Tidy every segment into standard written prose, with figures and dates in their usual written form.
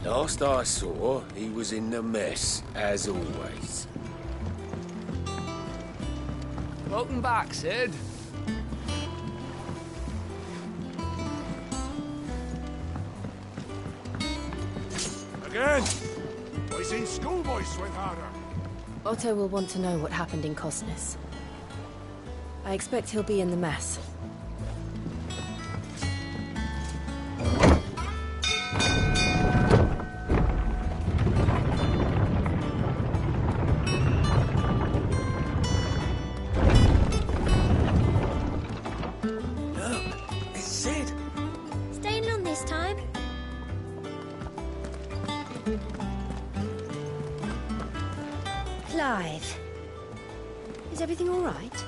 Last I saw, he was in the mess, as always. Welcome back, Sid. Again? I seen schoolboys swing harder. Otto will want to know what happened in Cosnes. I expect he'll be in the mess. Look, it's Sid. Staying on this time? Clive. Is everything all right?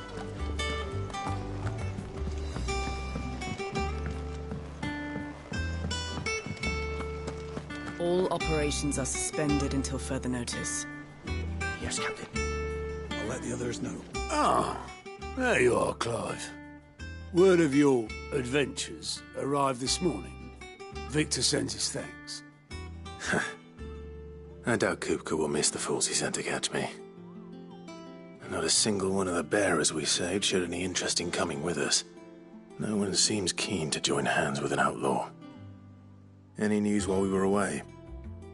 All operations are suspended until further notice. Yes, Captain. I'll let the others know. Ah, there you are, Clive. Word of your adventures arrived this morning. Victor sends his thanks. I doubt Kupka will miss the fools he sent to catch me. Not a single one of the bearers we saved showed any interest in coming with us. No one seems keen to join hands with an outlaw. Any news while we were away?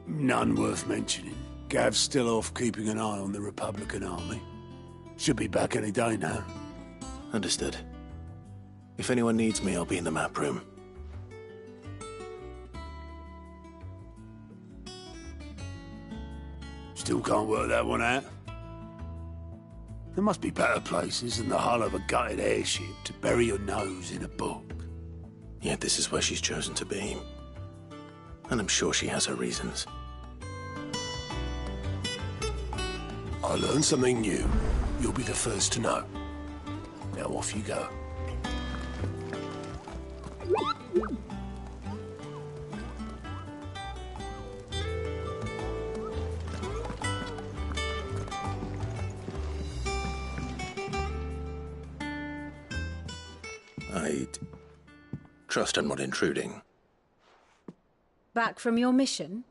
None worth mentioning. Gav's still off keeping an eye on the Republican army. Should be back any day now. Understood. If anyone needs me, I'll be in the map room. Still can't work that one out. There must be better places than the hull of a gutted airship to bury your nose in a book. Yet this is where she's chosen to be. And I'm sure she has her reasons. I learned something new. You'll be the first to know. Now off you go. I'd trust I'm not intruding. Back from your mission?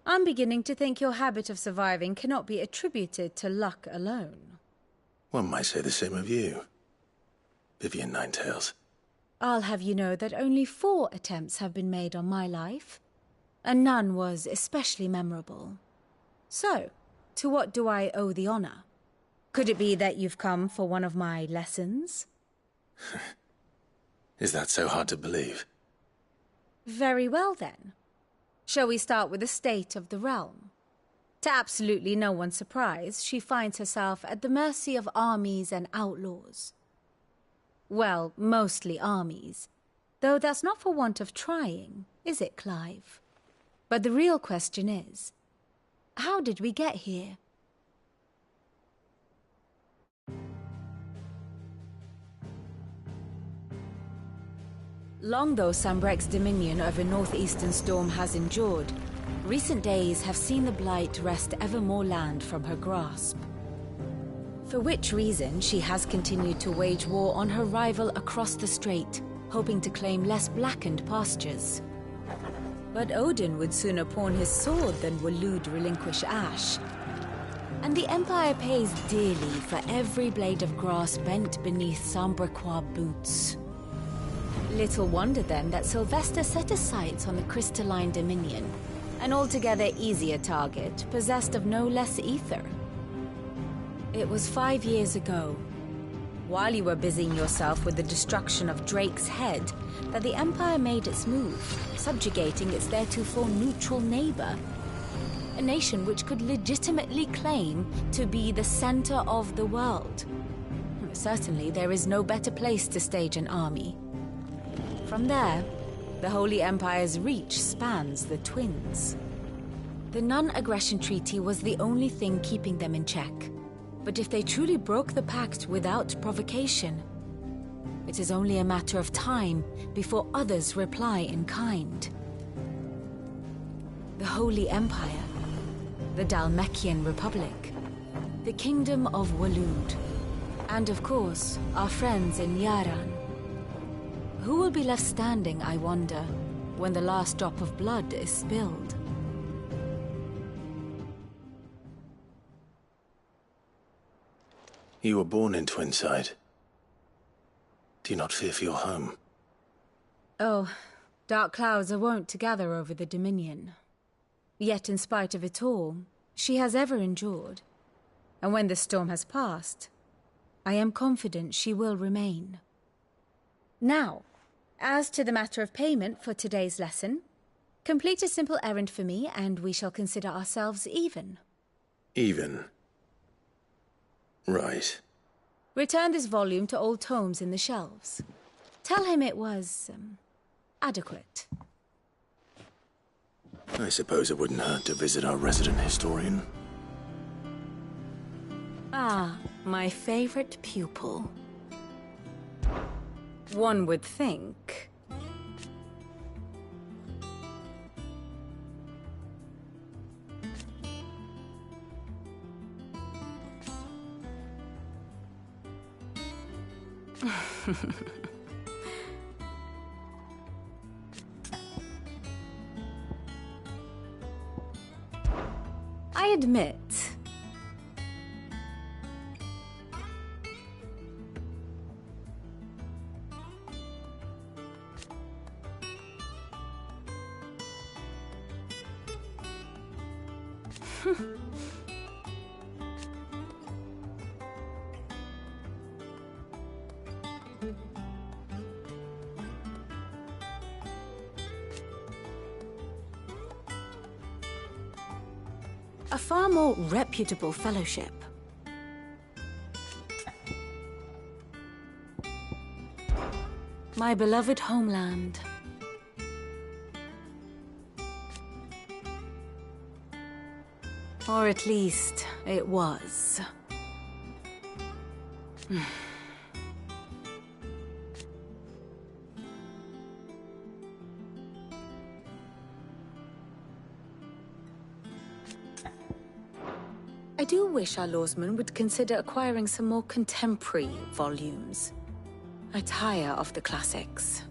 I'm beginning to think your habit of surviving cannot be attributed to luck alone. One might say the same of you, Vivian Ninetails. I'll have you know that only 4 attempts have been made on my life, and none was especially memorable. So, to what do I owe the honor? Could it be that you've come for one of my lessons? Is that so hard to believe? Very well, then. Shall we start with the state of the realm? To absolutely no one's surprise, she finds herself at the mercy of armies and outlaws. Well, mostly armies. Though that's not for want of trying, is it, Clive? But the real question is, how did we get here? Long though Sambrek's dominion over northeastern Storm has endured, recent days have seen the Blight wrest ever more land from her grasp. For which reason she has continued to wage war on her rival across the strait, hoping to claim less blackened pastures. But Odin would sooner pawn his sword than Waloed relinquish Ash. And the Empire pays dearly for every blade of grass bent beneath Sambrequois boots. Little wonder then that Sylvester set his sights on the Crystalline Dominion, an altogether easier target, possessed of no less ether. It was 5 years ago, while you were busying yourself with the destruction of Drake's head, that the Empire made its move, subjugating its theretofore neutral neighbor, a nation which could legitimately claim to be the center of the world. Certainly, there is no better place to stage an army. From there, the Holy Empire's reach spans the Twins. The non-aggression treaty was the only thing keeping them in check. But if they truly broke the pact without provocation, it is only a matter of time before others reply in kind. The Holy Empire, the Dhalmekian Republic, the Kingdom of Waloed, and of course, our friends in Yaran. Who will be left standing, I wonder, when the last drop of blood is spilled? You were born in Twinside. Do you not fear for your home? Oh, dark clouds are wont to gather over the Dominion. Yet in spite of it all, she has ever endured. And when the storm has passed, I am confident she will remain. Now, as to the matter of payment for today's lesson, complete a simple errand for me and we shall consider ourselves even. Even? Right. Return this volume to old tomes in the shelves. Tell him it was, adequate. I suppose it wouldn't hurt to visit our resident historian. Ah, my favorite pupil. One would think. I admit. A far more reputable fellowship. My beloved homeland. Or at least, it was. I do wish our lawsmen would consider acquiring some more contemporary volumes. I tire of the classics.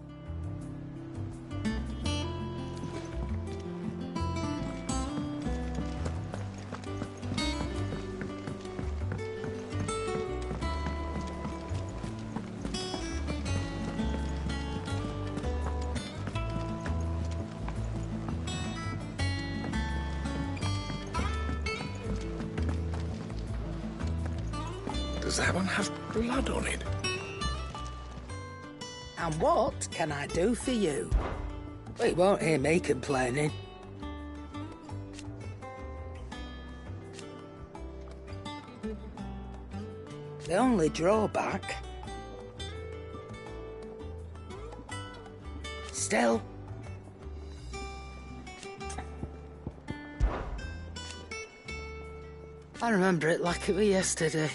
Does that one have blood on it? And what can I do for you? Well, you won't hear me complaining. The only drawback... Still... I remember it like it was yesterday.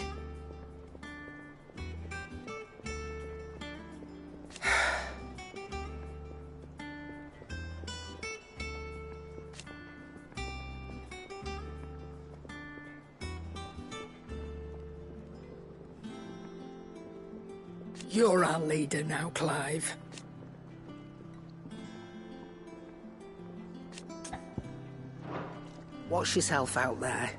You're our leader now, Clive. Watch yourself out there.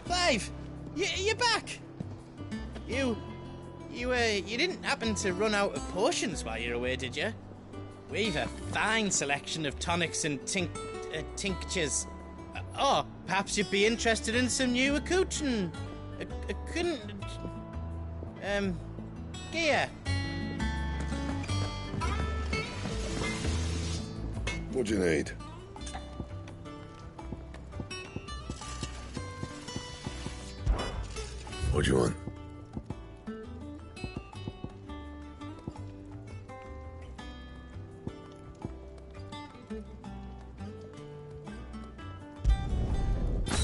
Clive! You're back! You didn't happen to run out of potions while you're away, did you? We've a fine selection of tonics and tinctures. Oh, perhaps you'd be interested in some new accoutrement. Gear. What do you need? What do you want?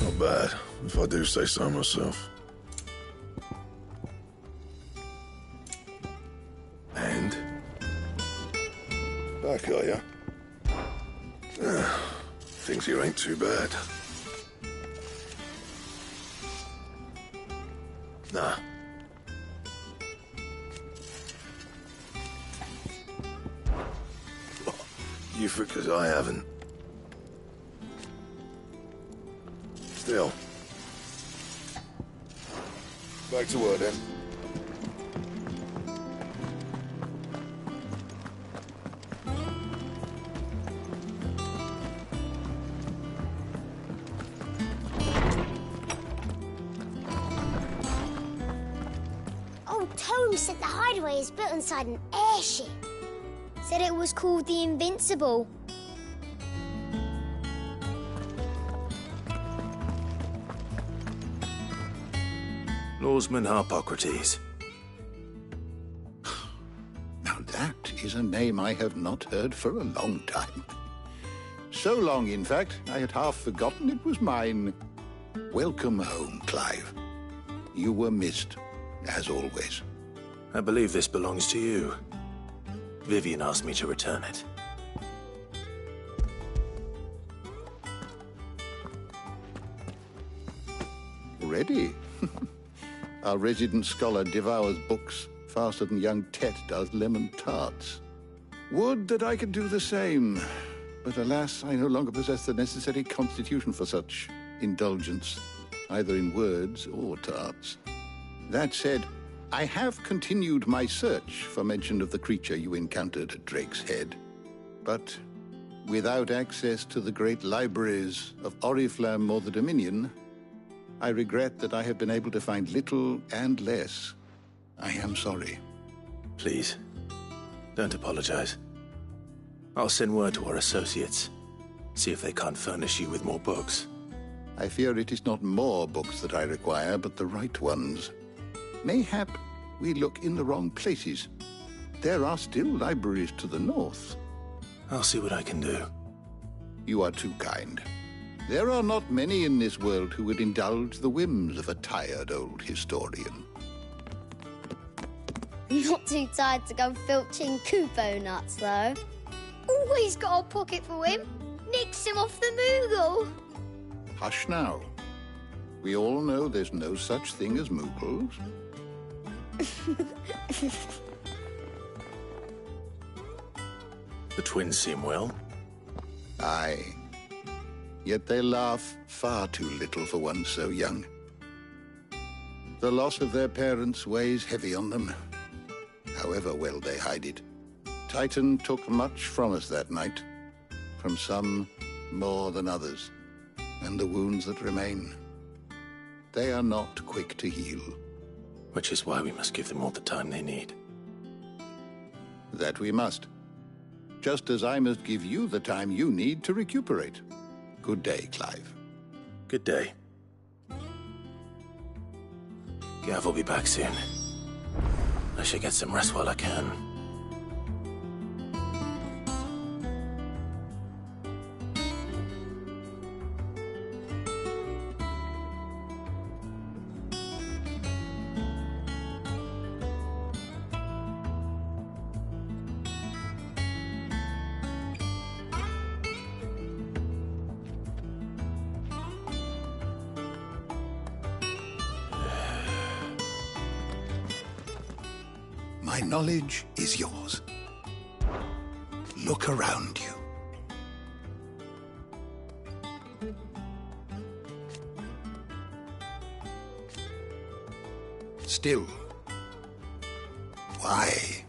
Not bad, if I do say so myself. And? Back, are ya? Things here ain't too bad. Nah. You for 'cause I haven't. Still, Back to work then. Old Tome said the hideaway is built inside an airship. Said it was called the Invincible. Lawsman Harpocrates. Now that is a name I have not heard for a long time. So long, in fact, I had half forgotten it was mine. Welcome home, Clive. You were missed, as always. I believe this belongs to you. Vivian asked me to return it. Ready? Our resident scholar devours books faster than young Tet does lemon tarts. Would that I could do the same. But alas, I no longer possess the necessary constitution for such indulgence, either in words or tarts. That said, I have continued my search for mention of the creature you encountered at Drake's Head. But without access to the great libraries of Oriflamme or the Dominion, I regret that I have been able to find little and less. I am sorry. Please, don't apologize. I'll send word to our associates. See if they can't furnish you with more books. I fear it is not more books that I require, but the right ones. Mayhap we look in the wrong places. There are still libraries to the north. I'll see what I can do. You are too kind. There are not many in this world who would indulge the whims of a tired old historian. Not too tired to go filching Kupo nuts, though. Always got a pocket for him. Nicks him off the Moogle. Hush now. We all know there's no such thing as Moogles. The twins seem well. Aye. Yet they laugh far too little for one so young. The loss of their parents weighs heavy on them, however well they hide it. Titan took much from us that night, from some more than others, and the wounds that remain, they are not quick to heal. Which is why we must give them all the time they need. That we must. Just as I must give you the time you need to recuperate. Good day, Clive. Good day. Gav will be back soon. I should get some rest while I can. My knowledge is yours. Look around you. Still, why?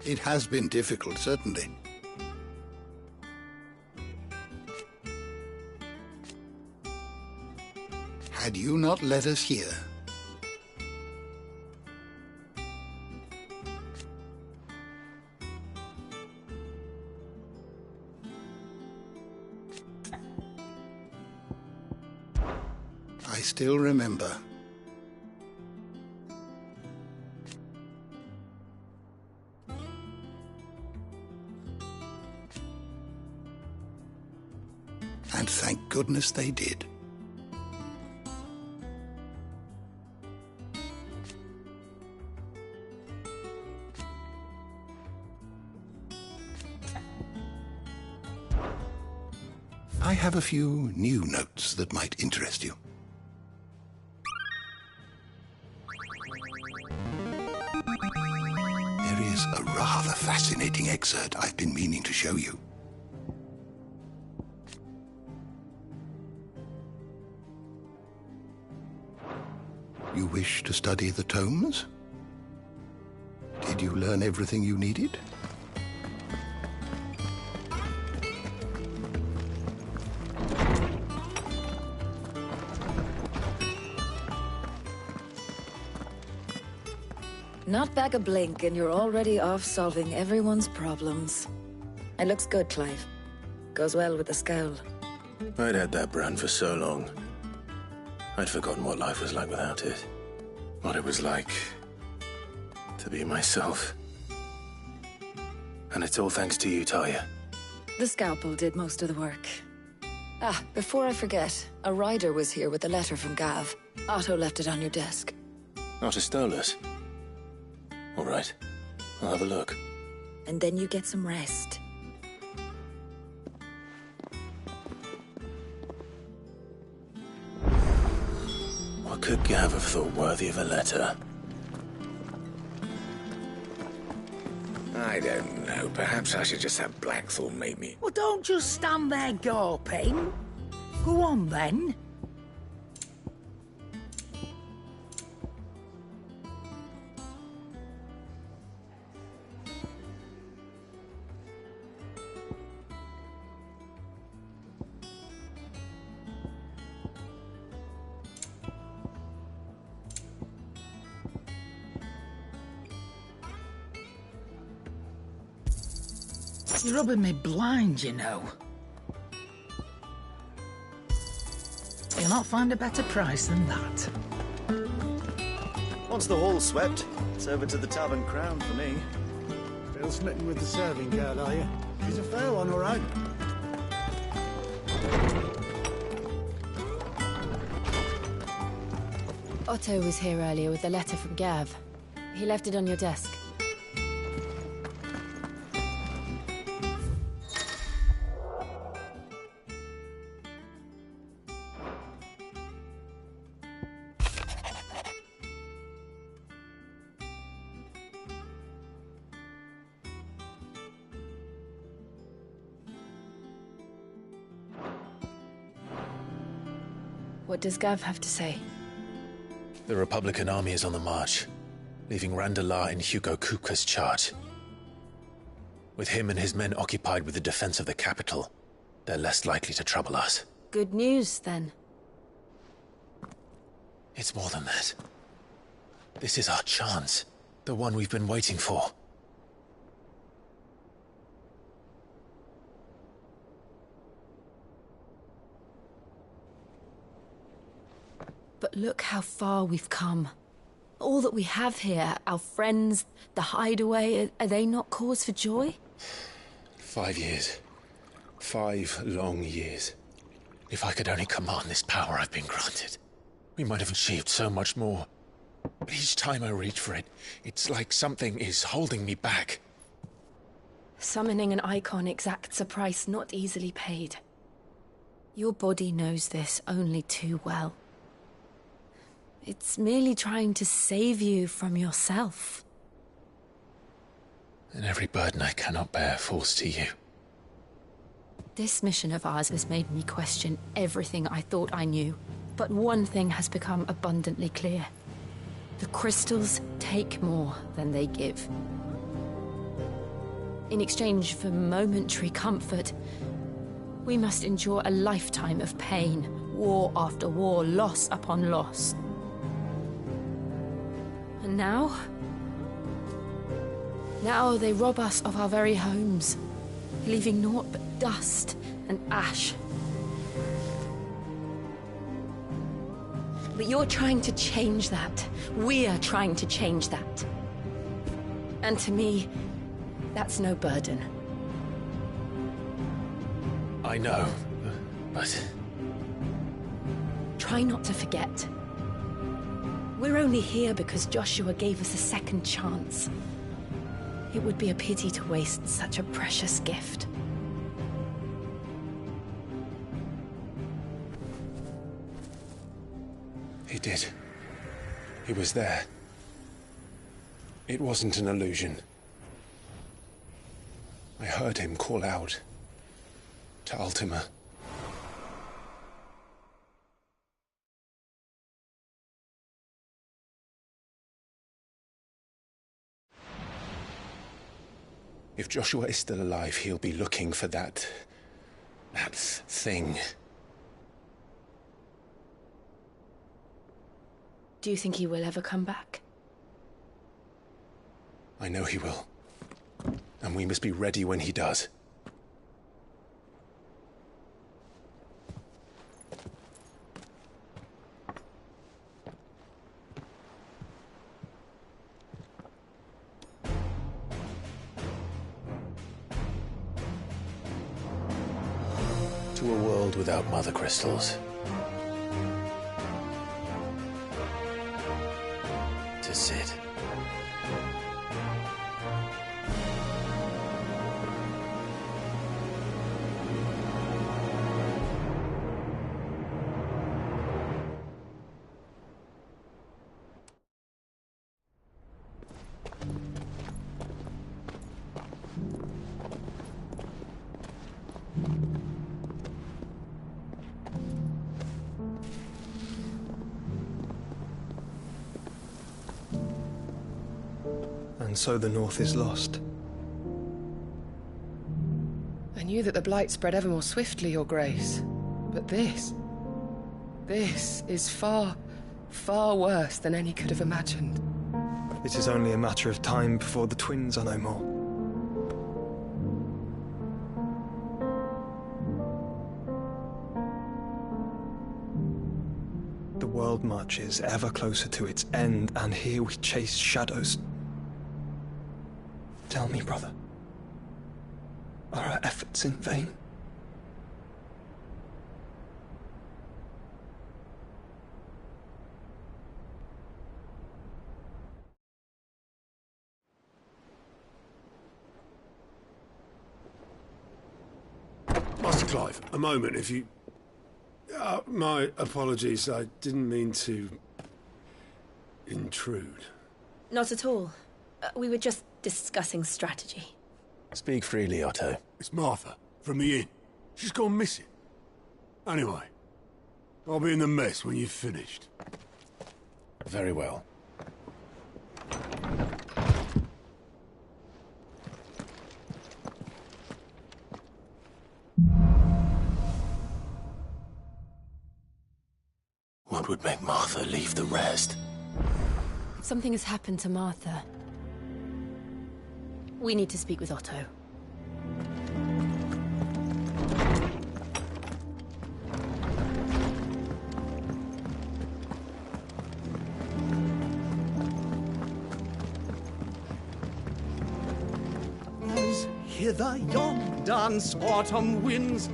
It has been difficult, certainly. Had you not led us here, I still remember. And thank goodness they did. I have a few new notes that might interest you. There is a rather fascinating excerpt I've been meaning to show you. You wish to study the tomes? Did you learn everything you needed? Not back a blink and you're already off solving everyone's problems. It looks good, Clive. Goes well with the scowl. I'd had that brand for so long. I'd forgotten what life was like without it. What it was like to be myself. And it's all thanks to you, Talia. The scalpel did most of the work. Ah, before I forget, a rider was here with a letter from Gav. Otto left it on your desk. Not a Stolas. All right. I'll have a look. And then you get some rest. What could Gav have thought worthy of a letter? I don't know. Perhaps I should just have Blackthorn make me... Well, don't just stand there gawping. Go on, then. You're rubbing me blind, you know. You'll not find a better price than that. Once the hall's swept, it's over to the Tavern Crown for me. Still smitten with the serving girl, are you? She's a fair one, all right. Otto was here earlier with a letter from Gav. He left it on your desk. What does Gav have to say? The Republican army is on the march, leaving Randalar in Hugo Kuka's charge. With him and his men occupied with the defense of the capital, they're less likely to trouble us. Good news, then. It's more than that. This is our chance. The one we've been waiting for. But look how far we've come. All that we have here, our friends, the hideaway, are they not cause for joy? 5 years. 5 long years. If I could only command this power I've been granted, we might have achieved so much more. But each time I reach for it, it's like something is holding me back. Summoning an icon exacts a price not easily paid. Your body knows this only too well. It's merely trying to save you from yourself. And every burden I cannot bear falls to you. This mission of ours has made me question everything I thought I knew. But one thing has become abundantly clear. The crystals take more than they give. In exchange for momentary comfort, we must endure a lifetime of pain, war after war, loss upon loss. And now? Now they rob us of our very homes, leaving naught but dust and ash. But you're trying to change that. We're trying to change that. And to me, that's no burden. I know, but... Try not to forget. We're only here because Joshua gave us a second chance. It would be a pity to waste such a precious gift. He did. He was there. It wasn't an illusion. I heard him call out to Ultima. If Joshua is still alive, he'll be looking for that thing. Do you think he will ever come back? I know he will. And we must be ready when he does. To a world without mother crystals. To Sid. And so the North is lost. I knew that the Blight spread ever more swiftly, Your Grace. But this is far, far worse than any could have imagined. It is only a matter of time before the twins are no more. The world marches ever closer to its end, and here we chase shadows. Tell me, brother, are our efforts in vain? Master Clive, a moment, if you... my apologies, I didn't mean to... intrude. Not at all. We were just discussing strategy. Speak freely, Otto. It's Martha, from the inn. She's gone missing. Anyway, I'll be in the mess when you've finished. Very well. What would make Martha leave the rest? Something has happened to Martha. We need to speak with Otto. As hither yon dance autumn winds.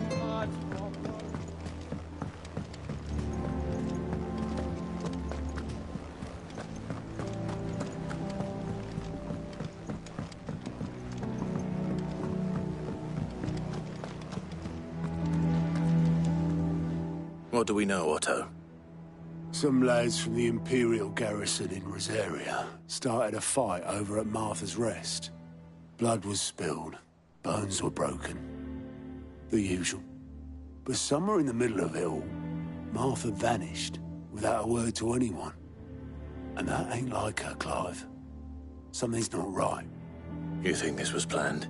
What do we know, Otto? Some lads from the Imperial garrison in Rosaria started a fight over at Martha's Rest. Blood was spilled, bones were broken. The usual. But somewhere in the middle of it all, Martha vanished without a word to anyone. And that ain't like her, Clive. Something's not right. You think this was planned?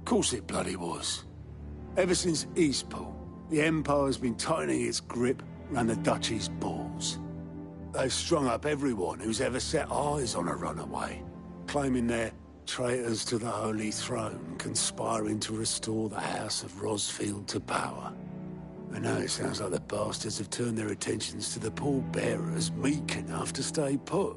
Course it bloody was. Ever since Eastpool, the Empire's been tightening its grip around the Duchy's balls. They've strung up everyone who's ever set eyes on a runaway, claiming they're traitors to the Holy Throne, conspiring to restore the House of Rosfield to power. And now it sounds like the bastards have turned their attentions to the pallbearers meek enough to stay put.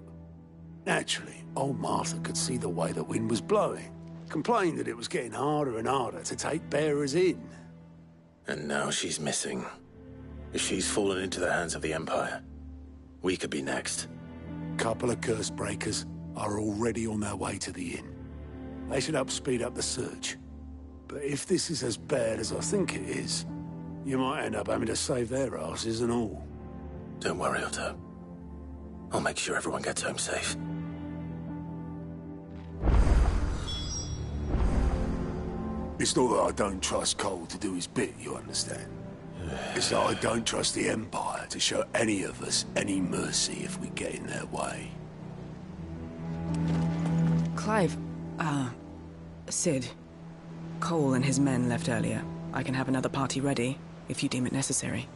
Naturally, old Martha could see the way the wind was blowing, complained that it was getting harder and harder to take bearers in. And now she's missing. If she's fallen into the hands of the Empire, we could be next. Couple of curse breakers are already on their way to the inn. They should speed up the search. But if this is as bad as I think it is, you might end up having to save their asses and all. Don't worry, Otto. I'll make sure everyone gets home safe. It's not that I don't trust Cole to do his bit, you understand? It's that I don't trust the Empire to show any of us any mercy if we get in their way. Clive, Sid, Cole and his men left earlier. I can have another party ready, if you deem it necessary.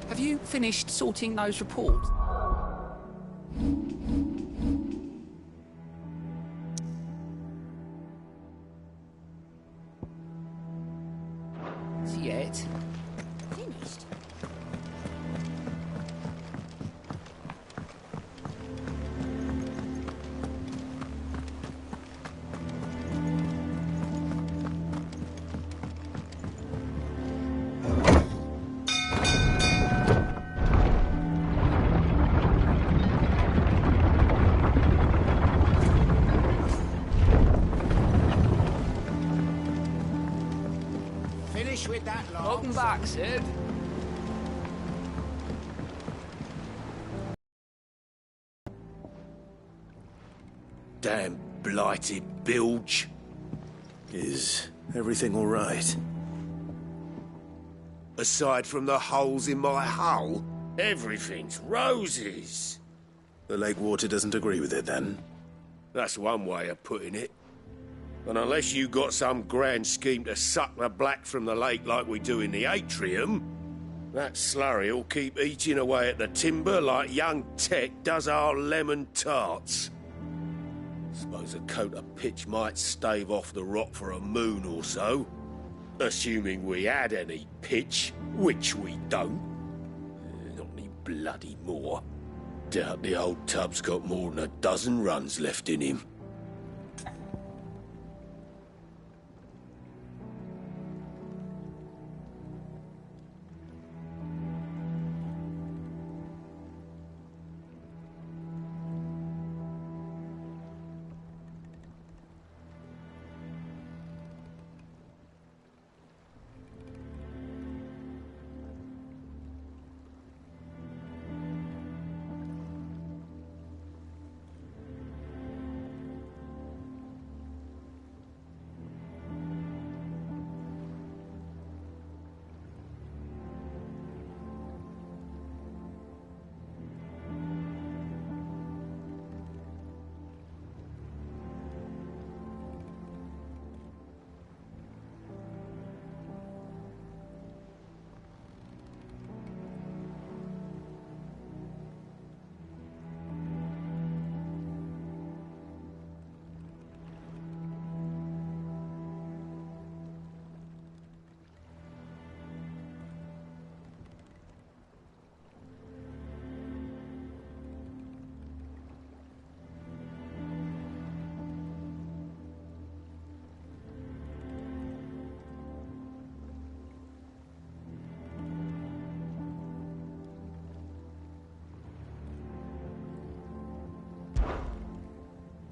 Have you finished sorting those reports? Yet. Finished? Finish with that lot. Welcome back, Sid. Damn blighted bilge. Is everything all right? Aside from the holes in my hull, everything's roses. The lake water doesn't agree with it, then? That's one way of putting it. And unless you got some grand scheme to suck the black from the lake like we do in the atrium, that slurry'll keep eating away at the timber like young Tech does our lemon tarts. Suppose a coat of pitch might stave off the rot for a moon or so. Assuming we had any pitch, which we don't. Not any bloody more. Doubt the old tub's got more than a dozen runs left in him.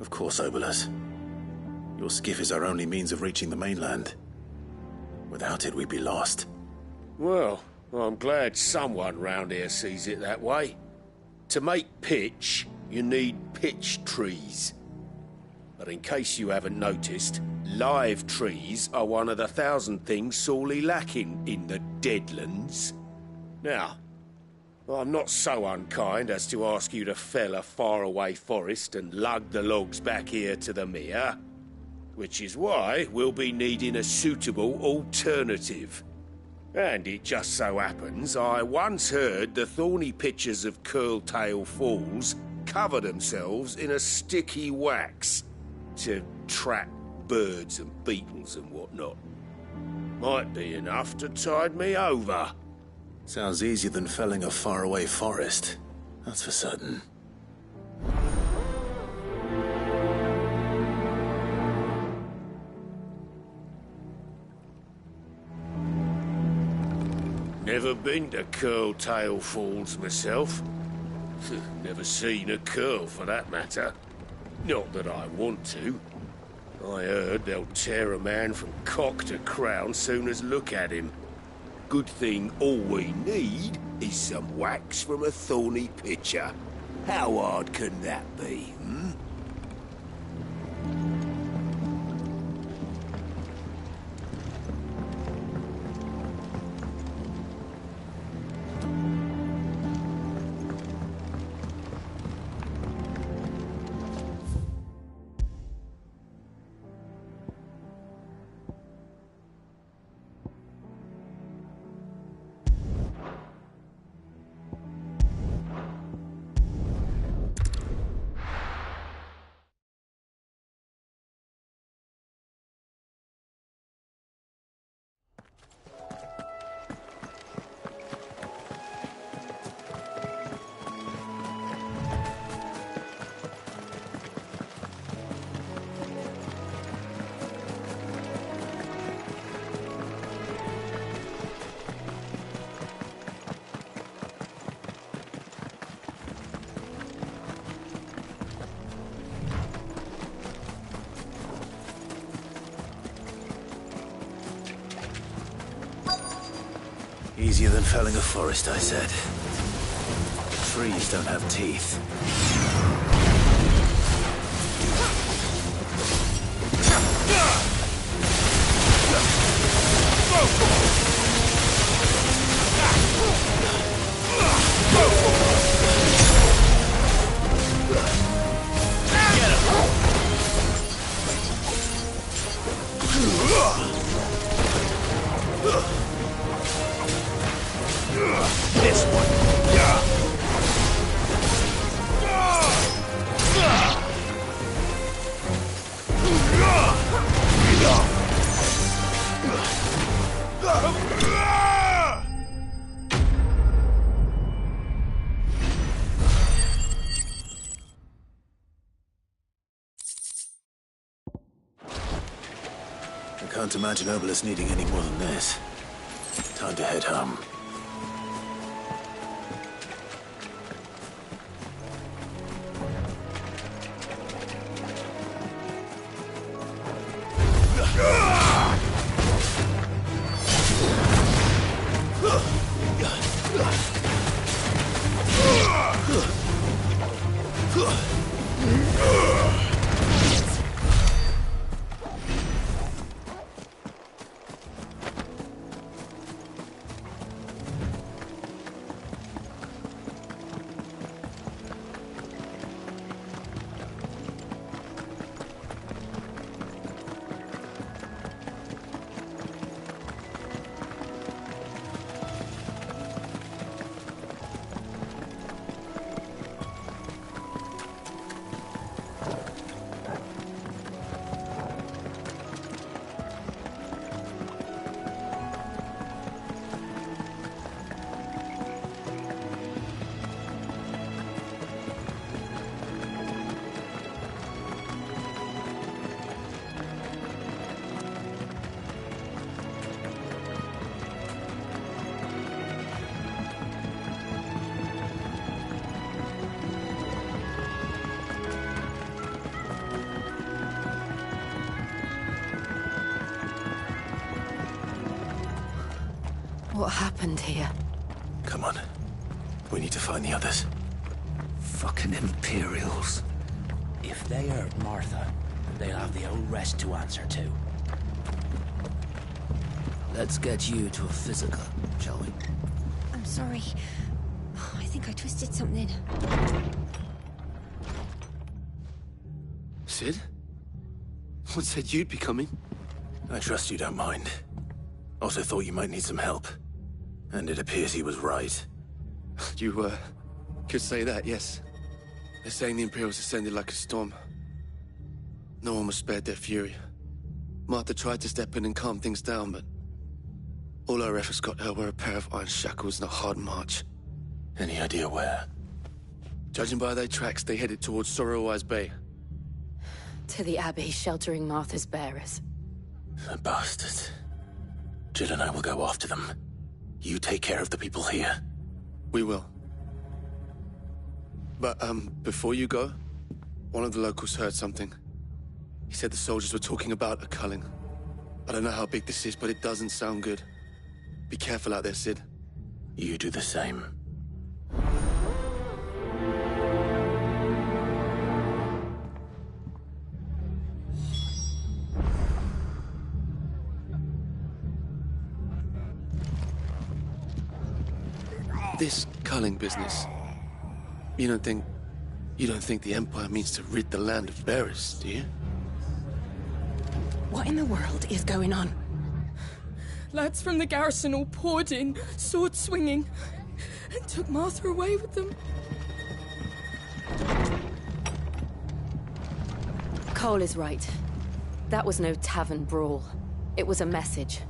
Of course, Obolus. Your skiff is our only means of reaching the mainland. Without it, we'd be lost. Well, I'm glad someone round here sees it that way. To make pitch, you need pitch trees. But in case you haven't noticed, live trees are one of the 1,000 things sorely lacking in the Deadlands. Now, I'm not so unkind as to ask you to fell a faraway forest and lug the logs back here to the mere, which is why we'll be needing a suitable alternative. And it just so happens I once heard the thorny pitchers of Curltail Falls cover themselves in a sticky wax to trap birds and beetles and whatnot. Might be enough to tide me over. Sounds easier than felling a faraway forest. That's for certain. Never been to Curltail Falls myself. Never seen a curl, for that matter. Not that I want to. I heard they'll tear a man from cock to crown soon as look at him. Good thing all we need is some wax from a thorny pitcher. How hard can that be, hmm? Easier than felling a forest, I said. Trees don't have teeth. This one. I can't imagine Obelisk needing any more than this. Time to head home. What happened here? Come on. We need to find the others. Fucking Imperials. If they hurt Martha, they'll have the old rest to answer to. Let's get you to a physical, shall we? I'm sorry. I think I twisted something. Sid? What said you'd be coming? I trust you don't mind. Also thought you might need some help. And it appears he was right. You, could say that, yes. They're saying the Imperials descended like a storm. No one was spared their fury. Martha tried to step in and calm things down, but all our efforts got her were a pair of iron shackles and a hard march. Any idea where? Judging by their tracks, they headed towards Sorrowwise Bay. To the Abbey sheltering Martha's bearers. The bastards. Jill and I will go after them. You take care of the people here. We will. But, before you go, One of the locals heard something. He said the soldiers were talking about a culling. I don't know how big this is, but it doesn't sound good. Be careful out there, Sid. You do the same. This culling business. You don't think the Empire means to rid the land of bearers, do you? What in the world is going on? Lads from the garrison all poured in, sword swinging, and took Martha away with them. Cole is right. That was no tavern brawl. It was a message.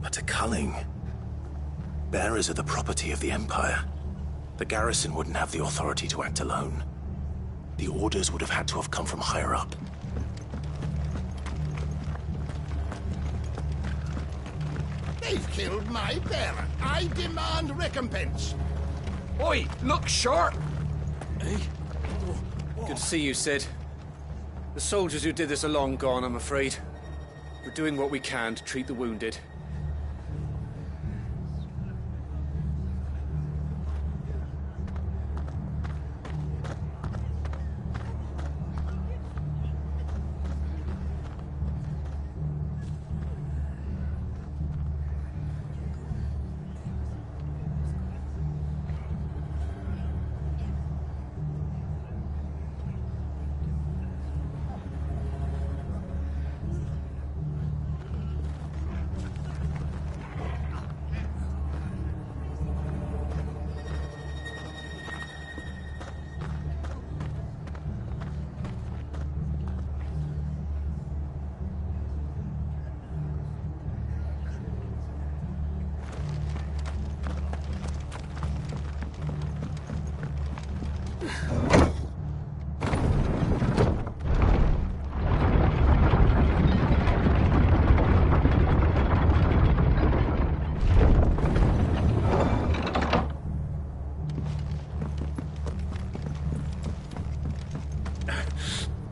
But a culling. Bearers are the property of the Empire. The garrison wouldn't have the authority to act alone. The orders would have had to have come from higher up. They've killed my bearer. I demand recompense. Oi, look sharp! Hey? Good to see you, Sid. The soldiers who did this are long gone, I'm afraid. We're doing what we can to treat the wounded.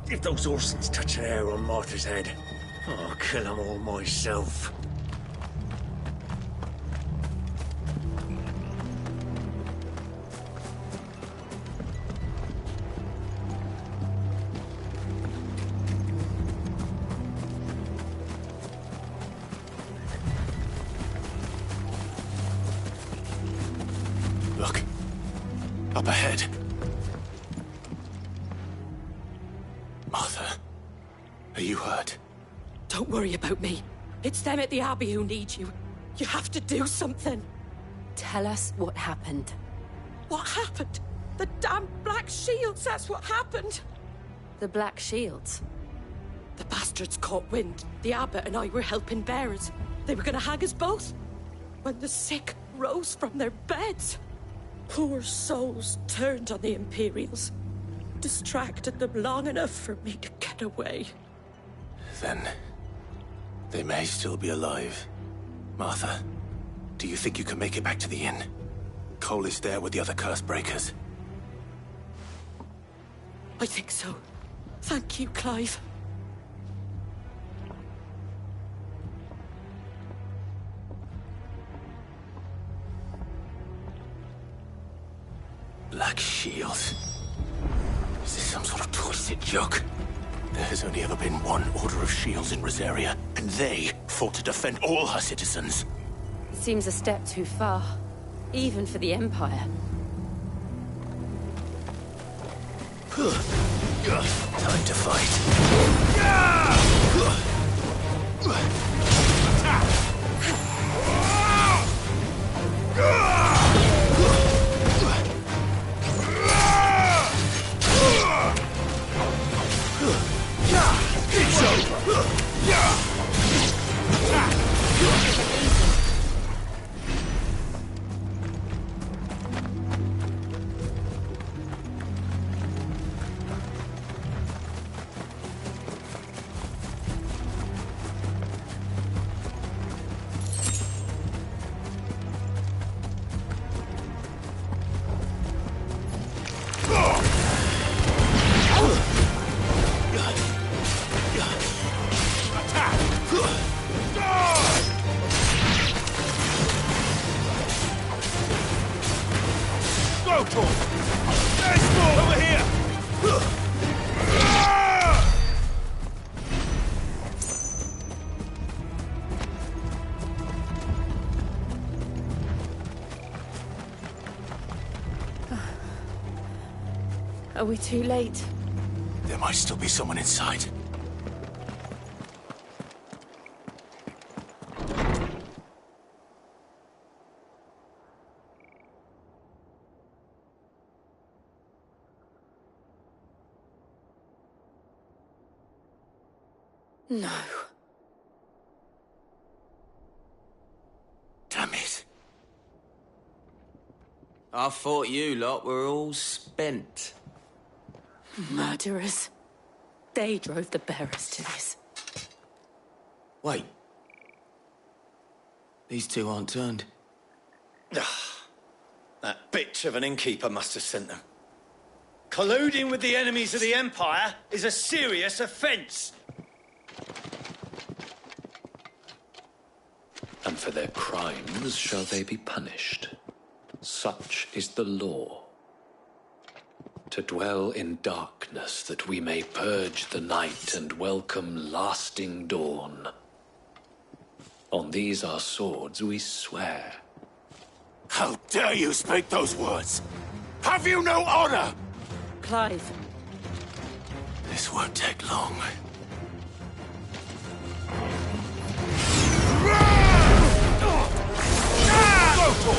If those Orsons touch an hair on Martha's head, I'll kill them all myself. Look. Up ahead. Martha, are you hurt? Don't worry about me. It's them at the Abbey who need you. You have to do something. Tell us what happened. What happened? The damn Black Shields, that's what happened. The Black Shields? The bastards caught wind. The abbot and I were helping bearers. They were gonna hang us both. When the sick rose from their beds. Poor souls turned on the Imperials. Distracted them long enough for me to get away. Then, they may still be alive. Martha, do you think you can make it back to the inn? Cole is there with the other curse breakers. I think so. Thank you, Clive. Black Shields. Is this some sort of twisted joke? There has only ever been one Order of Shields in Rosaria, and they fought to defend all her citizens. Seems a step too far, even for the Empire. Time to fight. It's over! Go, Tor! There's more! Over here! Are we too late? There might still be someone inside. No. Damn it. I thought you lot were all spent. Murderers. They drove the bearers to this. Wait. These two aren't turned. That bitch of an innkeeper must have sent them. Colluding with the enemies of the Empire is a serious offence. And for their crimes shall they be punished. Such is the law. To dwell in darkness that we may purge the night and welcome lasting dawn. On these our swords we swear. How dare you speak those words? Have you no honor? Clive. This won't take long. Go, Tor!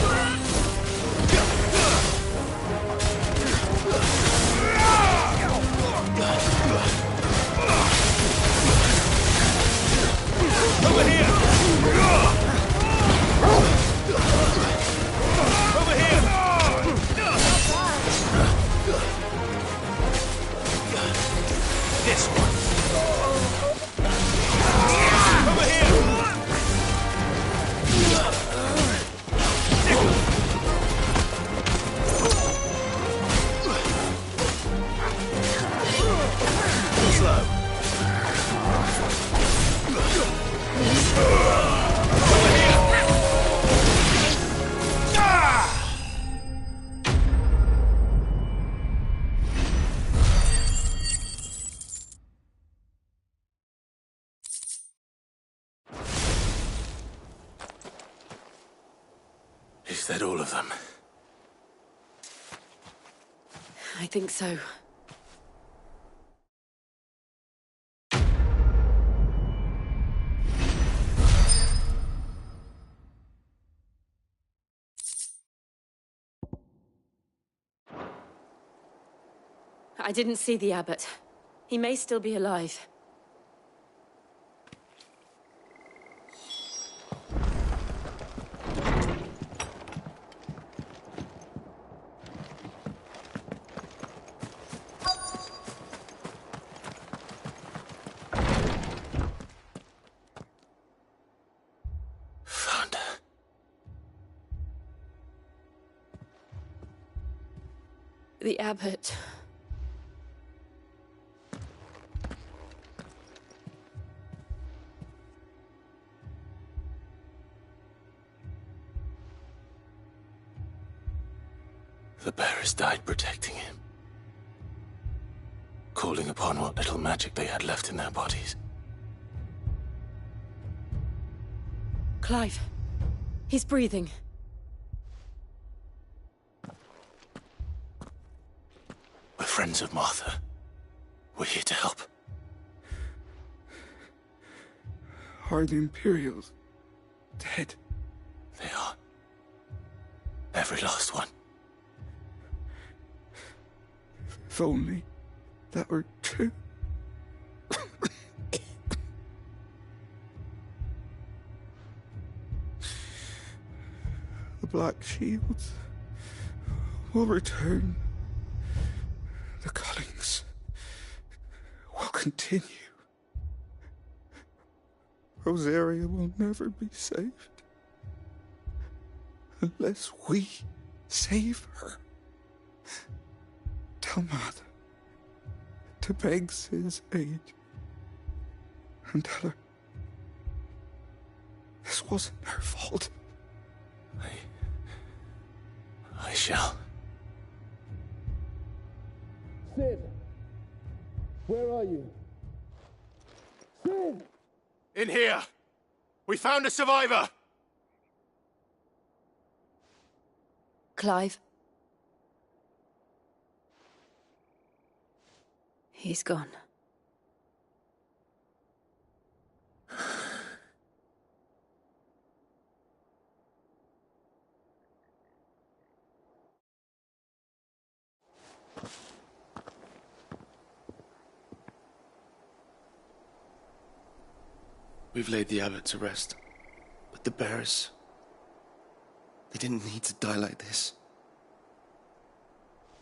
Over here! Over here! This one! Over here! Slow. Is that all of them? I think so. I didn't see the abbot. He may still be alive. Found her. The abbot. The bearers died protecting him. Calling upon what little magic they had left in their bodies. Clive. He's breathing. We're friends of Martha. We're here to help. Are the Imperials dead? They are. Every last one. If only that were true. The Black Shields will return. The cullings will continue. Rosaria will never be saved unless we save her. Tell Mother to beg Cid's aid and tell her this wasn't her fault. I shall. Sid! Where are you? Sid! In here! We found a survivor! Clive. He's gone. We've laid the abbot to rest. But the bearers... they didn't need to die like this.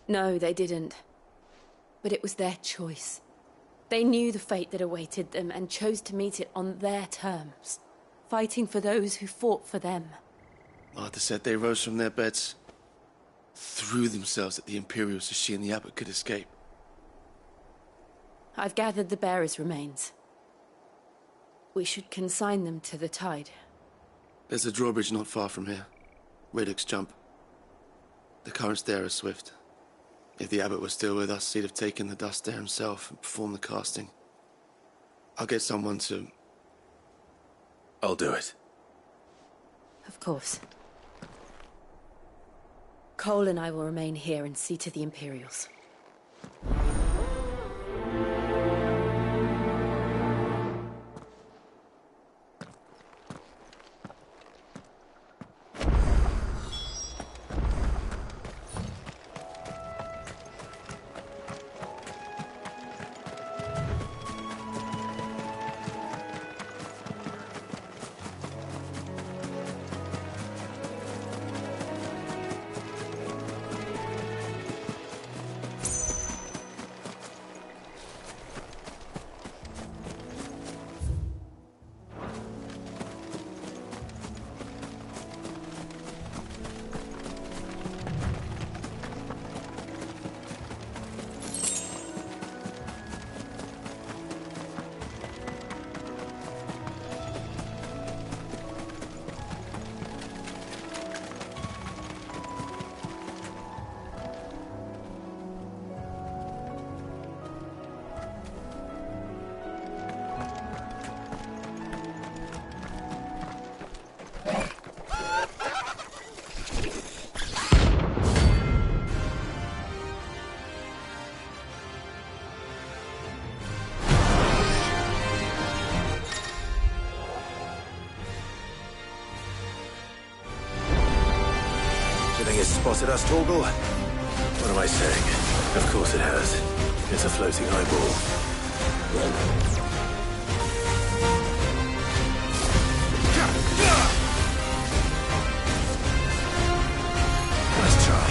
No, they didn't. But it was their choice. They knew the fate that awaited them and chose to meet it on their terms, fighting for those who fought for them. Martha said they rose from their beds, threw themselves at the Imperials so she and the abbot could escape. I've gathered the bearers' remains. We should consign them to the tide. There's a drawbridge not far from here. Radix jump. The currents there are swift. If the abbot was still with us, he'd have taken the dust there himself and performed the casting. I'll get someone to... I'll do it. Of course. Cole and I will remain here and see to the Imperials. Spotted us, Torgal? What am I saying? Of course it has. It's a floating eyeball. Let's try.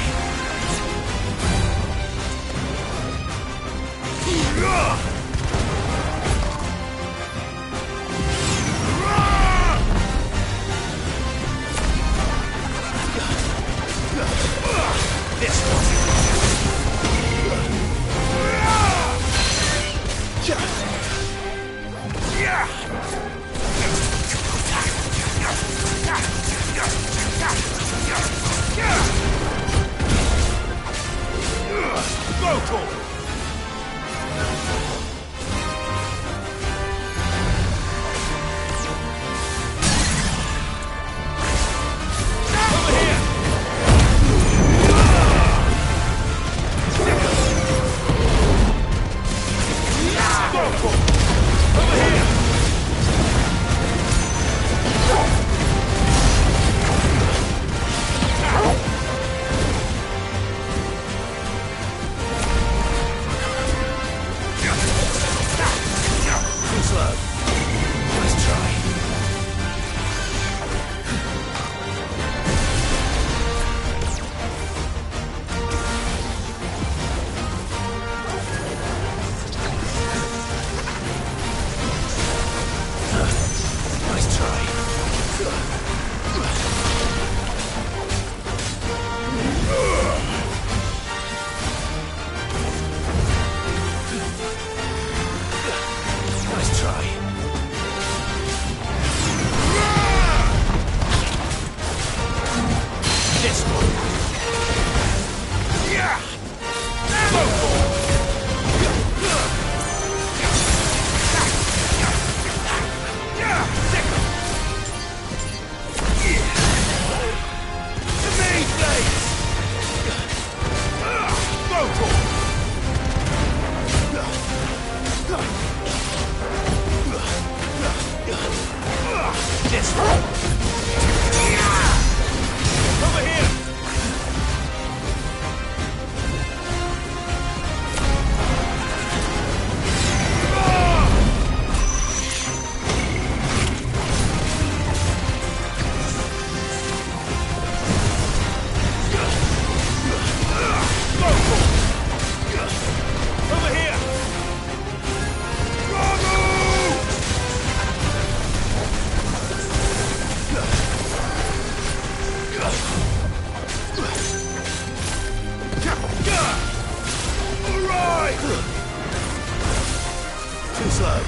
slow.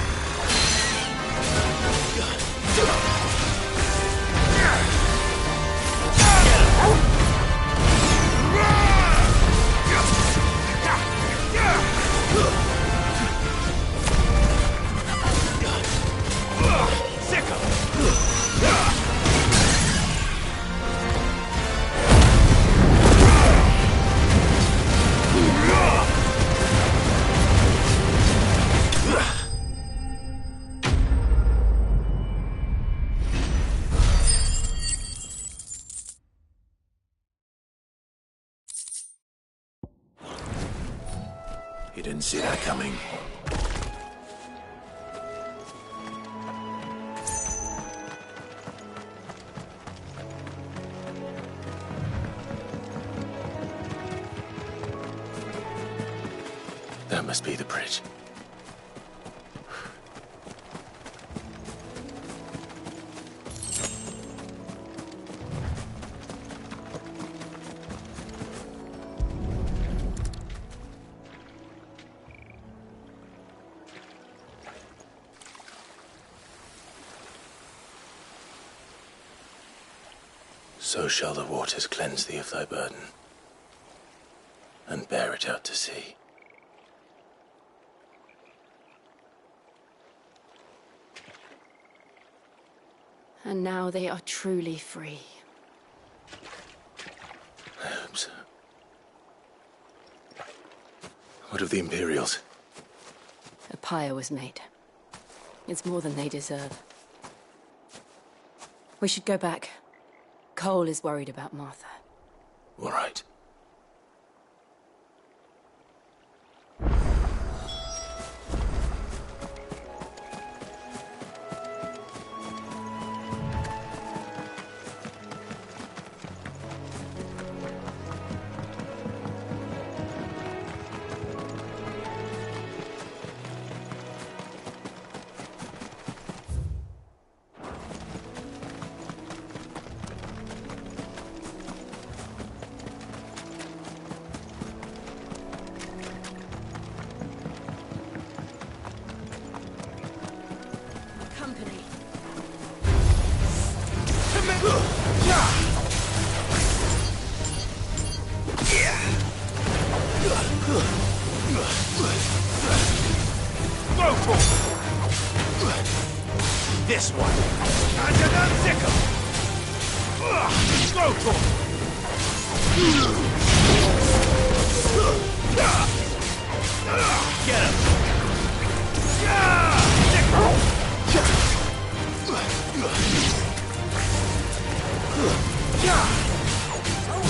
You didn't see that coming. That must be the bridge. So shall the waters cleanse thee of thy burden, and bear it out to sea. And now they are truly free. I hope so. What of the Imperials? A pyre was made. It's more than they deserve. We should go back. Cole is worried about Martha. All right. This one. And another sickle. Go for it. Get him.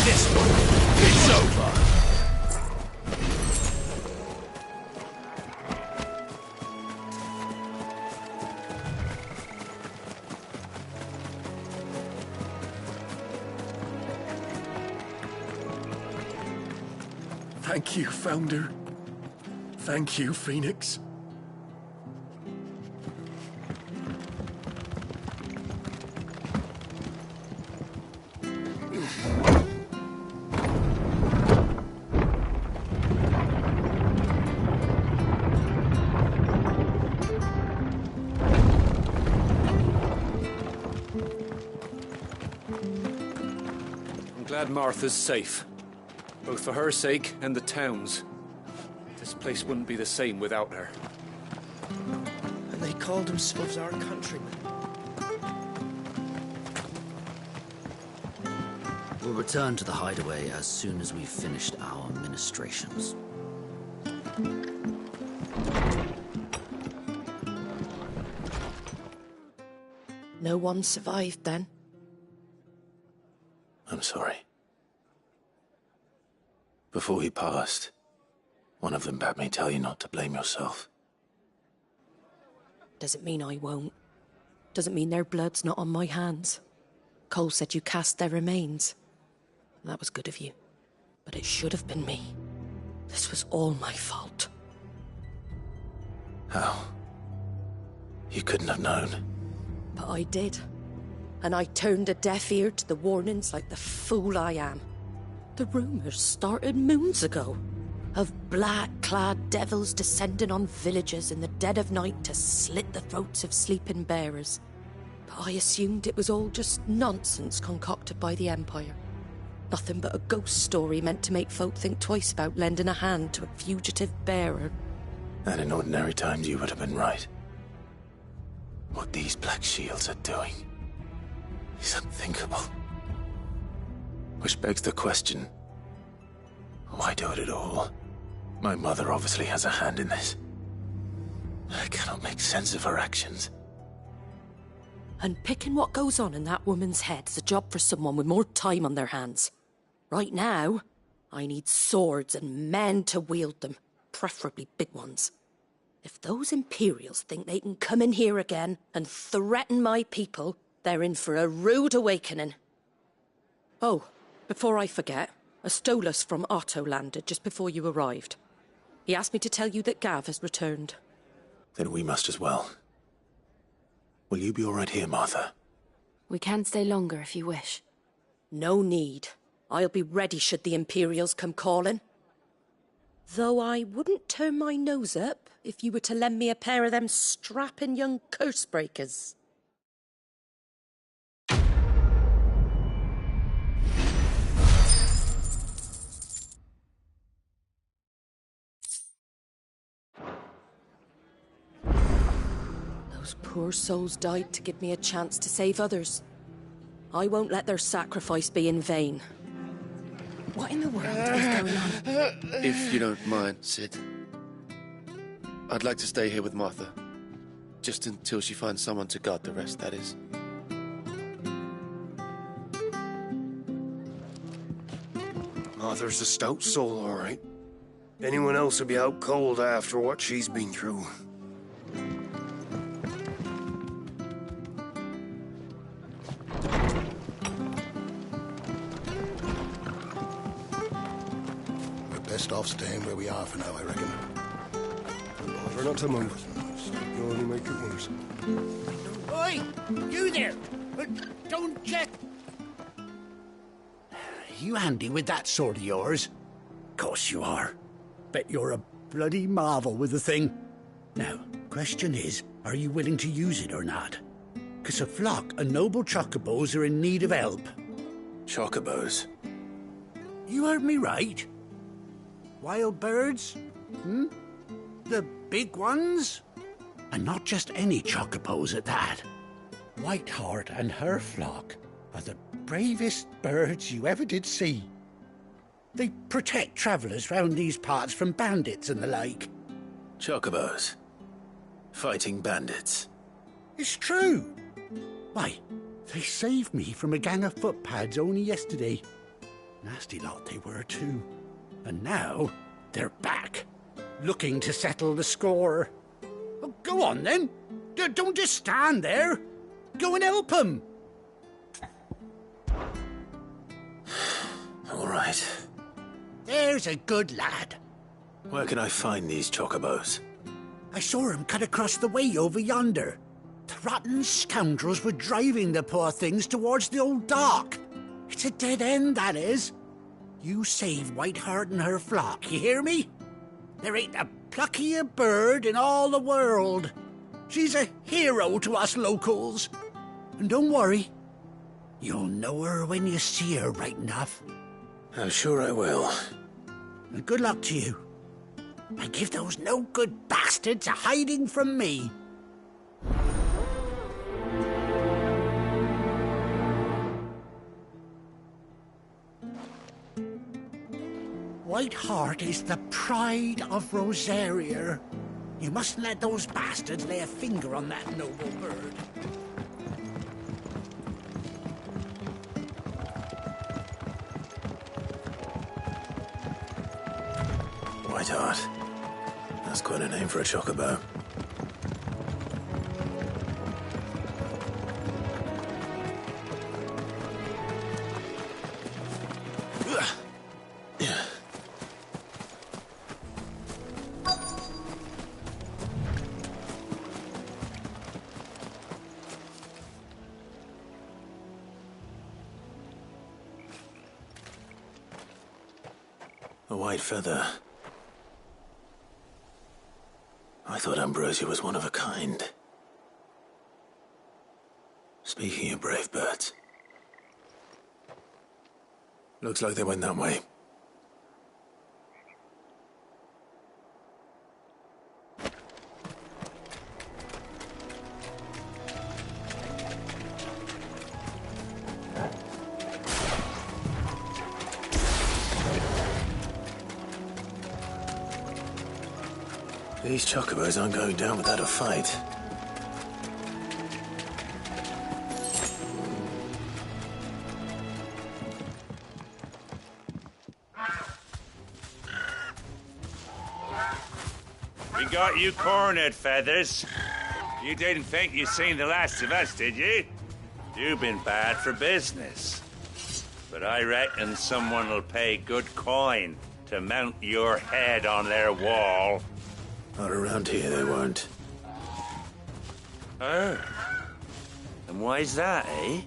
This one. It's over. Thank you, Founder. Thank you, Phoenix. I'm glad Martha's safe. Both for her sake and the town's. This place wouldn't be the same without her. And they called themselves our countrymen. We'll return to the hideaway as soon as we've finished our ministrations. No one survived then? I'm sorry. Before he passed, one of them bade me tell you not to blame yourself. Doesn't mean I won't. Doesn't mean their blood's not on my hands. Cole said you cast their remains. That was good of you. But it should have been me. This was all my fault. How? You couldn't have known. But I did. And I turned a deaf ear to the warnings like the fool I am. The rumors started moons ago. of black-clad devils descending on villages in the dead of night to slit the throats of sleeping bearers. But I assumed it was all just nonsense concocted by the Empire. Nothing but a ghost story meant to make folk think twice about lending a hand to a fugitive bearer. And in ordinary times you would have been right. What these Black Shields are doing is unthinkable. Which begs the question, why do it at all? My mother obviously has a hand in this. I cannot make sense of her actions. Unpicking what goes on in that woman's head is a job for someone with more time on their hands. Right now, I need swords and men to wield them, preferably big ones. If those Imperials think they can come in here again and threaten my people, they're in for a rude awakening. Oh, before I forget, a Stolas from Otto landed just before you arrived. He asked me to tell you that Gav has returned. Then we must as well. Will you be all right here, Martha? We can stay longer if you wish. No need. I'll be ready should the Imperials come calling. Though I wouldn't turn my nose up if you were to lend me a pair of them strapping young curse-breakers. Those poor souls died to give me a chance to save others. I won't let their sacrifice be in vain. What in the world is going on? If you don't mind, Sid, I'd like to stay here with Martha. Just until she finds someone to guard the rest, that is. Martha's a stout soul, all right. Anyone else would be out cold after what she's been through. Best off staying where we are for now, I reckon. Try not to move. You'll only make it worse. Oi! You there! Don't check! You handy with that sword of yours? Course you are. Bet you're a bloody marvel with the thing. Now, question is, are you willing to use it or not? 'Cause a flock of noble chocobos are in need of help. Chocobos? You heard me right. Wild birds? The big ones? And not just any chocobos at that. Whiteheart and her flock are the bravest birds you ever did see. They protect travellers round these parts from bandits and the like. Chocobos? Fighting bandits? It's true. Why, they saved me from a gang of footpads only yesterday. Nasty lot they were too. And now, they're back, looking to settle the score. Oh, go on, then. Don't just stand there. Go and help them. All right. There's a good lad. Where can I find these chocobos? I saw him cut across the way over yonder. The rotten scoundrels were driving the poor things towards the old dock. It's a dead end, that is. You save Whiteheart and her flock, you hear me? There ain't a pluckier bird in all the world. She's a hero to us locals. And don't worry, you'll know her when you see her right enough. I'm sure I will. And good luck to you. And give those no-good bastards a hiding from me. Whiteheart is the pride of Rosaria. You mustn't let those bastards lay a finger on that noble bird. Whiteheart. That's quite a name for a chocobo. A white feather. I thought Ambrosia was one of a kind. Speaking of brave birds, looks like they went that way. These chocobos aren't going down without a fight. We got you cornered, Feathers. You didn't think you'd seen the last of us, did you? You've been bad for business. But I reckon someone will pay good coin to mount your head on their wall. Not around here, they won't. Oh. And why's that, eh?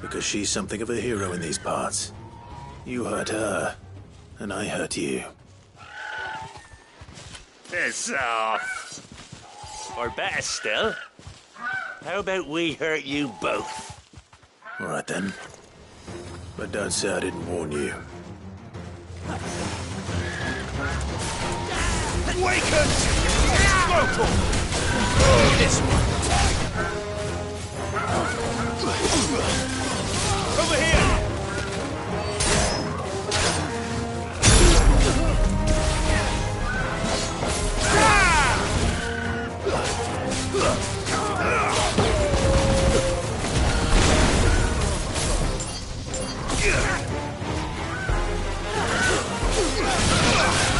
Because she's something of a hero in these parts. You hurt her, and I hurt you. Piss off. Or better still, how about we hurt you both? All right, then. But don't say I didn't warn you. Awaken! This one. Over here!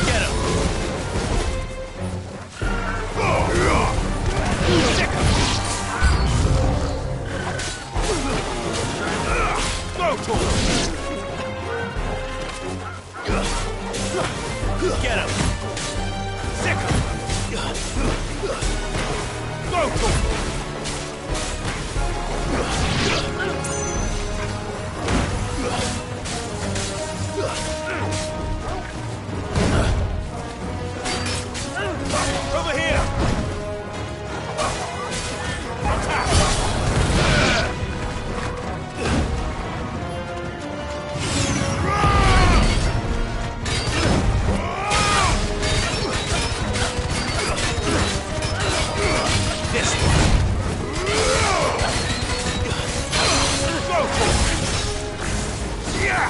Get him! Go to him! Get him! Sick him! Go to him! Over here! This one. Go for it. Yeah.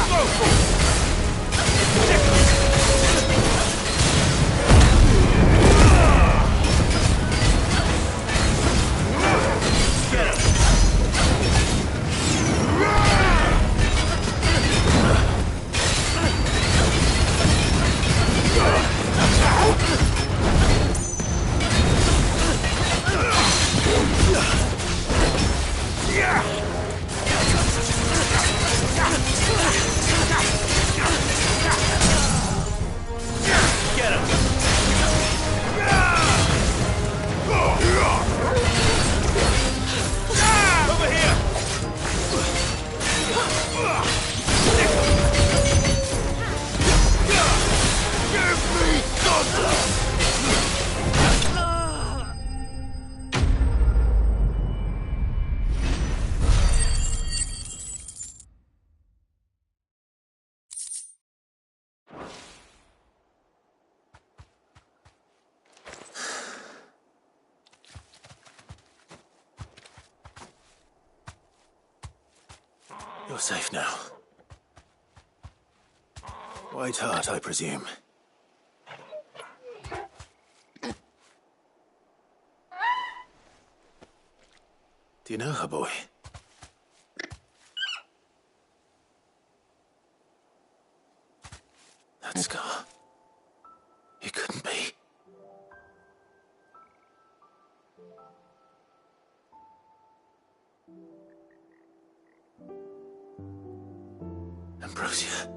Go for it. Get him. Get him! Over here! Give me thunder! You're safe now. White Hart, I presume. Do you know her, boy? That scar. It couldn't be. Ambrosia.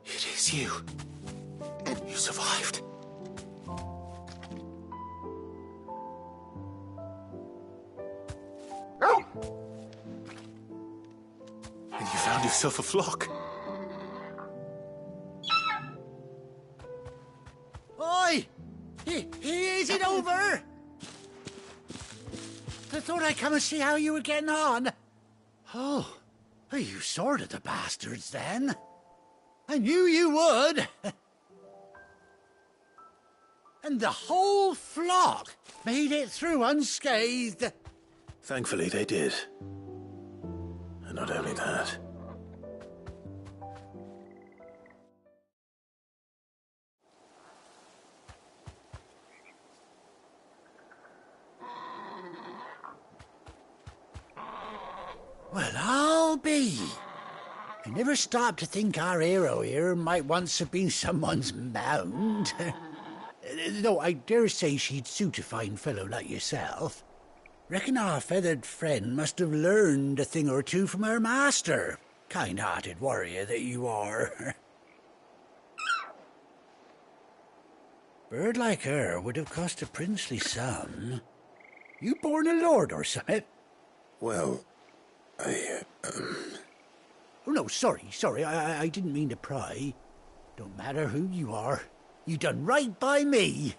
It is you. You survived. yourself a flock. Oi! Is it over? I thought I'd come and see how you were getting on. Oh, you sorted the bastards then. I knew you would. And the whole flock made it through unscathed. Thankfully, they did. And not only that. Well, I'll be. I never stopped to think our hero here might once have been someone's mound. Though I dare say she'd suit a fine fellow like yourself. Reckon our feathered friend must have learned a thing or two from her master. Kind-hearted warrior that you are. Bird like her would have cost a princely sum. You born a lord or something? Well, Oh, no, sorry. I didn't mean to pry. Don't matter who you are. You done right by me.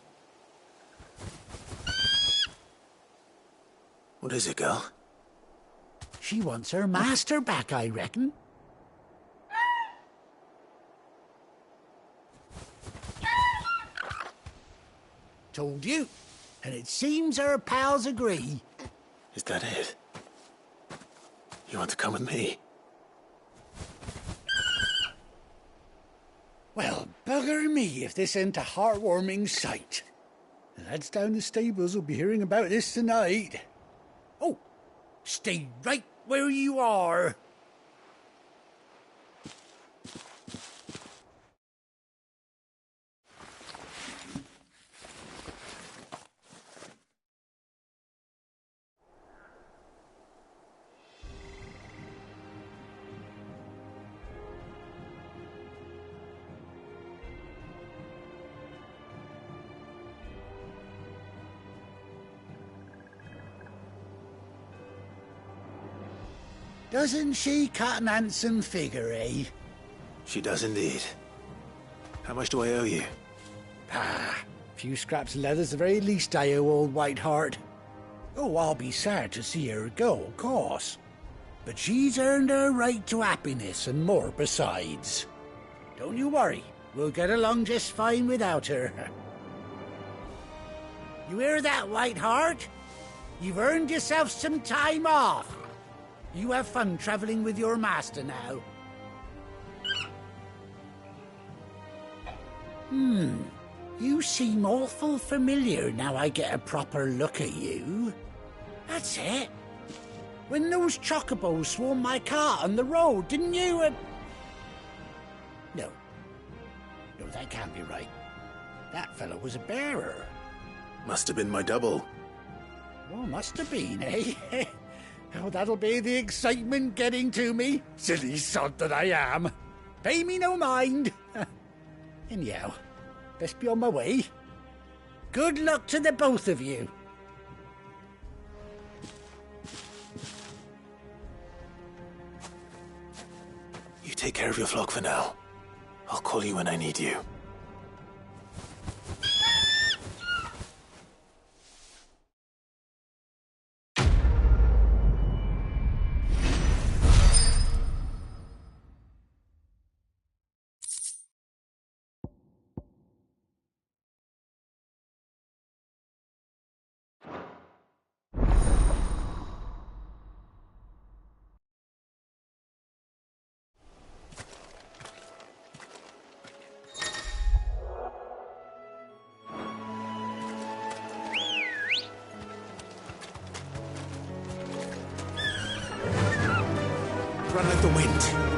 What is it, girl? She wants her master back, I reckon. Told you. And it seems her pals agree. Is that it? You want to come with me? Well, bugger me if this ain't a heartwarming sight. The lads down the stables will be hearing about this tonight. Oh, stay right where you are. Doesn't she cut an handsome figure, eh? She does indeed. How much do I owe you? A few scraps of leather's the very least I owe old Whiteheart. Oh, I'll be sad to see her go, of course. But she's earned her right to happiness and more besides. Don't you worry, we'll get along just fine without her. You hear that, Whiteheart? You've earned yourself some time off. You have fun traveling with your master now. You seem awful familiar now I get a proper look at you. That's it. When those chocobos swarmed my cart on the road, didn't you? No, that can't be right. That fellow was a bearer. Must have been my double. Well, must have been, eh? Oh, that'll be the excitement getting to me. Silly sod that I am. Pay me no mind. Anyhow, best be on my way. Good luck to the both of you. You take care of your flock for now. I'll call you when I need you. Run like the wind.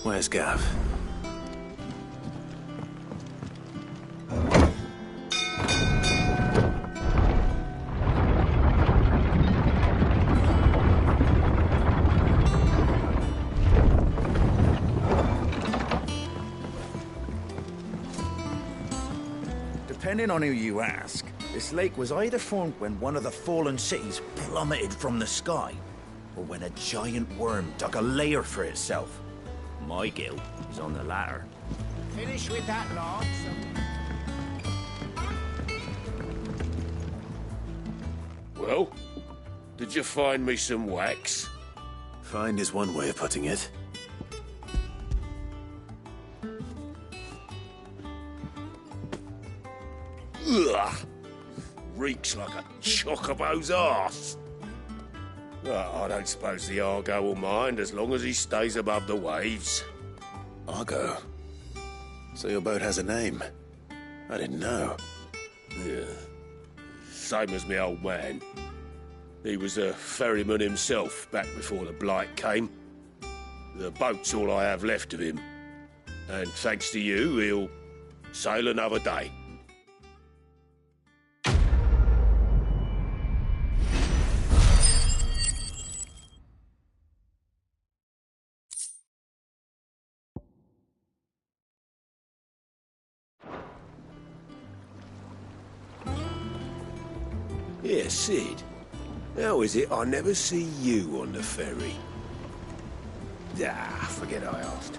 Where's Gav? Depending on who you ask, this lake was either formed when one of the fallen cities plummeted from the sky, or when a giant worm dug a lair for itself. My guilt is on the latter. Finish with that, Lord. Well, did you find me some wax? Find is one way of putting it. Ugh! Reeks like a chocobo's arse. Well, I don't suppose the Argo will mind as long as he stays above the waves. Argo? So your boat has a name? I didn't know. Yeah. Same as me old man. He was a ferryman himself back before the Blight came. The boat's all I have left of him. And thanks to you, he'll sail another day. Yeah, Sid. How is it I never see you on the ferry? Ah, forget I asked.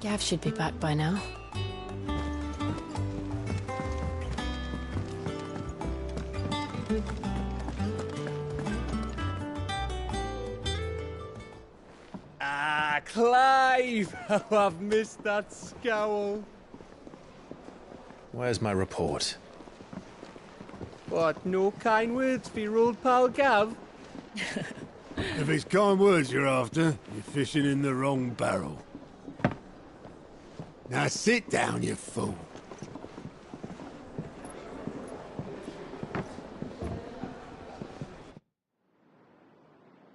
Gav should be back by now. Ah, Clive! How I've missed that scowl. Where's my report? What, no kind words for your old pal Gav? If it's kind words you're after, you're fishing in the wrong barrel. Now sit down, you fool.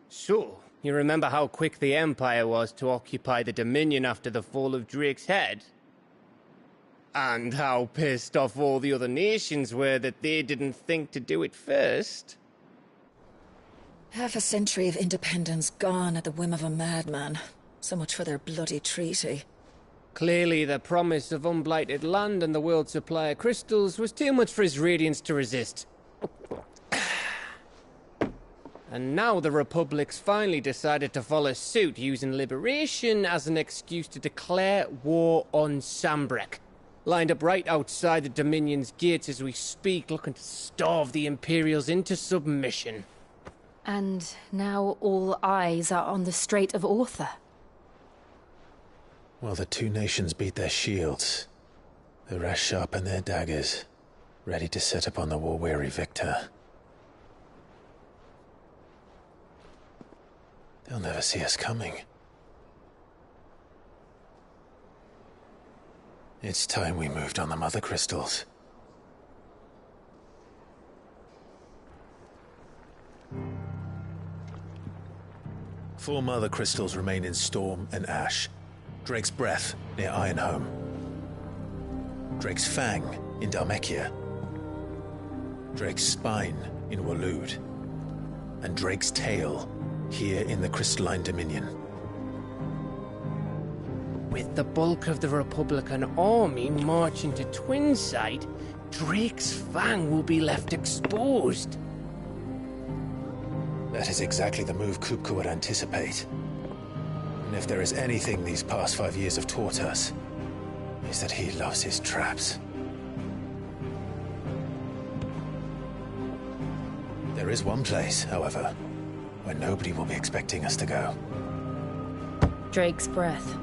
So, you remember how quick the Empire was to occupy the Dominion after the fall of Drake's head? And how pissed off all the other nations were that they didn't think to do it first? Half a century of independence gone at the whim of a madman. So much for their bloody treaty. Clearly, the promise of unblighted land and the world's supply of crystals was too much for his radiance to resist. And now the Republic's finally decided to follow suit, using liberation as an excuse to declare war on Sambrek. Lined up right outside the Dominion's gates as we speak, looking to starve the Imperials into submission. And now all eyes are on the Strait of Author. Well, the two nations beat their shields. The rest sharpen their daggers, ready to set upon the war-weary victor. They'll never see us coming. It's time we moved on the Mother Crystals. Four Mother Crystals remain in Storm and Ash. Drake's Breath near Ironhome. Drake's Fang in Dhalmekia. Drake's Spine in Waloed. And Drake's Tail here in the Crystalline Dominion. With the bulk of the Republican army marching to Twinside, Drake's Fang will be left exposed. That is exactly the move Kupka would anticipate. And if there is anything these past 5 years have taught us, is that he loves his traps. is one place, however, where nobody will be expecting us to go. Drake's breath.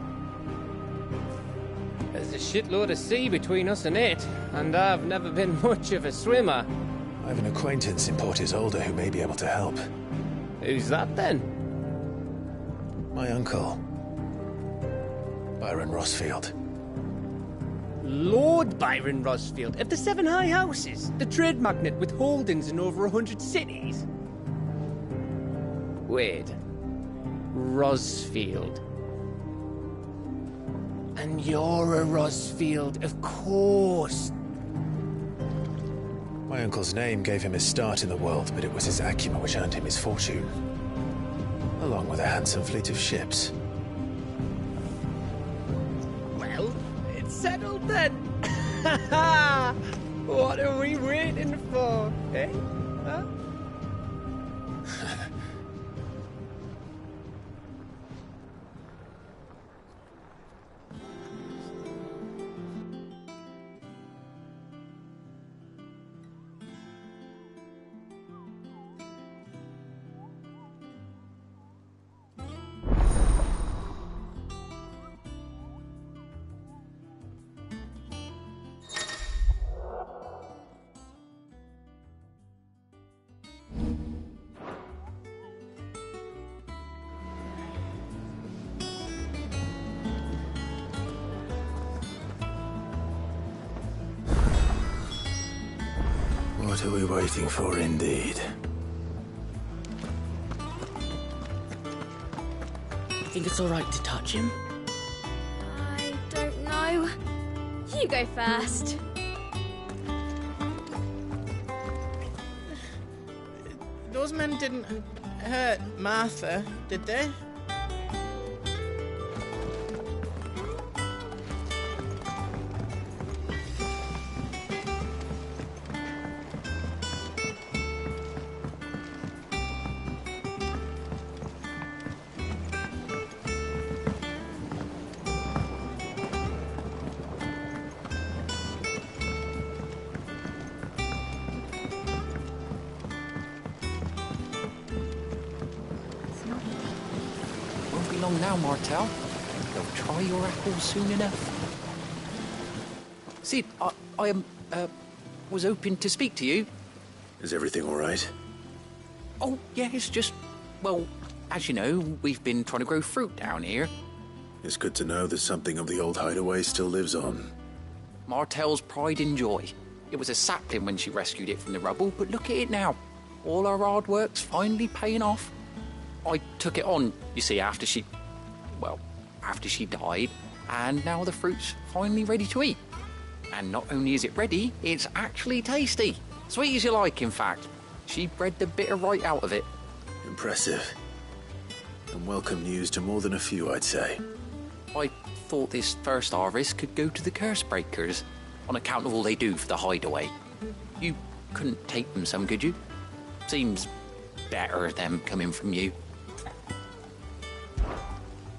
There's a shitload of sea between us and it, and I've never been much of a swimmer. I have an acquaintance in Port Isolde who may be able to help. Who's that then? My uncle, Byron Rossfield. Lord Byron Rossfield of the Seven High Houses, the trade magnate with holdings in over 100 cities. Wait. Rossfield. And you're a Rossfield, of course. My uncle's name gave him his start in the world, but it was his acumen which earned him his fortune, along with a handsome fleet of ships. Well, it's settled then. What are we waiting for, eh? Huh? What are we waiting for, indeed? Think it's all right to touch him? I don't know. You go first. Those men didn't hurt Martha, did they? Long now, Martel. You'll try your apples soon enough. Sid, I was hoping to speak to you. Is everything all right? Oh, yeah, it's just, well, as you know, we've been trying to grow fruit down here. It's good to know that something of the old hideaway still lives on. Martel's pride and joy. It was a sapling when she rescued it from the rubble, but look at it now. All our hard work's finally paying off. I took it on, you see, after she died, and now the fruit's finally ready to eat. And not only is it ready, it's actually tasty. Sweet as you like, in fact. She bred the bitter right out of it. Impressive. And welcome news to more than a few, I'd say. I thought this first harvest could go to the curse breakers, on account of all they do for the hideaway. You couldn't take them some, could you? Seems better them coming from you.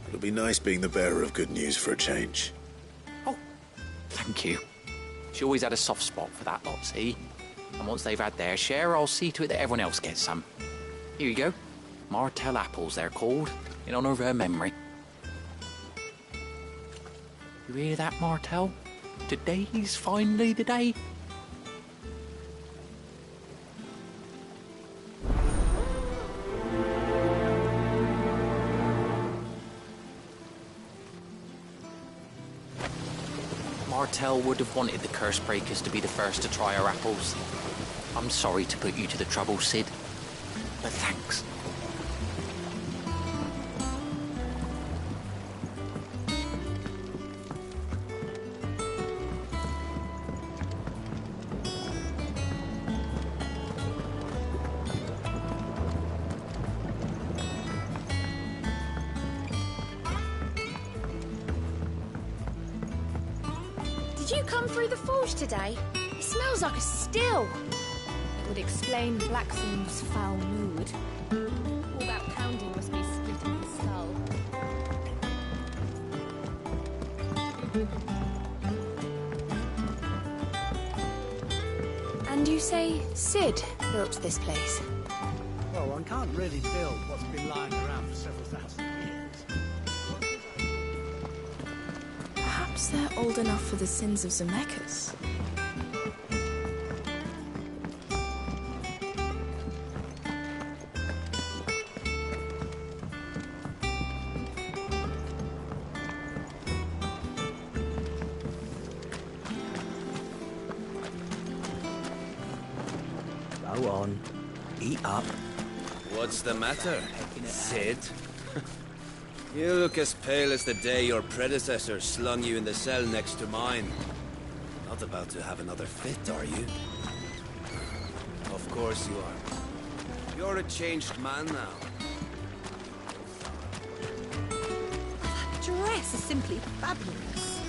It'll be nice being the bearer of good news for a change. Oh, thank you. She always had a soft spot for that lot, see? And once they've had their share, I'll see to it that everyone else gets some. Here you go. Martel apples, they're called, in honour of her memory. You hear that, Martel? Today's finally the day. Martel would have wanted the curse breakers to be the first to try our apples. I'm sorry to put you to the trouble, Sid, but thanks. Did you come through the forge today? It smells like a still. It would explain Blackson's foul mood. All that pounding must be splitting his skull. And you say Sid built this place? Well, one can't really build what's been lying around for several thousand years. Perhaps they're old enough for the sins of Zemeckis. Go on. Eat up. What's the matter, Sid? You look as pale as the day your predecessor slung you in the cell next to mine. Not about to have another fit, are you? Of course you are. You're a changed man now. That dress is simply fabulous.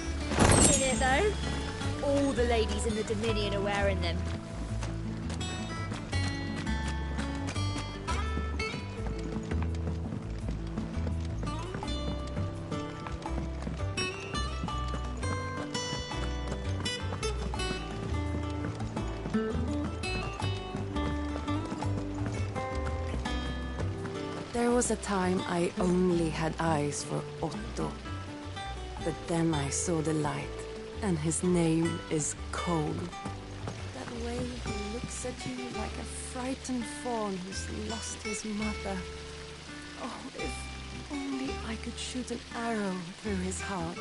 Isn't it, though? All the ladies in the Dominion are wearing them. There was a time I only had eyes for Otto. But then I saw the light, and his name is Cole. That way he looks at you like a frightened fawn who's lost his mother. Oh, if only I could shoot an arrow through his heart.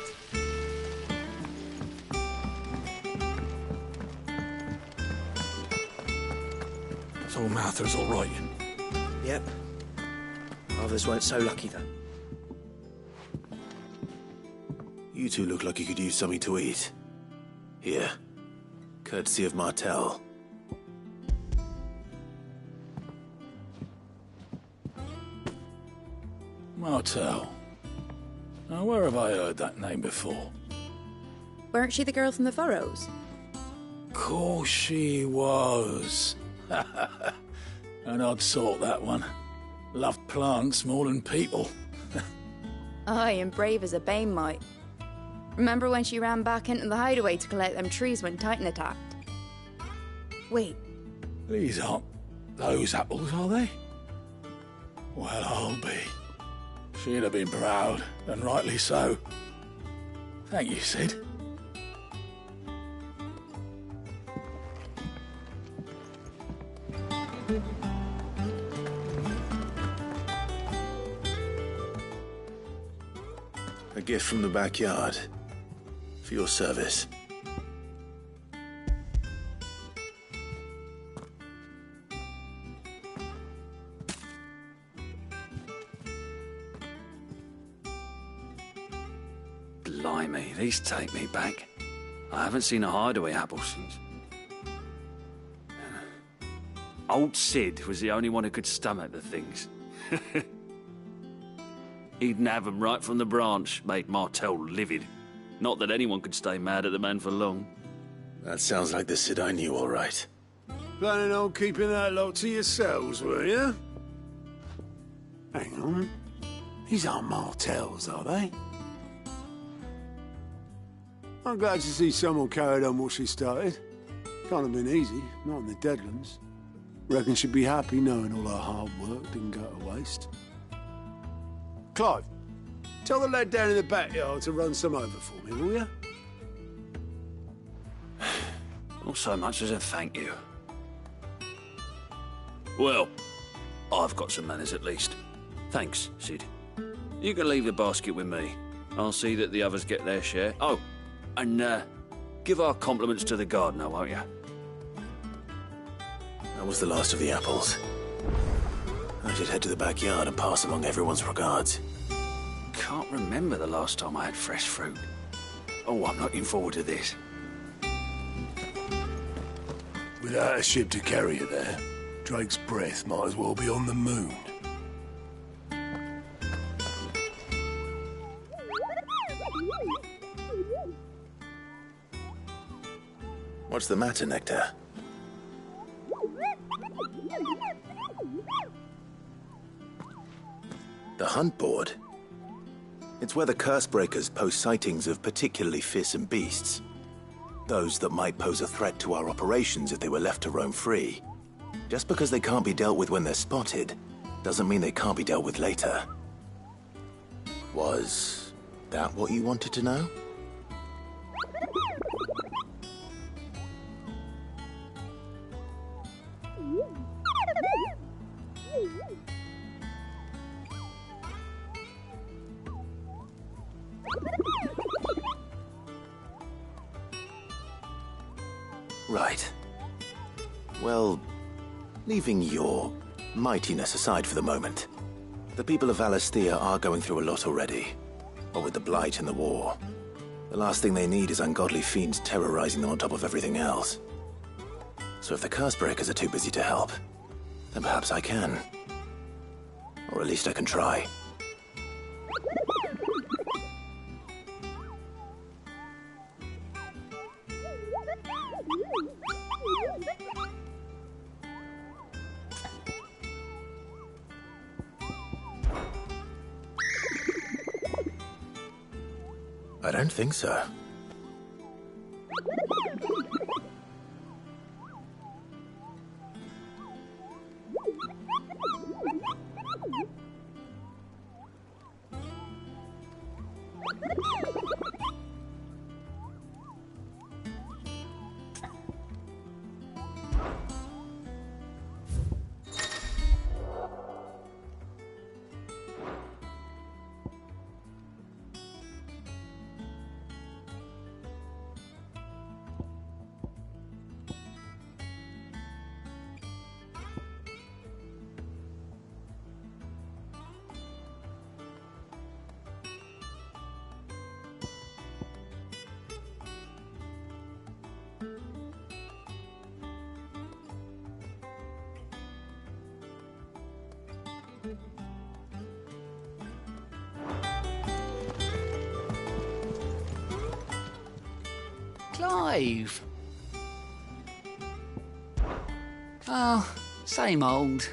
So Martha's all right. Yep. Others weren't so lucky, though. You two look like you could use something to eat. Here. Courtesy of Martel. Martel. Now, where have I heard that name before? Weren't she the girl from the Furrows? Course she was. An odd sort, that one. Loved plants more than people. Aye, and brave as a bane might. Remember when she ran back into the hideaway to collect them trees when Titan attacked? Wait. These aren't those apples, are they? Well, I'll be. She'd have been proud, and rightly so. Thank you, Sid. A gift from the backyard. For your service. Blimey, these take me back. I haven't seen a hideaway apple since. Old Sid was the only one who could stomach the things. He'd nab 'em right from the branch, made Martel livid. Not that anyone could stay mad at the man for long. That sounds like the Sid I knew, all right. Planning on keeping that lot to yourselves, were you? Hang on. These aren't Martels, are they? I'm glad to see someone carried on what she started. Can't have been easy, not in the Deadlands. Reckon she'd be happy knowing all her hard work didn't go to waste. Clive, tell the lad down in the backyard to run some over for me, will you? Not so much as a thank you. Well, I've got some manners at least. Thanks, Sid. You can leave the basket with me. I'll see that the others get their share. Oh, and give our compliments to the gardener, won't you? That was the last of the apples. I should head to the backyard and pass along everyone's regards. Can't remember the last time I had fresh fruit. Oh, I'm looking forward to this. Without a ship to carry you there, Drake's breath might as well be on the moon. What's the matter, Nectar? The hunt board? It's where the Cursebreakers post sightings of particularly fearsome beasts. Those that might pose a threat to our operations if they were left to roam free. Just because they can't be dealt with when they're spotted, doesn't mean they can't be dealt with later. Was that what you wanted to know? Right. Well, leaving your mightiness aside for the moment, the people of Valisthea are going through a lot already. What with the Blight and the war. The last thing they need is ungodly fiends terrorizing them on top of everything else. So if the Curse-breakers are too busy to help, then perhaps I can. Or at least I can try. I don't think so. Clive! Oh, same old.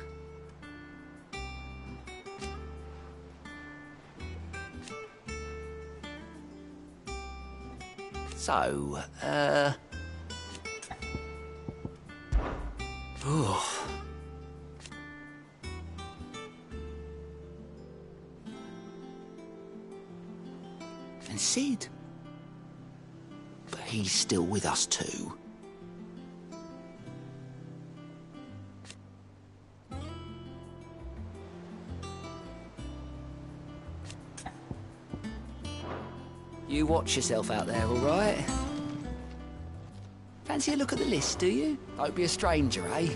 So, oh. And Sid? But he's still with us too. You watch yourself out there, all right? Fancy a look at the list, do you? Don't be a stranger, eh?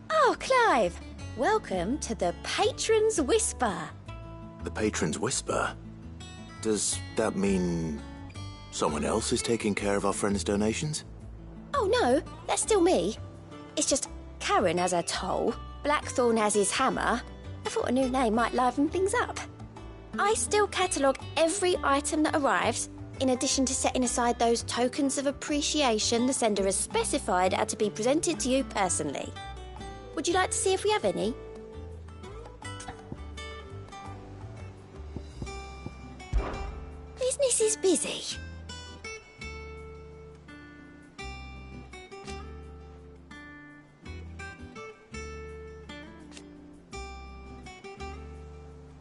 Oh, Clive! Welcome to the Patron's Whisper. The Patron's Whisper? Does that mean someone else is taking care of our friend's donations? Oh, no, that's still me. It's just Karen has her toll, Blackthorn has his hammer. I thought a new name might liven things up. I still catalogue every item that arrives, in addition to setting aside those tokens of appreciation the sender has specified are to be presented to you personally. Would you like to see if we have any? Business is busy.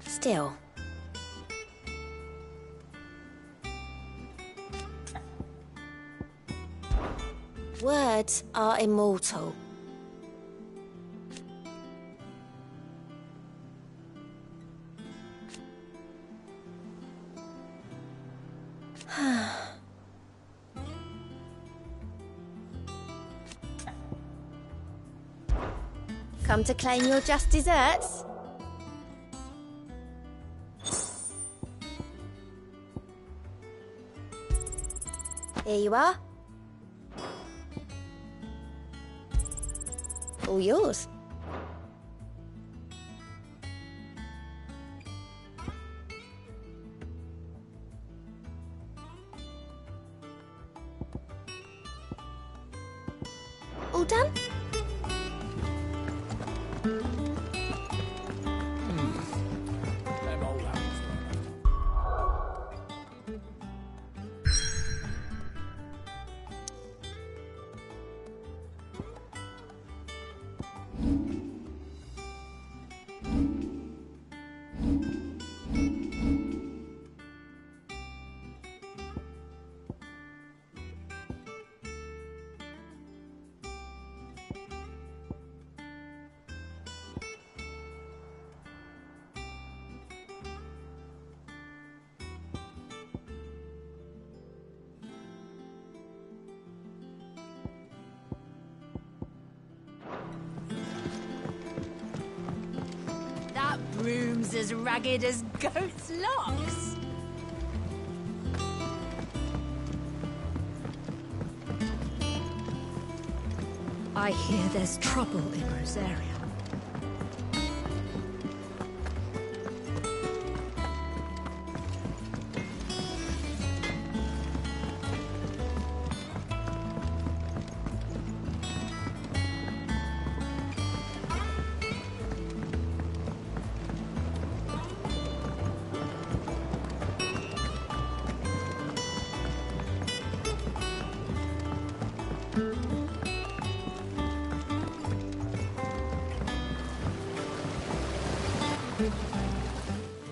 Still. Words are immortal. Come to claim your just desserts? Here you are. All yours. All done? arms as ragged as goat's locks. I hear there's trouble in Rosaria.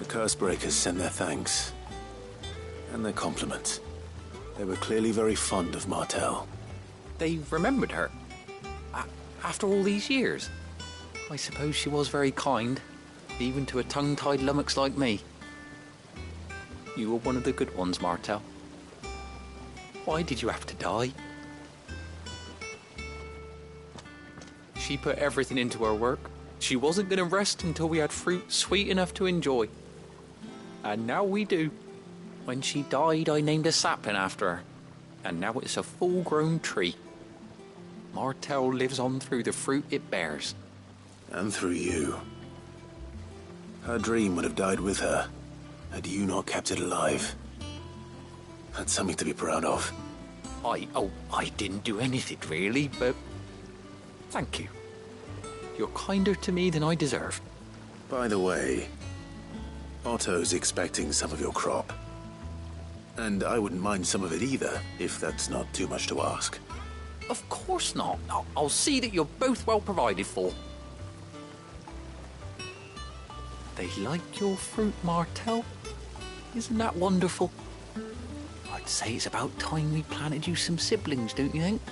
Cursebreakers sent their thanks. And their compliments. They were clearly very fond of Martel. They remembered her. After all these years. I suppose she was very kind, even to a tongue-tied lummox like me. You were one of the good ones, Martel. Why did you have to die? She put everything into her work. She wasn't going to rest until we had fruit sweet enough to enjoy. And now we do. When she died, I named a sapling after her. And now it's a full-grown tree. Martel lives on through the fruit it bears. And through you. Her dream would have died with her, had you not kept it alive. That's something to be proud of. I didn't do anything really, but thank you. You're kinder to me than I deserve. By the way, Otto's expecting some of your crop. And I wouldn't mind some of it either, if that's not too much to ask. Of course not. I'll see that you're both well provided for. They like your fruit, Martel. Isn't that wonderful? I'd say it's about time we planted you some siblings, don't you think?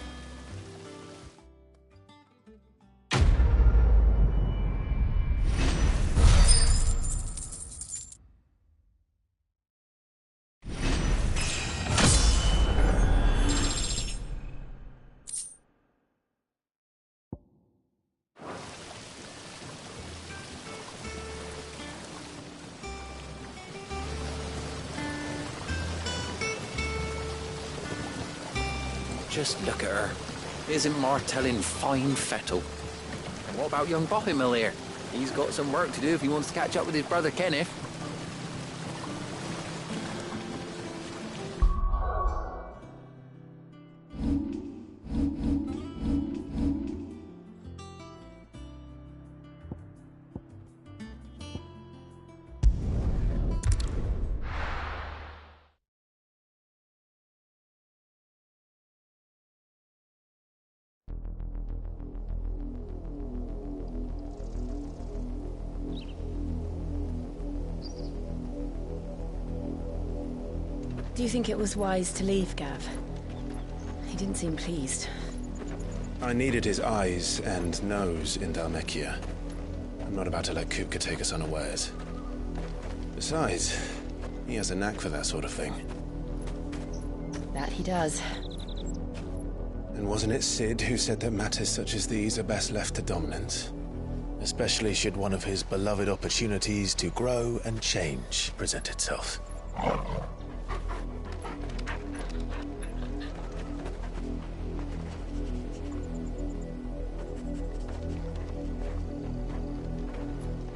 Just look at her. Isn't Martel in fine fettle? And what about young Bothamill here? He's got some work to do if he wants to catch up with his brother Kenneth. Do you think it was wise to leave, Gav? He didn't seem pleased. I needed his eyes and nose in Dhalmekia. I'm not about to let Kupka take us unawares. Besides, he has a knack for that sort of thing. That he does. And wasn't it Sid who said that matters such as these are best left to dominance? Especially should one of his beloved opportunities to grow and change present itself.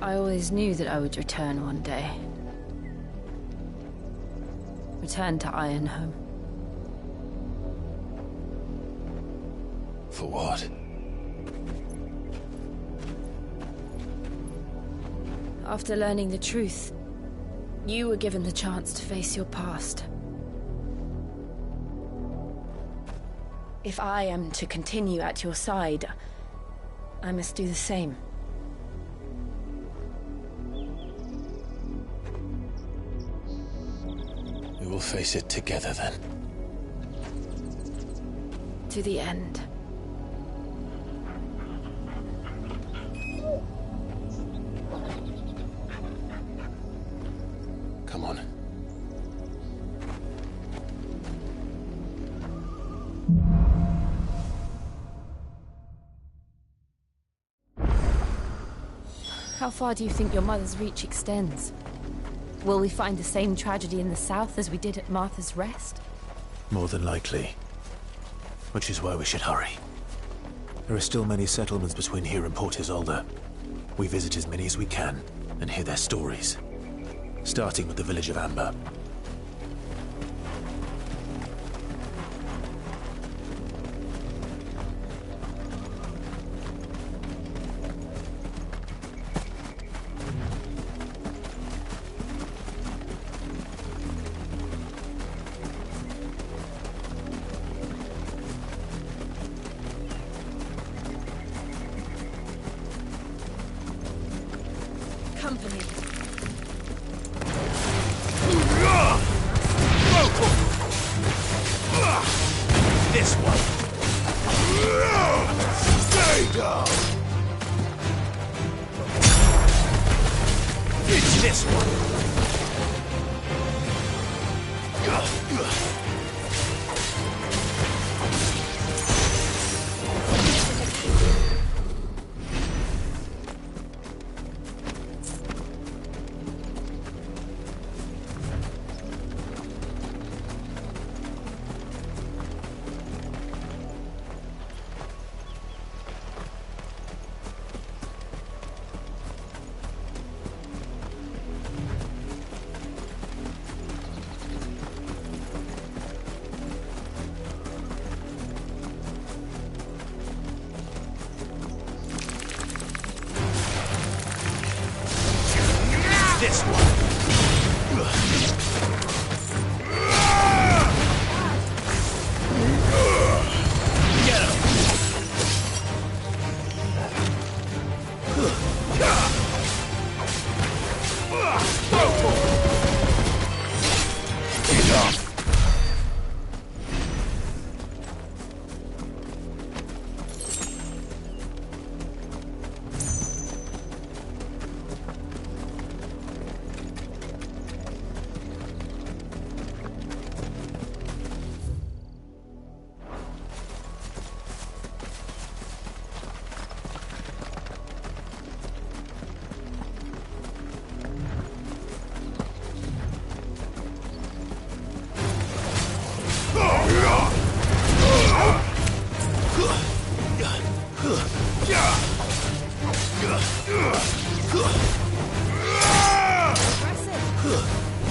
I always knew that I would return one day. Return to Ironhome. For what? After learning the truth, you were given the chance to face your past. If I am to continue at your side, I must do the same. We will face it together then. To the end. Come on. How far do you think your mother's reach extends? Will we find the same tragedy in the south as we did at Martha's Rest? More than likely. Which is why we should hurry. There are still many settlements between here and Port Isolde. We visit as many as we can and hear their stories. Starting with the village of Amber. This one. Stay down. It's this one. This one. Get him.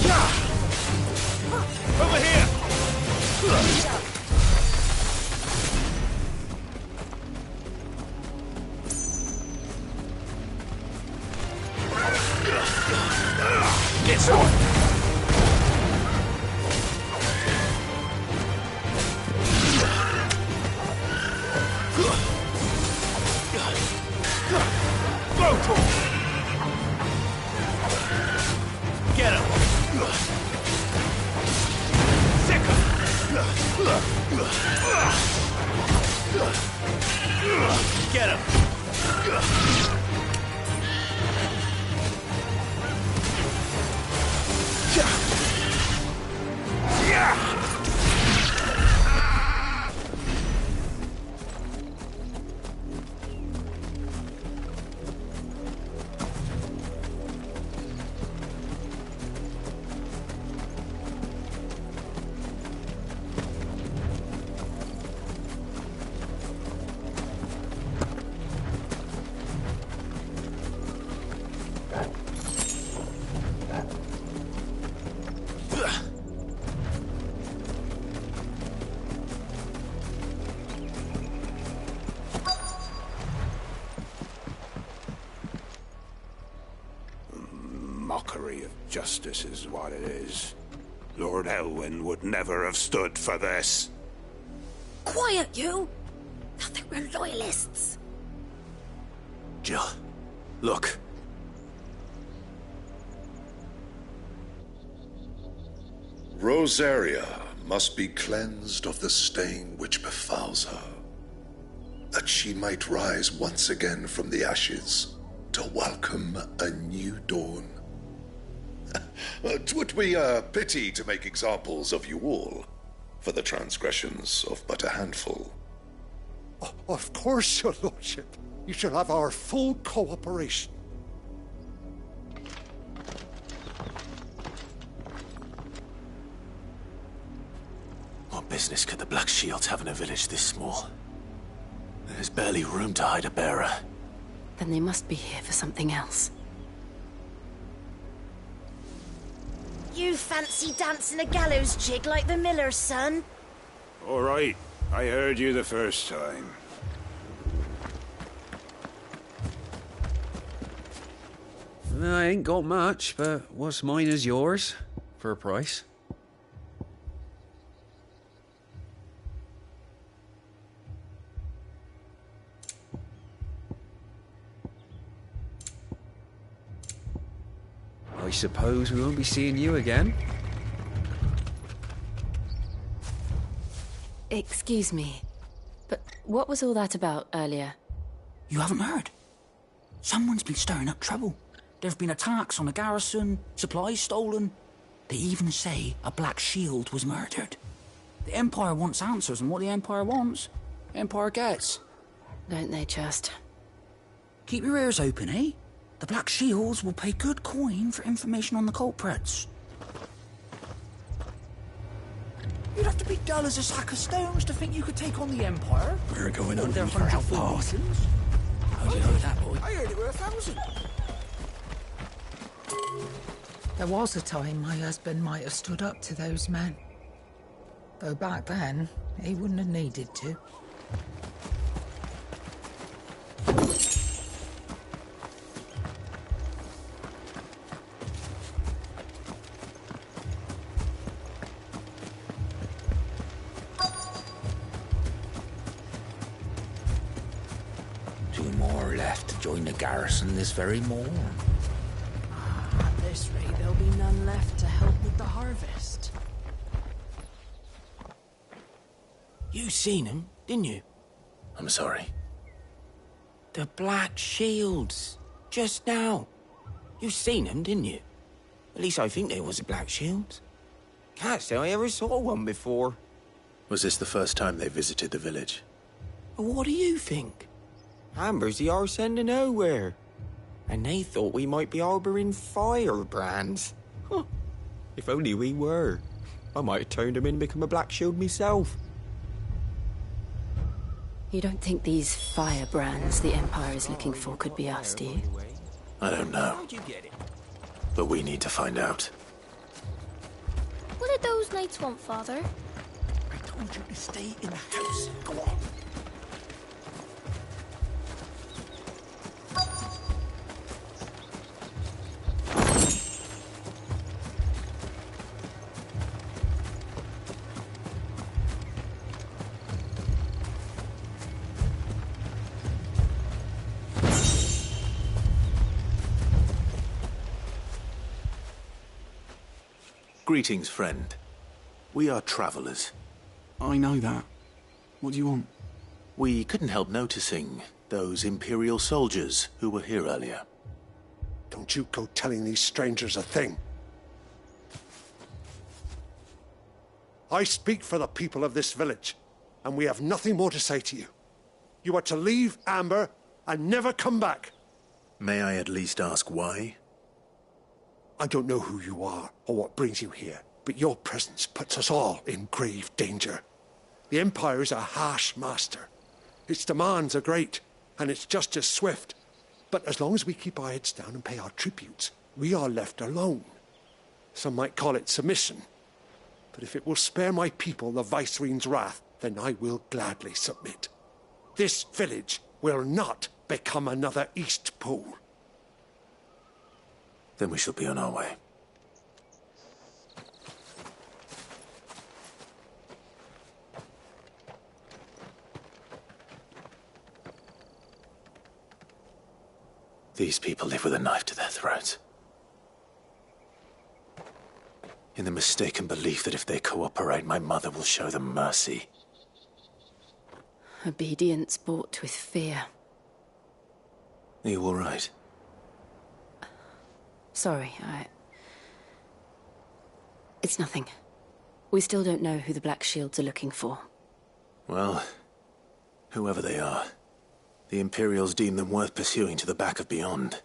Enough. Over here! This one! Get him! Sick him! Get him! Mockery of justice is what it is. Lord Elwyn would never have stood for this. Quiet, you! Thought they were loyalists. Jill, look. Rosaria must be cleansed of the stain which befouls her, that she might rise once again from the ashes to welcome a new dawn. 'Twould be a pity to make examples of you all, for the transgressions of but a handful. Of course, your lordship. You shall have our full cooperation. What business could the Black Shields have in a village this small? There's barely room to hide a bearer. Then they must be here for something else. You fancy dancing a gallows jig like the miller's son? All right, I heard you the first time. I ain't got much, but what's mine is yours, for a price. I suppose we won't be seeing you again? Excuse me, but what was all that about earlier? You haven't heard? Someone's been stirring up trouble. There've been attacks on the garrison, supplies stolen. They even say a Black Shield was murdered. The Empire wants answers, and what the Empire wants, the Empire gets. Don't they just? Keep your ears open, eh? The Black Shields will pay good coin for information on the culprits. You'd have to be dull as a sack of stones to think you could take on the Empire. We're going on their for hundredfold outpath. reasons. How'd you know that, boy? I heard it were 1,000. There was a time my husband might have stood up to those men. Though back then, he wouldn't have needed to. Two more left to join the garrison this very morn. At this rate, there'll be none left to help with the harvest. You seen him, didn't you? I'm sorry. The Black Shields. Just now. You seen them, didn't you? At least I think they was the Black Shields. Can't say I ever saw one before. Was this the first time they visited the village? What do you think? Amber's the arse end of nowhere. And they thought we might be harbouring firebrands. Huh. If only we were. I might have turned them in and become a Black Shield myself. You don't think these firebrands the Empire is looking for could be us, do you? I don't know. But we need to find out. What did those knights want, Father? I told you to stay in the house. Go on. Greetings, friend. We are travelers. I know that. What do you want? We couldn't help noticing those Imperial soldiers who were here earlier. Don't you go telling these strangers a thing. I speak for the people of this village, and we have nothing more to say to you. You are to leave Amber and never come back. May I at least ask why? I don't know who you are or what brings you here, but your presence puts us all in grave danger. The Empire is a harsh master. Its demands are great, and its justice swift. But as long as we keep our heads down and pay our tributes, we are left alone. Some might call it submission. But if it will spare my people the Viceroy's wrath, then I will gladly submit. This village will not become another East Pool. Then we shall be on our way. These people live with a knife to their throats. In the mistaken belief that if they cooperate, my mother will show them mercy. Obedience bought with fear. Are you all right? Sorry, It's nothing. We still don't know who the Black Shields are looking for. Well, whoever they are, the Imperials deem them worth pursuing to the back of beyond.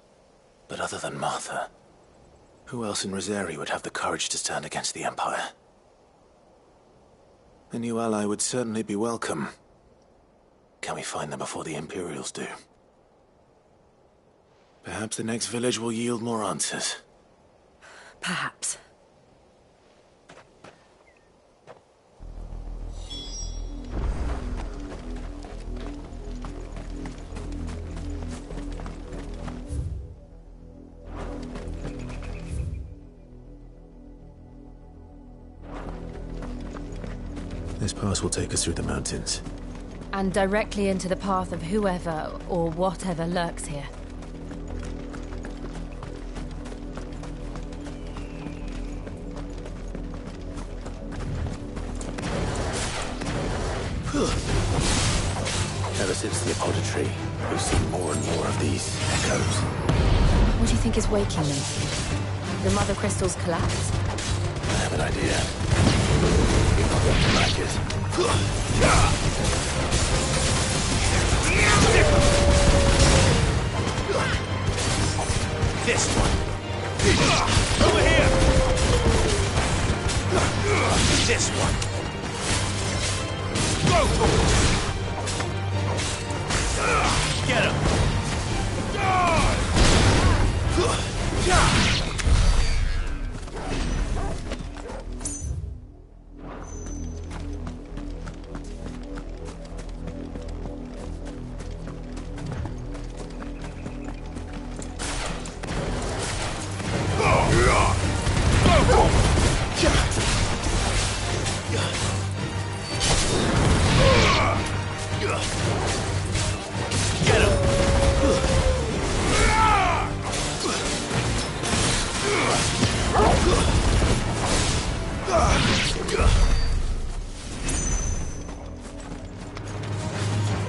But other than Martha, who else in Rosari would have the courage to stand against the Empire? A new ally would certainly be welcome. Can we find them before the Imperials do? Perhaps the next village will yield more answers. Perhaps. This pass will take us through the mountains. And directly into the path of whoever or whatever lurks here. Ever since the apothecary, we've seen more and more of these echoes. What do you think is waking them? The mother crystals collapse? I have an idea. You're not going to like it. This one. Over here. This one. Go to it. Get him.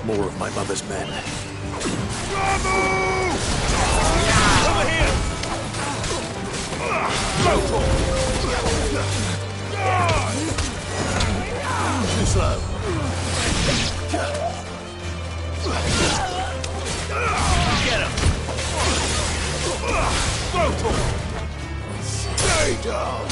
More of my mother's men. Over here. Too slow. Get him. Stay down.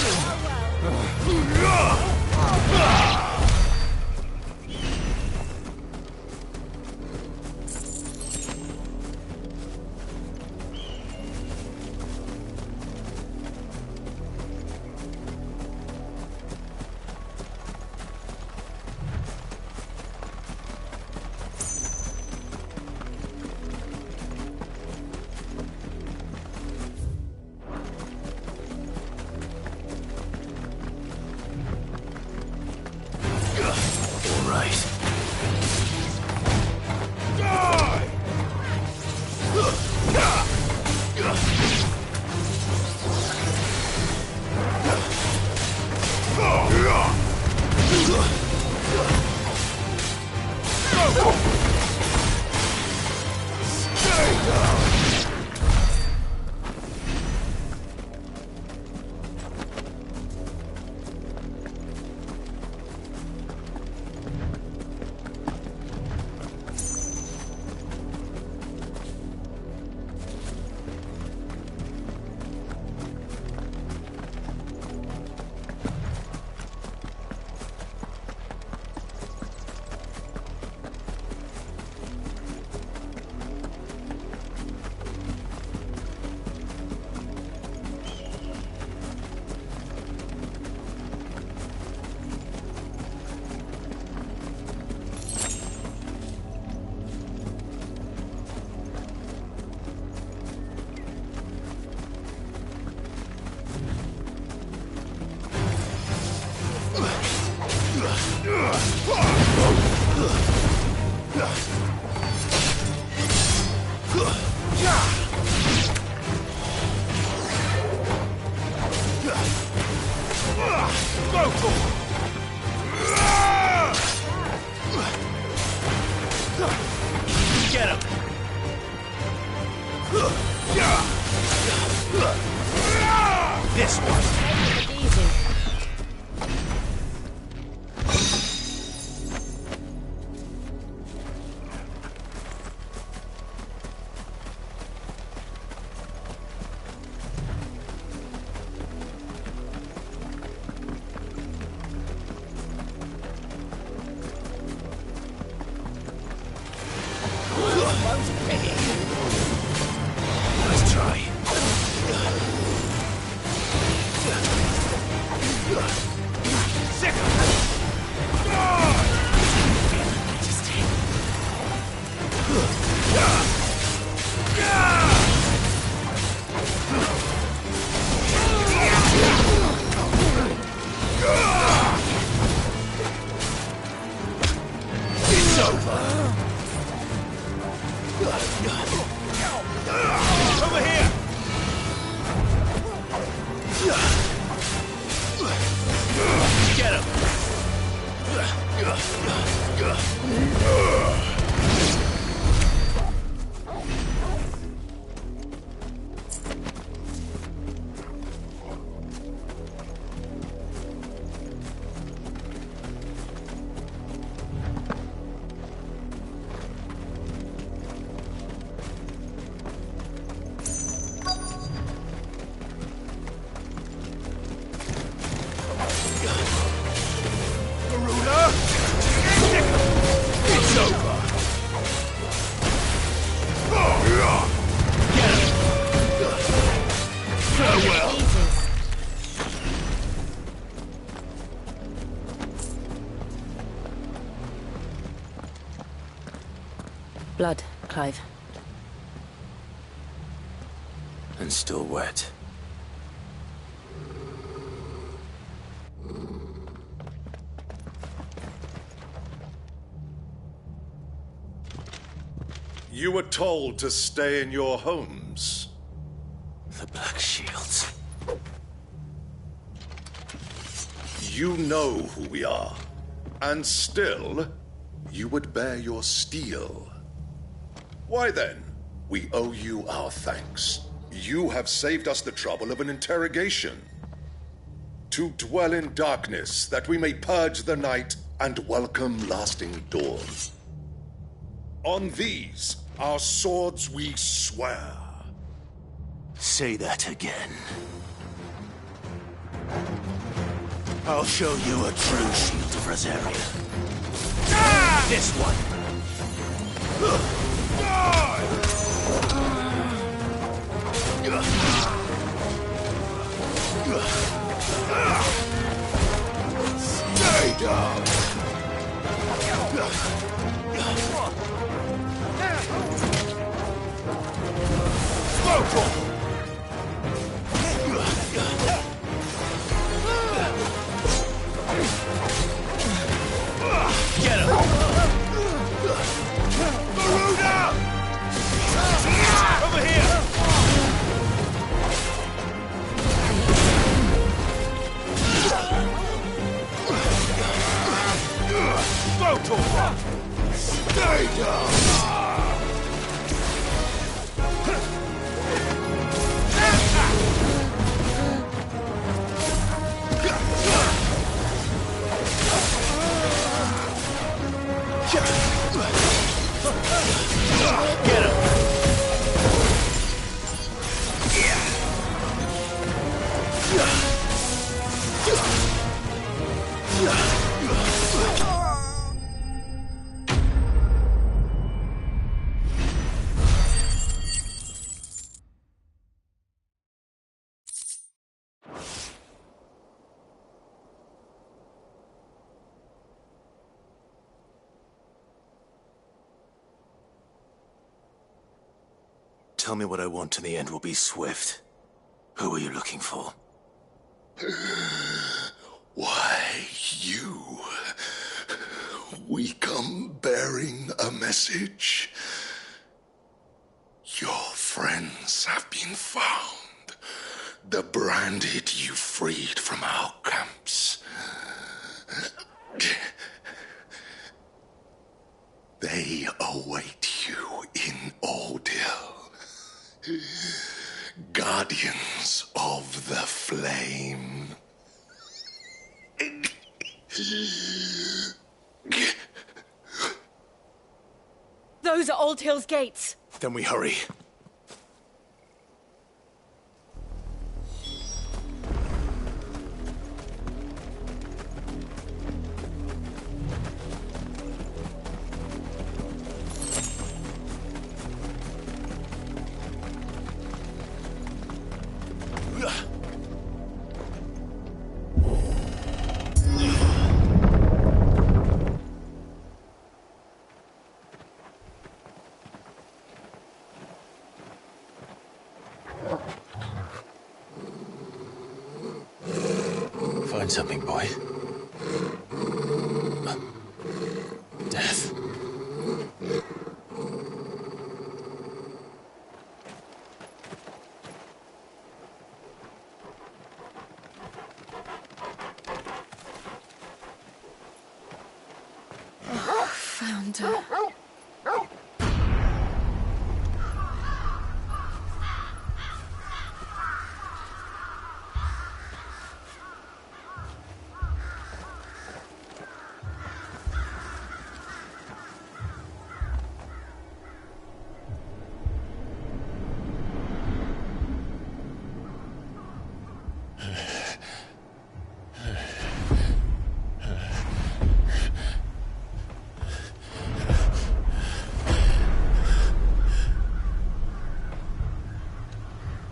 Get him! This one! Easy. It's over. Farewell. Blood, Clive. And still wet. You were told to stay in your homes. The Black Shields. You know who we are. And still, you would bear your steel. Why then, we owe you our thanks. You have saved us the trouble of an interrogation. To dwell in darkness, that we may purge the night and welcome lasting dawn. On these, our swords we swear. Say that again. I'll show you a true shield of Rosaria. Ah! This one. Stay down. Get him! Garuda! Over here! Go, stay down! Get him! Tell me what I want and the end will be swift. Who are you looking for? Why, you. We come bearing a message. Your friends have been found. The branded you freed from our camps. They await you in Oldhill. Guardians of the Flame. Those are Old Hill's gates. Then we hurry. Find something, boy. Death. Oh, found her.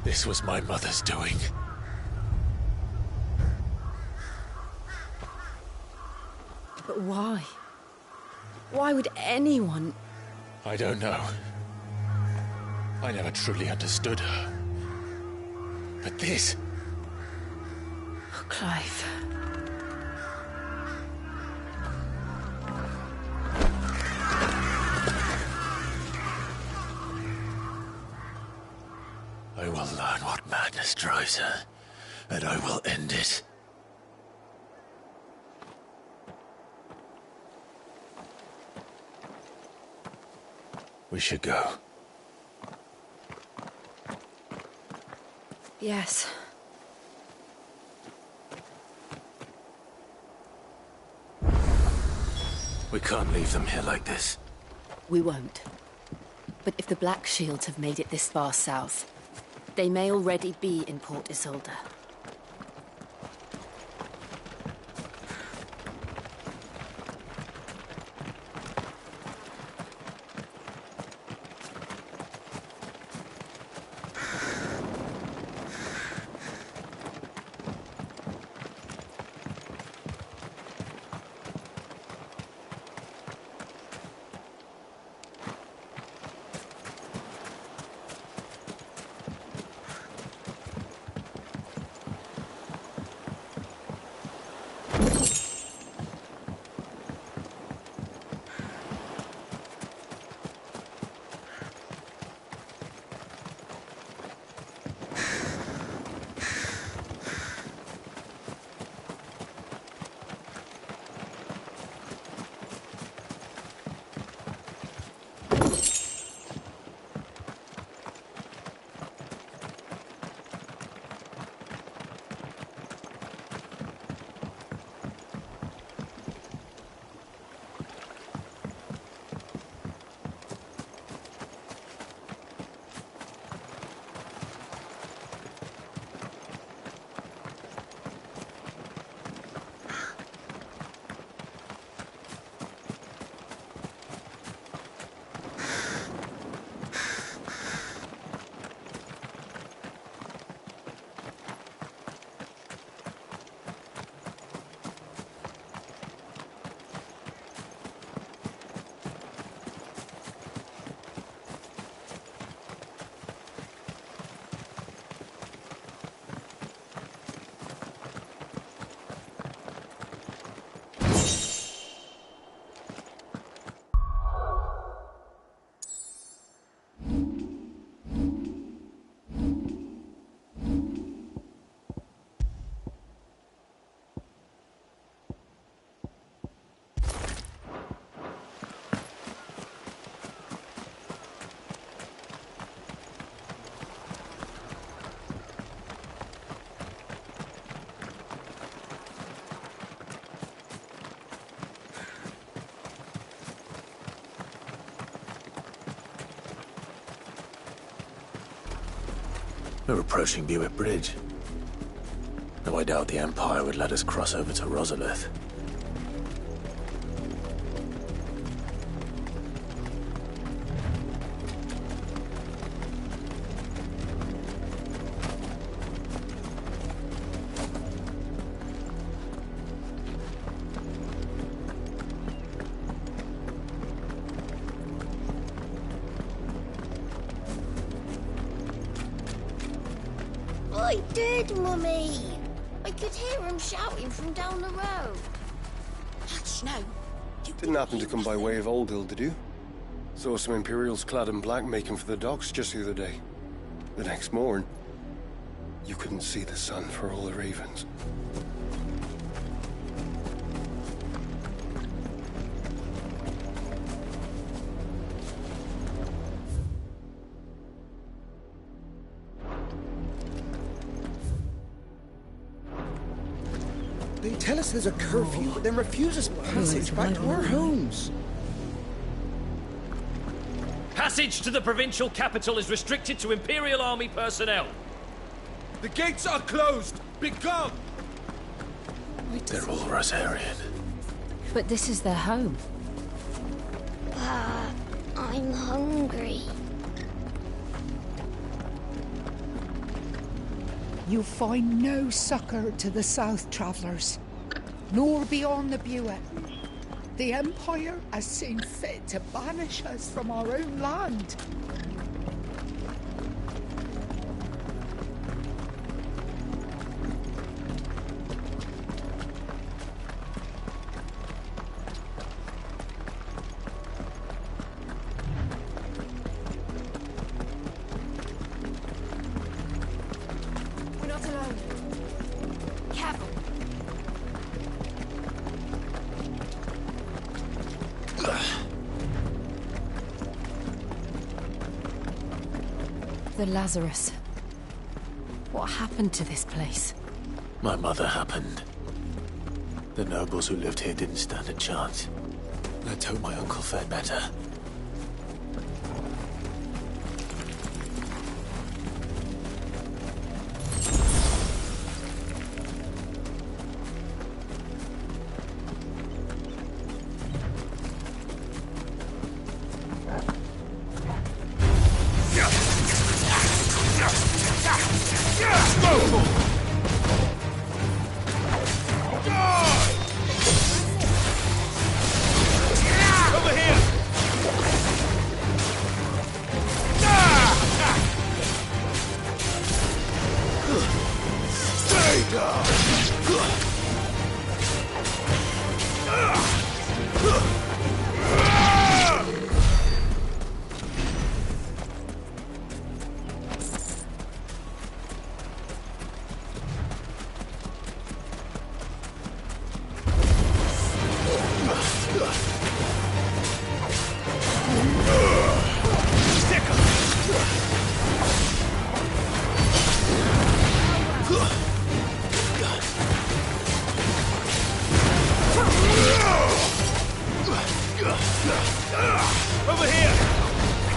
This was my mother's doing. But why? Why would anyone... I don't know. I never truly understood her. But this... Oh, Clive. I will learn what madness drives her, and I will end it. We should go. Yes. We can't leave them here like this. We won't. But if the Black Shields have made it this far south, they may already be in Port Isolde. We're approaching Buick Bridge. Though I doubt the Empire would let us cross over to Rosalith. I did, Mummy! I could hear him shouting from down the road. Hush, no. Didn't happen to come by way of Oldhill, did you? Saw some Imperials clad in black making for the docks just the other day. The next morn, you couldn't see the sun for all the ravens. tell us there's a curfew, but then refuse us passage back to our homes. Passage to the provincial capital is restricted to Imperial Army personnel. The gates are closed! Begone! They're all Rosarian. But this is their home. I'm hungry. You find no succor to the south travellers, nor beyond the Buet. The Empire has seen fit to banish us from our own land. We're not alone. Careful. The Lazarus. What happened to this place? My mother happened. The nobles who lived here didn't stand a chance. Let's hope my uncle fared better. Over here!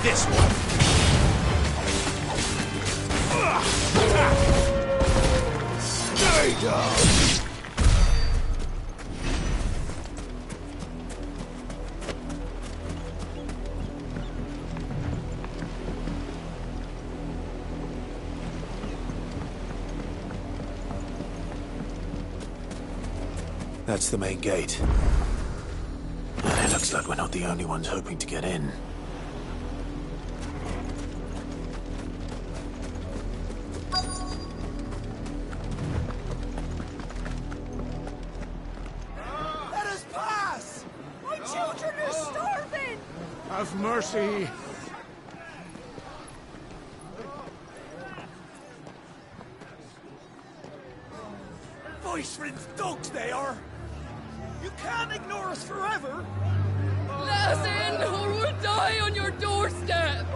This one! Stay down! That's the main gate. And it looks like we're not the only ones hoping to get in. Let us pass! My children are starving! Have mercy! Voice-rinsed dogs they are! You can't ignore us forever! Let us in, or we'll die on your doorstep!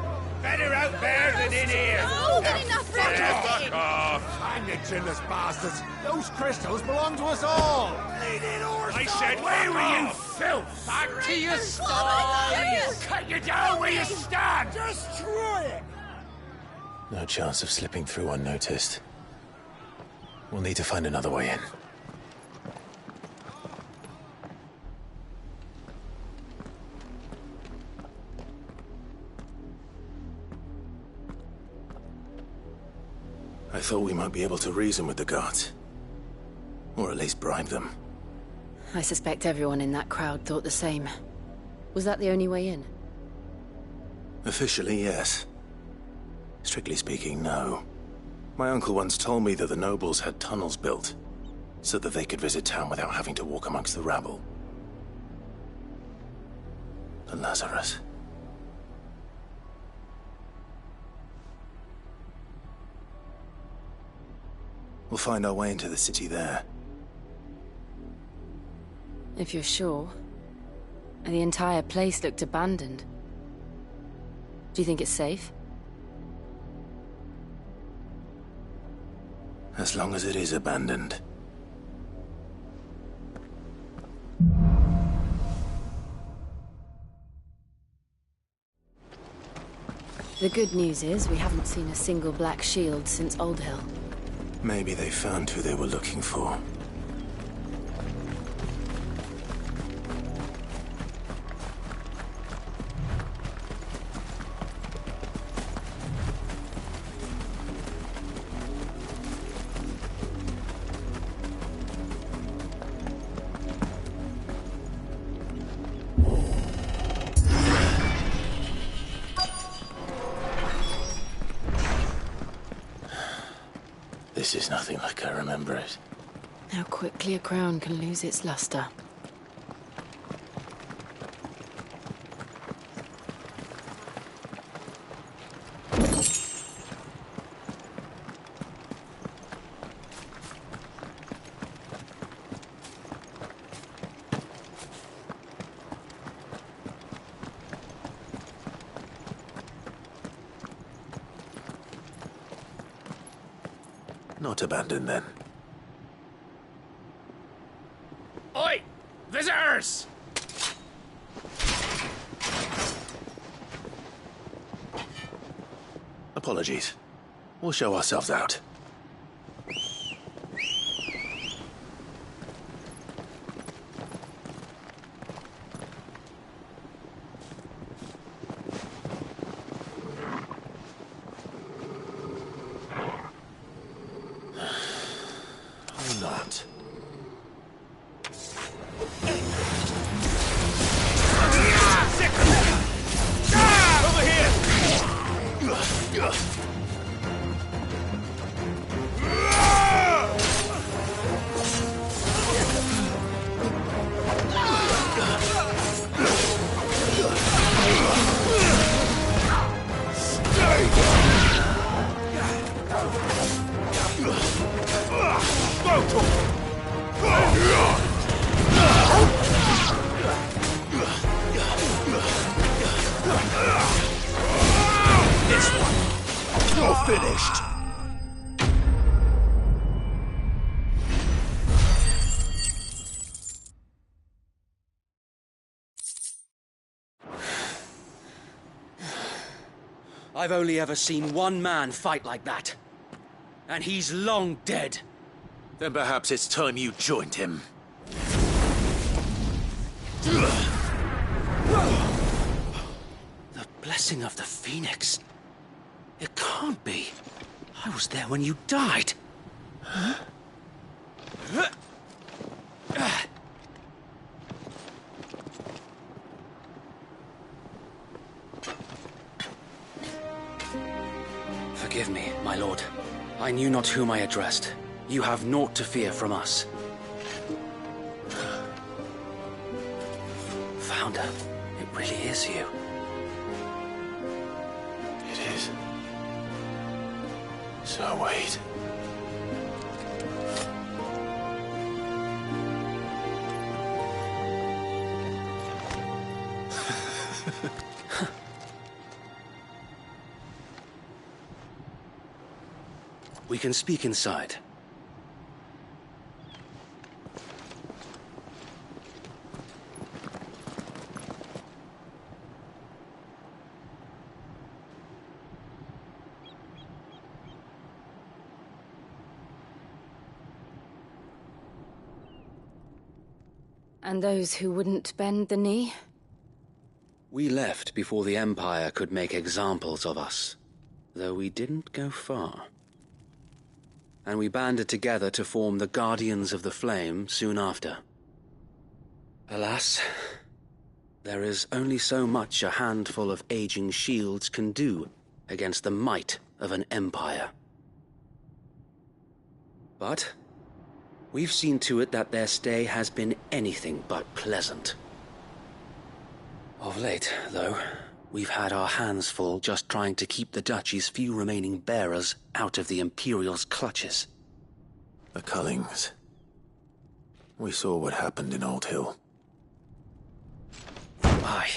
Better out there than in here! More than enough for Fuck off! Hang it, chinless bastards! Those crystals belong to us all! I said, where were you, filth? Back to your stall! Cut you down where you stand! Destroy it! No chance of slipping through unnoticed. We'll need to find another way in. I thought we might be able to reason with the guards. Or at least bribe them. I suspect everyone in that crowd thought the same. Was that the only way in? Officially, yes. Strictly speaking, no. My uncle once told me that the nobles had tunnels built, so that they could visit town without having to walk amongst the rabble. The Lazarus. We'll find our way into the city there. If you're sure. The entire place looked abandoned. Do you think it's safe? As long as it is abandoned. The good news is we haven't seen a single black shield since Old Hill. Maybe they found who they were looking for. This is nothing like I remember it. How quickly a crown can lose its luster. Not abandoned then. Oi! Visitors! Apologies. We'll show ourselves out. Or not. Over here! This one. You're finished. I've only ever seen one man fight like that. And he's long dead. Then perhaps it's time you joined him. The blessing of the Phoenix. It can't be. I was there when you died. Forgive me, my lord. I knew not whom I addressed. You have naught to fear from us. Founder, it really is you. It is. So wait. We can speak inside. And those who wouldn't bend the knee? We left before the Empire could make examples of us, though we didn't go far. And we banded together to form the Guardians of the Flame soon after. Alas, there is only so much a handful of aging shields can do against the might of an empire. But we've seen to it that their stay has been anything but pleasant. Of late, though, we've had our hands full just trying to keep the Duchy's few remaining bearers out of the Imperial's clutches. The Cullings. We saw what happened in Old Hill. Aye,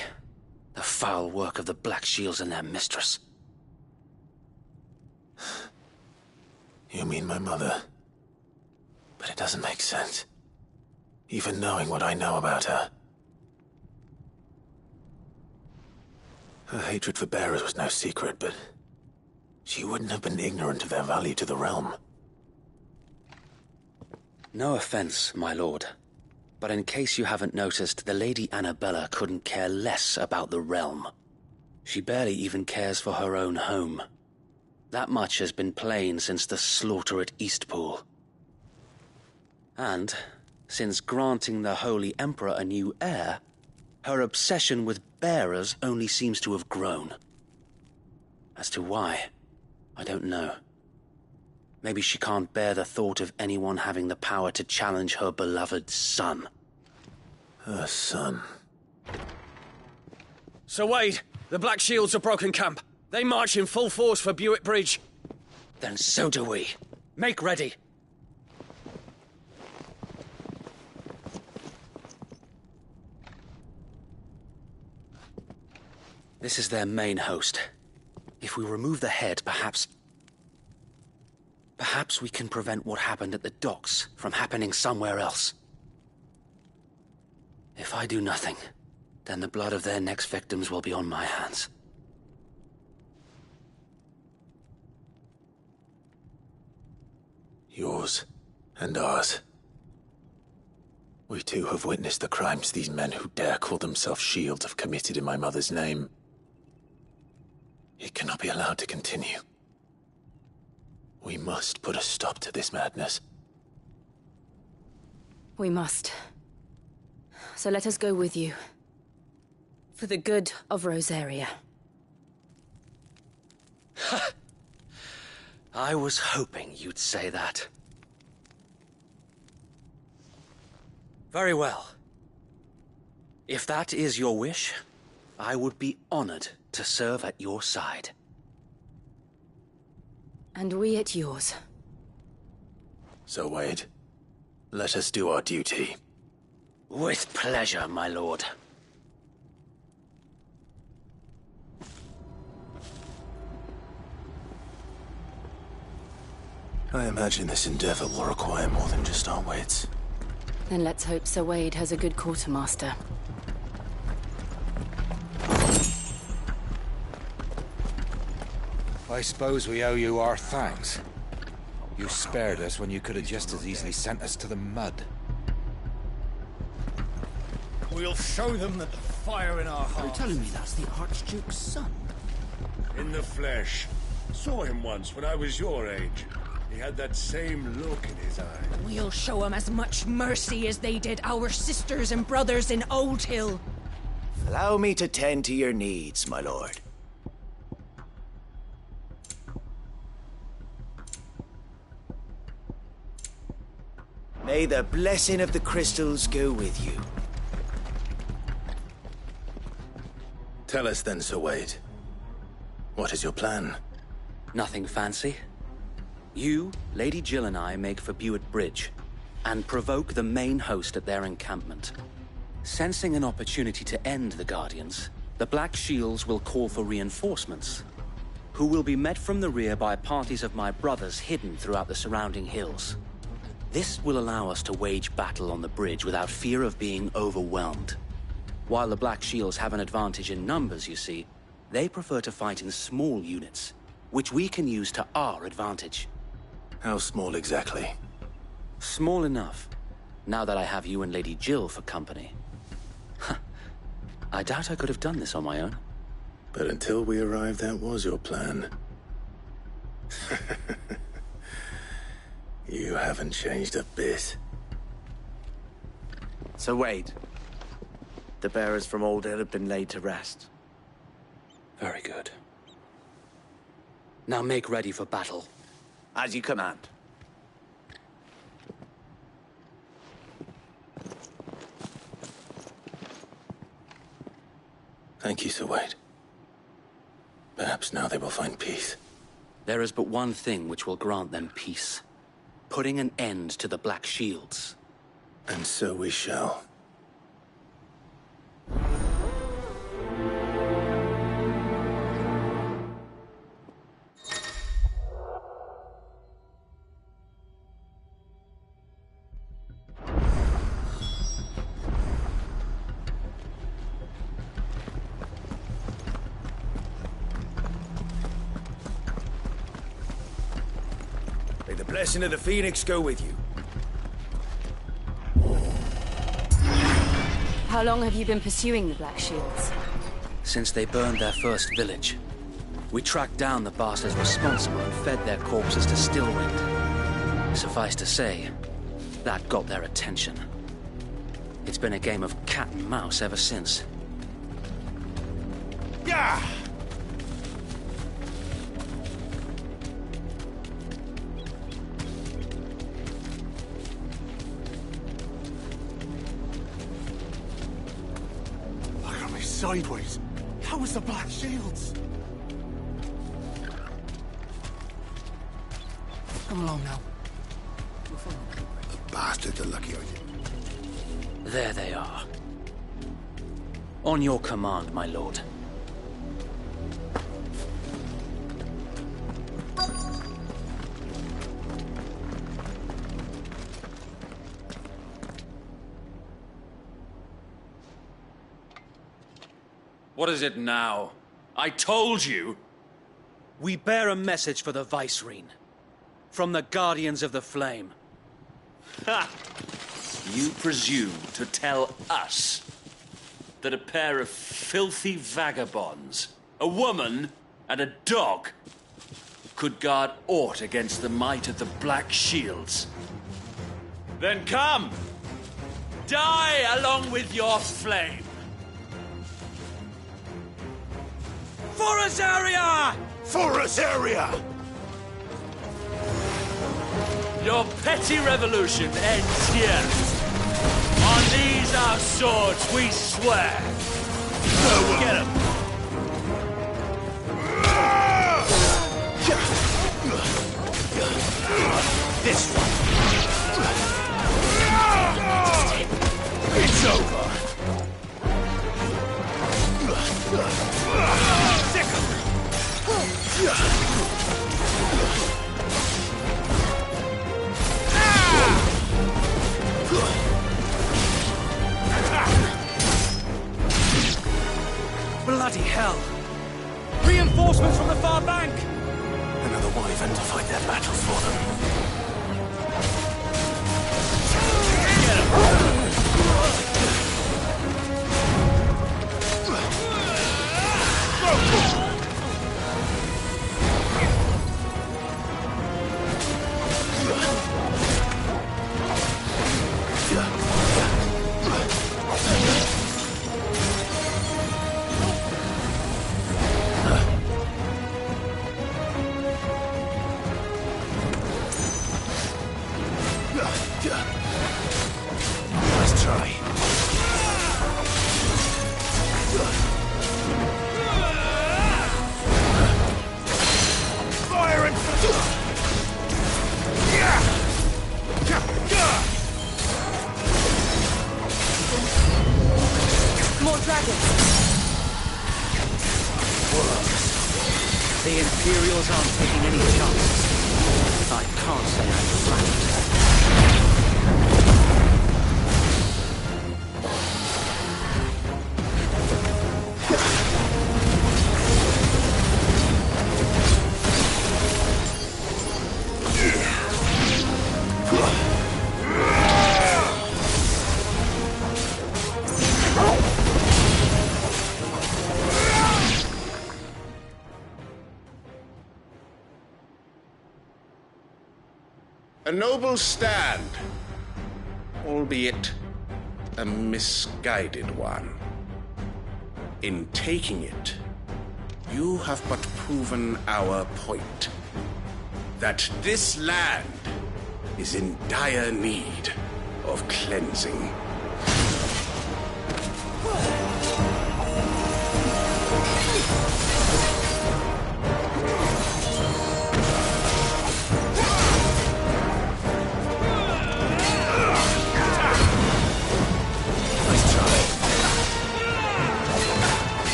the foul work of the Black Shields and their mistress. You mean my mother? But it doesn't make sense. Even knowing what I know about her. Her hatred for bearers was no secret, but she wouldn't have been ignorant of their value to the realm. No offense, my lord, but in case you haven't noticed, the Lady Annabella couldn't care less about the realm. She barely even cares for her own home. That much has been plain since the slaughter at Eastpool. And, since granting the Holy Emperor a new heir, her obsession with bearers only seems to have grown. As to why, I don't know. Maybe she can't bear the thought of anyone having the power to challenge her beloved son. Her son. Sir Wade, the Black Shields have broken camp. They march in full force for Buick Bridge. Then so do we. Make ready. This is their main host. If we remove the head, perhaps we can prevent what happened at the docks from happening somewhere else. If I do nothing, then the blood of their next victims will be on my hands. Yours and ours. We too have witnessed the crimes these men who dare call themselves shields have committed in my mother's name. It cannot be allowed to continue. We must put a stop to this madness. We must. So let us go with you. For the good of Rosaria. I was hoping you'd say that. Very well. If that is your wish, I would be honored to serve at your side. And we at yours. So, Wade, let us do our duty. With pleasure, my lord. I imagine this endeavor will require more than just our wits. Then let's hope Sir Wade has a good quartermaster. I suppose we owe you our thanks. You spared us when you could have just as easily sent us to the mud. We'll show them that the fire in our hearts... You're telling me that's the Archduke's son? In the flesh. Saw him once when I was your age. He had that same look in his eye. We'll show them as much mercy as they did our sisters and brothers in Old Hill. Allow me to tend to your needs, my lord. May the blessing of the crystals go with you. Tell us then, Sir Wade. What is your plan? Nothing fancy. You, Lady Jill and I make for Buick Bridge, and provoke the main host at their encampment. Sensing an opportunity to end the Guardians, the Black Shields will call for reinforcements, who will be met from the rear by parties of my brothers hidden throughout the surrounding hills. This will allow us to wage battle on the bridge without fear of being overwhelmed. While the Black Shields have an advantage in numbers, you see, they prefer to fight in small units, which we can use to our advantage. How small exactly? Small enough, now that I have you and Lady Jill for company. I doubt I could have done this on my own. But until we arrived, that was your plan. You haven't changed a bit. So Wade, the bearers from Old Hill have been laid to rest. Very good. Now make ready for battle. As you command. Thank you, Sir Wade. Perhaps now they will find peace. There is but one thing which will grant them peace. Putting an end to the Black Shields. And so we shall. Blessing of the Phoenix go with you. How long have you been pursuing the Black Shields? Since they burned their first village. We tracked down the bastards responsible and fed their corpses to Stillwind. Suffice to say, that got their attention. It's been a game of cat and mouse ever since. Yeah! Look at me sideways. How was the Black Shields? Come along now. The bastards are lucky, are you? There they are. On your command, my lord. What is it now? I told you! We bear a message for the Vicereine. From the Guardians of the Flame. Ha! You presume to tell us that a pair of filthy vagabonds, a woman and a dog, could guard aught against the might of the Black Shields? Then come! Die along with your flame! For Azaria! For Azaria! Your petty revolution ends here. On these our swords we swear. Get him. This one. It's over. Sick Bloody hell! Reinforcements from the far bank! Another wyvern to fight their battle for them. Nice try. Fire and... More dragons! The Imperials aren't taking any chances. I can't say I'm flattered. A noble stand, albeit a misguided one. In taking it, you have but proven our point. That this land is in dire need of cleansing.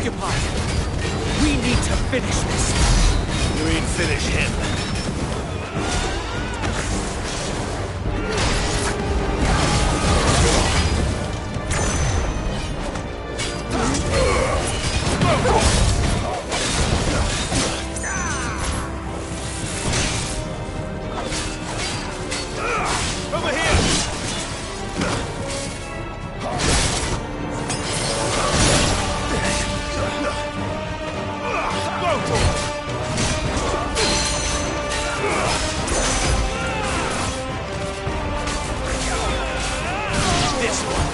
occupied. We need to finish this. You mean finish him? Over here! This one.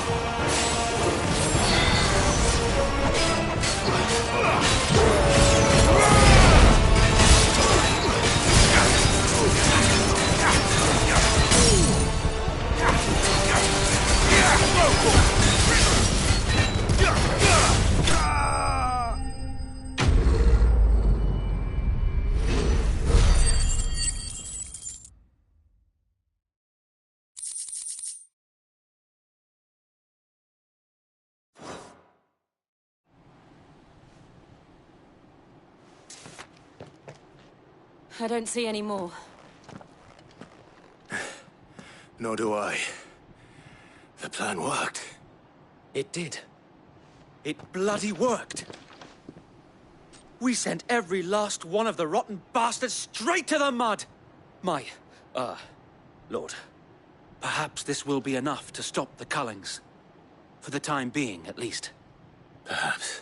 I don't see any more. Nor do I. The plan worked. It did. It bloody worked. We sent every last one of the rotten bastards straight to the mud! Lord, perhaps this will be enough to stop the Cullings. For the time being, at least. Perhaps.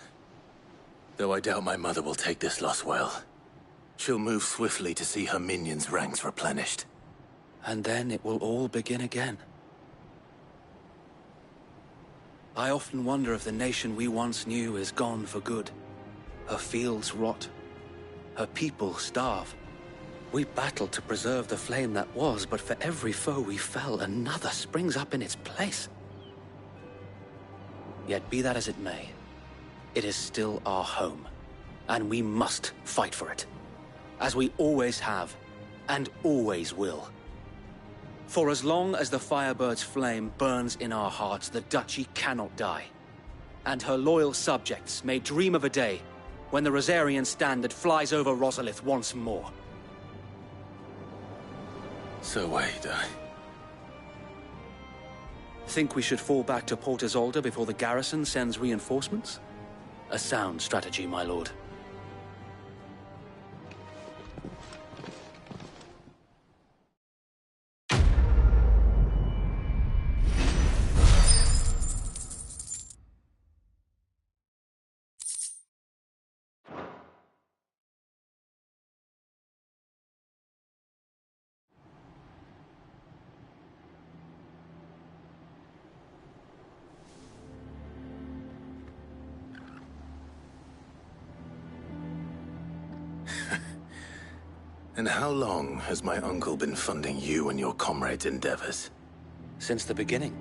Though I doubt my mother will take this loss well. She'll move swiftly to see her minions' ranks replenished. And then it will all begin again. I often wonder if the nation we once knew is gone for good. Her fields rot. Her people starve. We battled to preserve the flame that was, but for every foe we fell, another springs up in its place. Yet be that as it may, it is still our home, and we must fight for it. As we always have, and always will. For as long as the Firebird's flame burns in our hearts, the Duchy cannot die. And her loyal subjects may dream of a day when the Rosarian standard flies over Rosalith once more. So wait, Think we should fall back to Port Isolde before the garrison sends reinforcements? A sound strategy, my lord. And how long has my uncle been funding you and your comrades' endeavors? Since the beginning.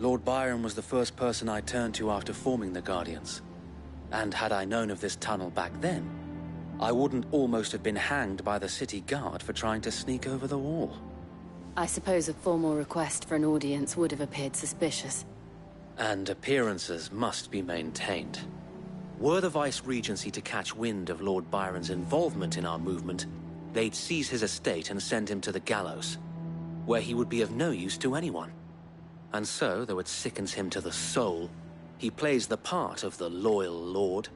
Lord Byron was the first person I turned to after forming the Guardians. And had I known of this tunnel back then, I wouldn't almost have been hanged by the city guard for trying to sneak over the wall. I suppose a formal request for an audience would have appeared suspicious. And appearances must be maintained. Were the Vice-Regency to catch wind of Lord Byron's involvement in our movement, they'd seize his estate and send him to the gallows, where he would be of no use to anyone. And so, though it sickens him to the soul, he plays the part of the loyal lord,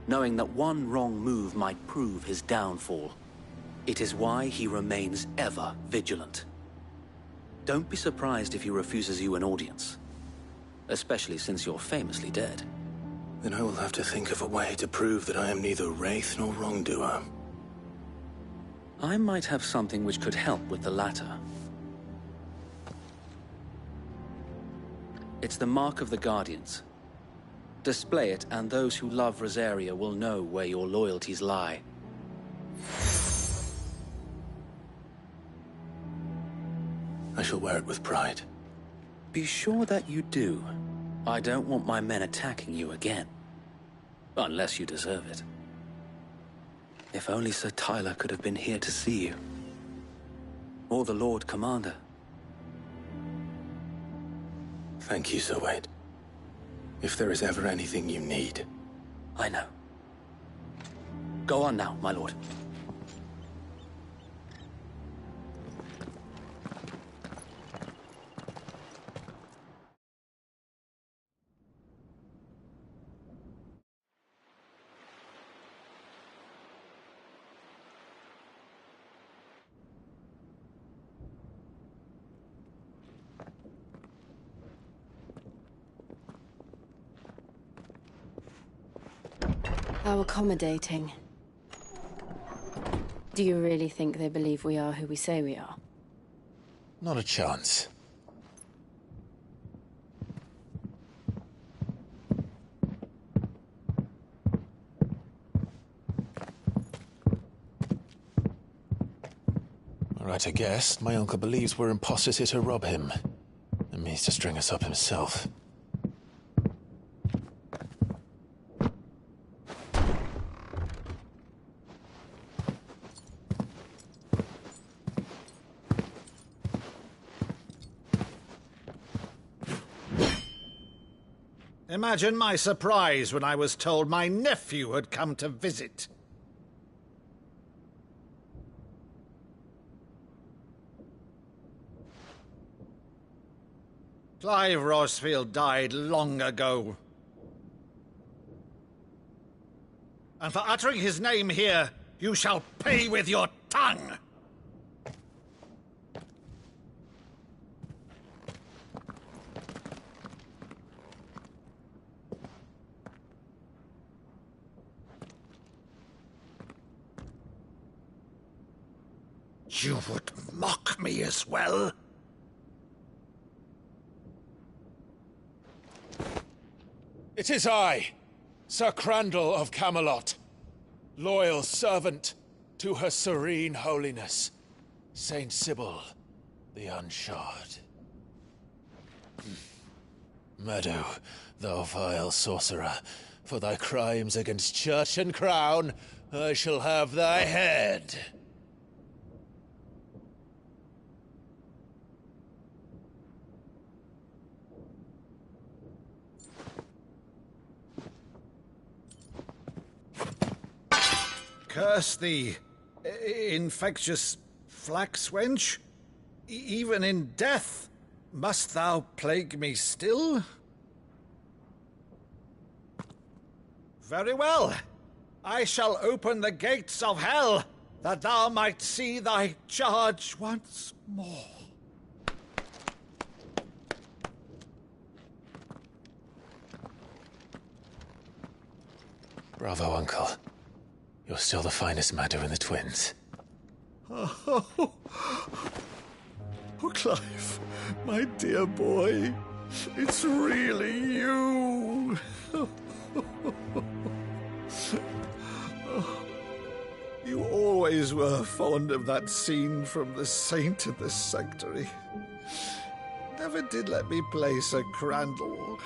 knowing that one wrong move might prove his downfall. It is why he remains ever vigilant. Don't be surprised if he refuses you an audience, especially since you're famously dead. Then I will have to think of a way to prove that I am neither wraith nor wrongdoer. I might have something which could help with the latter. It's the mark of the Guardians. Display it, and those who love Rosaria will know where your loyalties lie. I shall wear it with pride. Be sure that you do. I don't want my men attacking you again. Unless you deserve it. If only Sir Tyler could have been here to see you. Or the Lord Commander. Thank you, Sir Wade. If there is ever anything you need. I know. Go on now, my lord. How accommodating. Do you really think they believe we are who we say we are? Not a chance. All right, I guess. My uncle believes we're imposters here to rob him. And means to string us up himself. Imagine my surprise when I was told my nephew had come to visit. Clive Rosfield died long ago. And for uttering his name here, you shall pay with your tongue! You would mock me as well? It is I, Sir Crandall of Camelot, loyal servant to Her Serene Holiness, Saint Sybil the Unshod. Meadow, thou vile sorcerer, for thy crimes against church and crown, I shall have thy head. Curse thee, infectious flax wench. Even in death, must thou plague me still? Very well. I shall open the gates of hell, that thou might see thy charge once more. Bravo, Uncle. You're still the finest Meadow in the twins. Oh, Clive, my dear boy, it's really you. You always were fond of that scene from The Saint of the Sanctuary. Never did let me play Sir Crandall.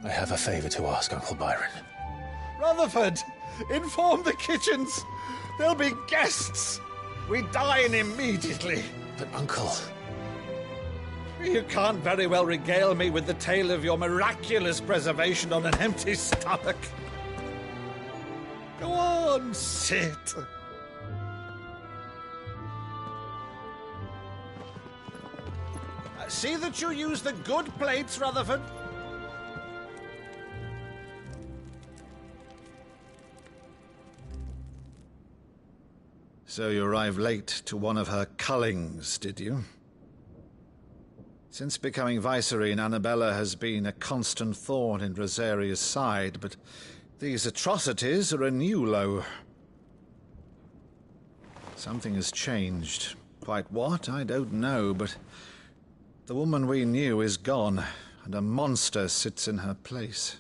I have a favor to ask, Uncle Byron. Rutherford, inform the kitchens. There'll be guests. We dine immediately. But, Uncle... You can't very well regale me with the tale of your miraculous preservation on an empty stomach. Go on, sit. See that you use the good plates, Rutherford. So you arrived late to one of her cullings, did you? Since becoming Vicereine, Annabella has been a constant thorn in Rosaria's side, but these atrocities are a new low. Something has changed. Quite what, I don't know, but the woman we knew is gone, and a monster sits in her place.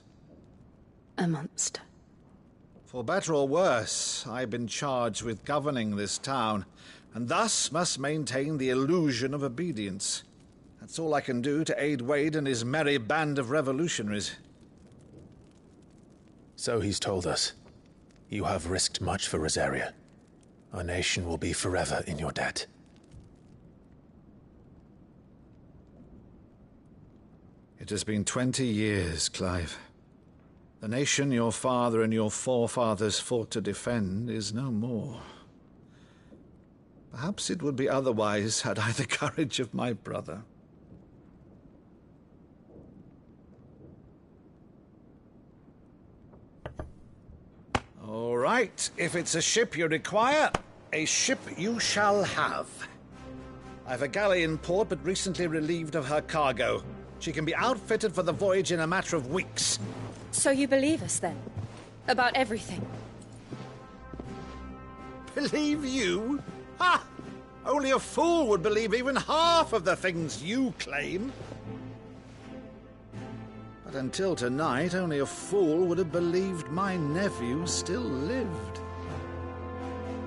A monster? For better or worse, I've been charged with governing this town, and thus must maintain the illusion of obedience. That's all I can do to aid Wade and his merry band of revolutionaries. So he's told us. You have risked much for Rosaria. Our nation will be forever in your debt. It has been 20 years, Clive. The nation your father and your forefathers fought to defend is no more. Perhaps it would be otherwise had I the courage of my brother. All right, if it's a ship you require, a ship you shall have. I've a galley in port, but recently relieved of her cargo. She can be outfitted for the voyage in a matter of weeks. So you believe us, then? About everything? Believe you? Ha! Only a fool would believe even half of the things you claim. But until tonight, only a fool would have believed my nephew still lived.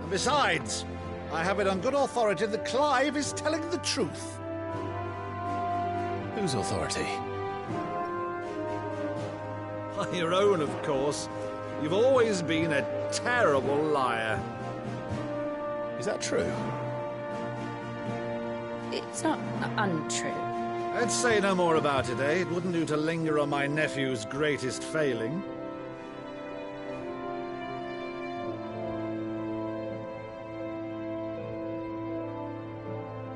And besides, I have it on good authority that Clive is telling the truth. Whose authority? Your own, of course. You've always been a terrible liar. Is that true? It's not untrue. Let's say no more about it, eh? It wouldn't do to linger on my nephew's greatest failing.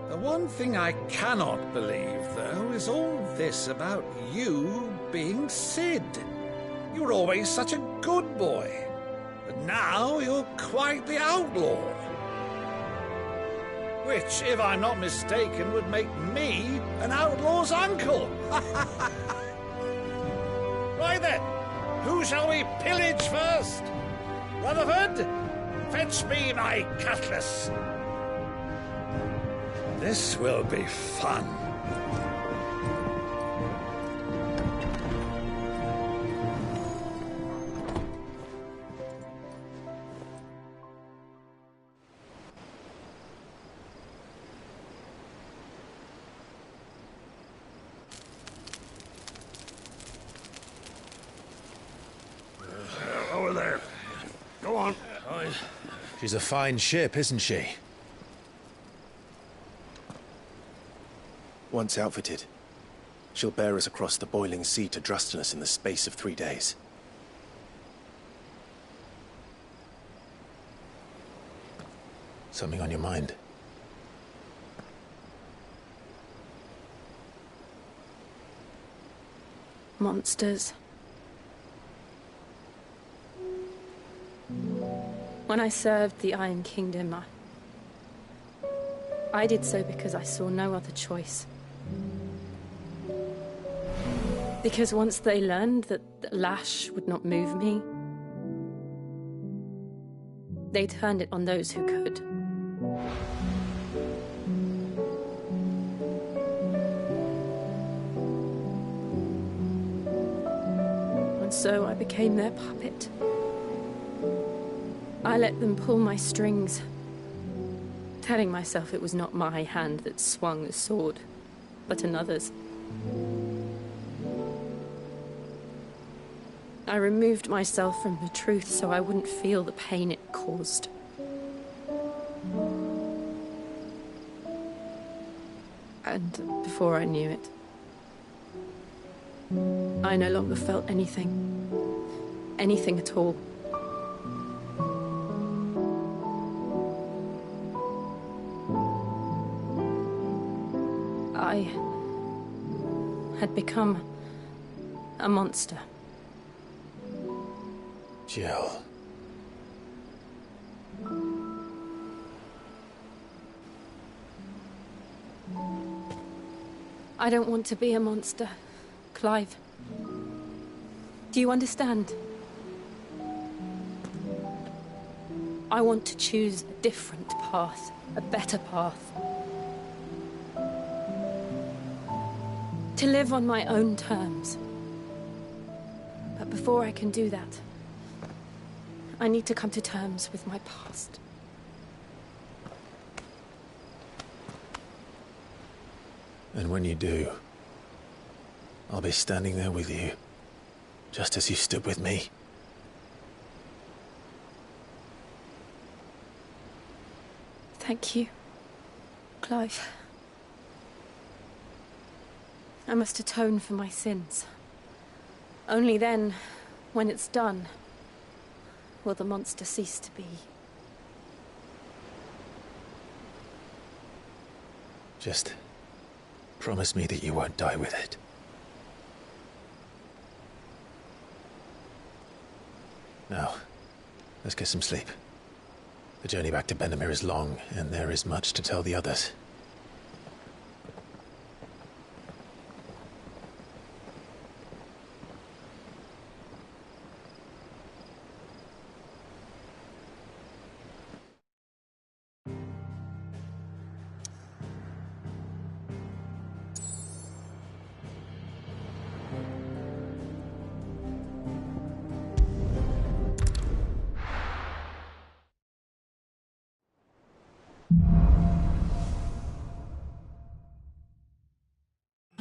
The one thing I cannot believe, though, is all this about you being Sid. You were always such a good boy, but now you're quite the outlaw. Which, if I'm not mistaken, would make me an outlaw's uncle. Right then, who shall we pillage first? Rutherford, fetch me my cutlass. This will be fun. Over there. Go on. She's a fine ship, isn't she? Once outfitted, she'll bear us across the boiling sea to Drustinus in the space of 3 days. Something on your mind? Monsters. When I served the Iron Kingdom, I did so because I saw no other choice. Because once they learned that the lash would not move me, they turned it on those who could. And so I became their puppet. I let them pull my strings, telling myself it was not my hand that swung the sword, but another's. I removed myself from the truth so I wouldn't feel the pain it caused. And before I knew it, I no longer felt anything. Anything at all. I had become a monster. Jill. I don't want to be a monster, Clive. Do you understand? I want to choose a different path, a better path. To live on my own terms. But before I can do that, I need to come to terms with my past. And when you do, I'll be standing there with you, just as you stood with me. Thank you, Clive. I must atone for my sins. Only then, when it's done, will the monster cease to be. Just promise me that you won't die with it. Now, let's get some sleep. The journey back to Benamir is long, and there is much to tell the others.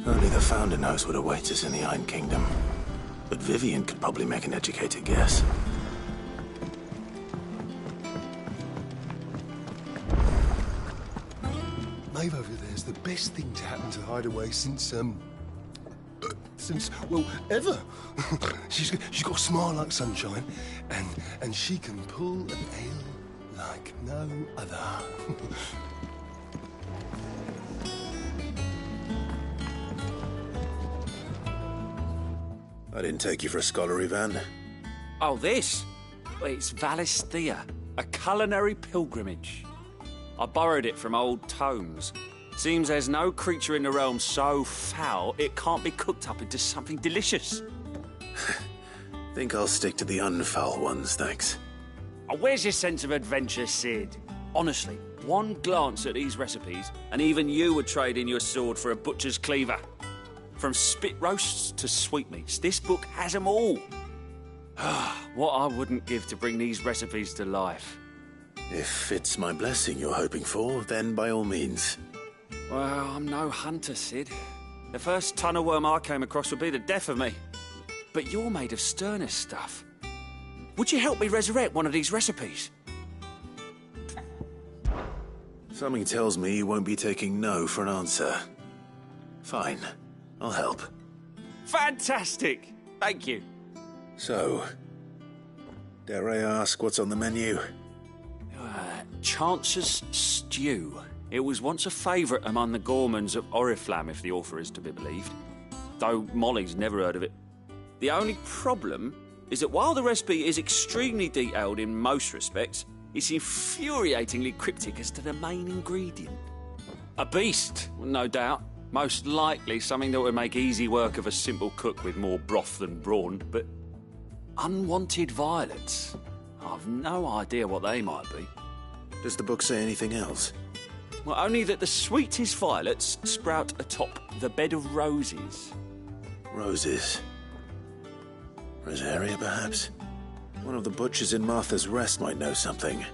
Only the Founder knows what awaits us in the Iron Kingdom. But Vivian could probably make an educated guess. Maeve over there's the best thing to happen to Hideaway since, well, ever. she's got a smile like sunshine, and she can pull an ale like no other. I didn't take you for a scholar, Ivan. Oh, this? Well, it's Valisthea, a culinary pilgrimage. I borrowed it from old tomes. Seems there's no creature in the realm so foul it can't be cooked up into something delicious. Think I'll stick to the unfoul ones, thanks. Oh, where's your sense of adventure, Sid? Honestly, one glance at these recipes, and even you would trade in your sword for a butcher's cleaver. From spit roasts to sweetmeats, this book has them all. What I wouldn't give to bring these recipes to life. If it's my blessing you're hoping for, then by all means. Well, I'm no hunter, Sid. The first tunnel worm I came across would be the death of me. But you're made of sterner stuff. Would you help me resurrect one of these recipes? Something tells me you won't be taking no for an answer. Fine. I'll help. Fantastic! Thank you. So, dare I ask what's on the menu? Chance's Stew. It was once a favourite among the gourmands of Oriflamme, if the author is to be believed. Though Molly's never heard of it. The only problem is that while the recipe is extremely detailed in most respects, it's infuriatingly cryptic as to the main ingredient. A beast, no doubt. Most likely something that would make easy work of a simple cook with more broth than brawn, but unwanted violets. I've no idea what they might be. Does the book say anything else? Well, only that the sweetest violets sprout atop the bed of roses. Roses. Rosaria, perhaps? One of the butchers in Martha's Rest might know something.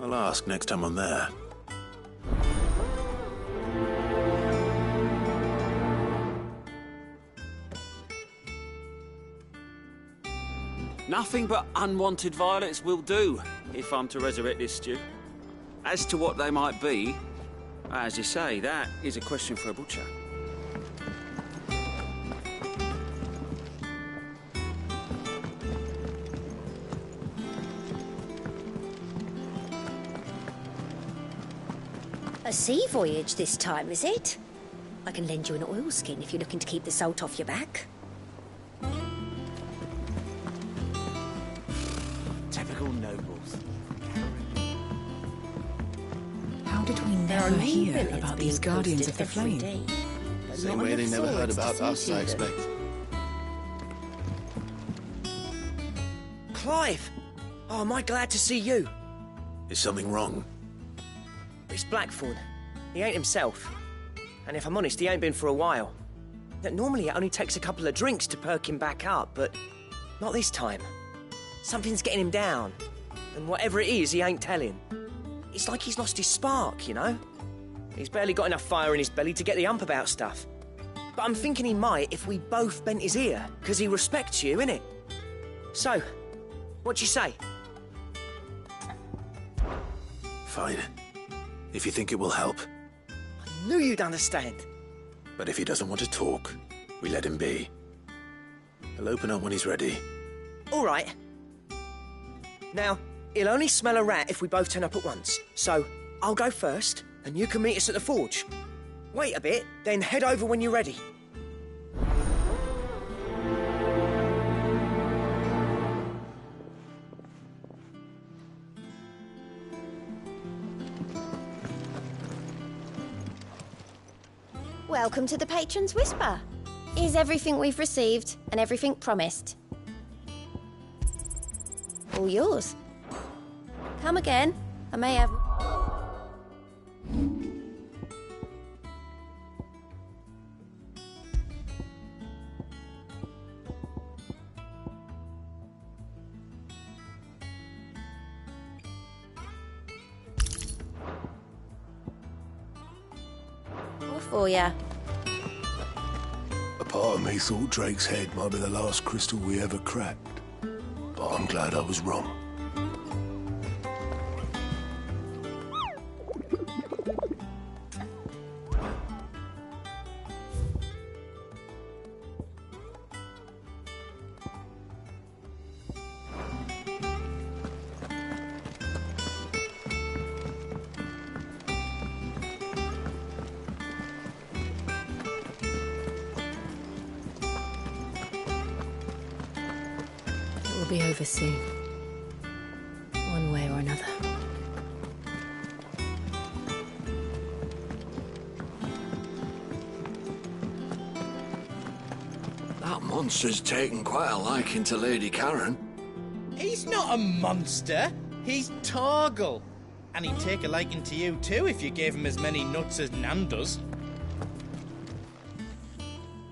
I'll ask next time I'm there. Nothing but unwanted violets will do, if I'm to resurrect this stew. As to what they might be, as you say, that is a question for a butcher. A sea voyage this time, is it? I can lend you an oilskin if you're looking to keep the salt off your back. Typical nobles. How did we never hear about these Guardians of the Flame? Same way they never heard about us, I expect. Clive! Oh, am I glad to see you? Is something wrong? It's Blackthorn. He ain't himself. And if I'm honest, he ain't been for a while. Normally it only takes a couple of drinks to perk him back up, but not this time. Something's getting him down. And whatever it is, he ain't telling. It's like he's lost his spark, you know? He's barely got enough fire in his belly to get the ump about stuff. But I'm thinking he might if we both bent his ear, because he respects you, innit? So, what do you say? Fine. If you think it will help. I knew you'd understand. But if he doesn't want to talk, we let him be. He'll open up when he's ready. All right. Now, he'll only smell a rat if we both turn up at once. So, I'll go first, and you can meet us at the forge. Wait a bit, then head over when you're ready. Welcome to the Patron's Whisper. Is everything we've received and everything promised? All yours. Come again. I may have... All for ya. A part of me thought Drake's head might be the last crystal we ever cracked. But I'm glad I was wrong. It will be over soon. One way or another. That monster's taken quite a liking to Lady Karen. He's not a monster. He's Torgal. And he'd take a liking to you too if you gave him as many nuts as Nan does.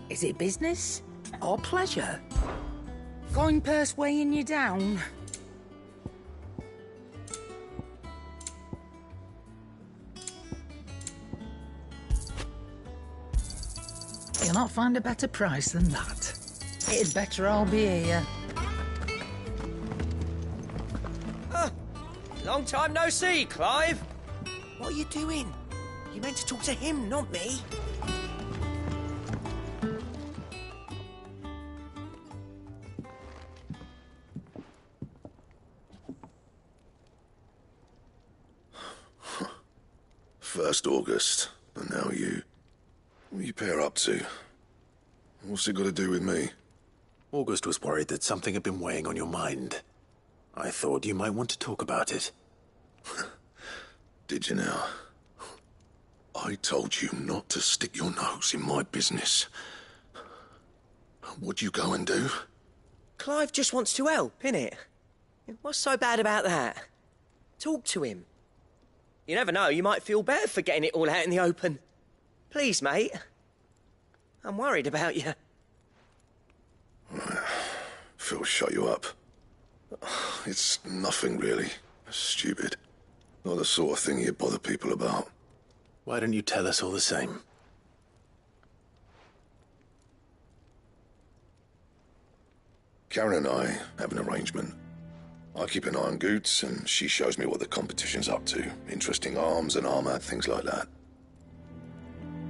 Is it business or pleasure? Going purse weighing you down? You'll not find a better price than that. It'd better all be here. Long time no see, Clive. What are you doing? You meant to talk to him, not me. First August, and now you. What are you pair up to? What's it got to do with me? August was worried that something had been weighing on your mind. I thought you might want to talk about it. Did you now? I told you not to stick your nose in my business. What'd you go and do? Clive just wants to help, innit? What's so bad about that? Talk to him. You never know, you might feel better for getting it all out in the open. Please, mate. I'm worried about you. Phil shut you up. It's nothing really. Stupid. Not the sort of thing you bother people about. Why don't you tell us all the same? Karen and I have an arrangement. I keep an eye on Goots, and she shows me what the competition's up to. Interesting arms and armor, things like that.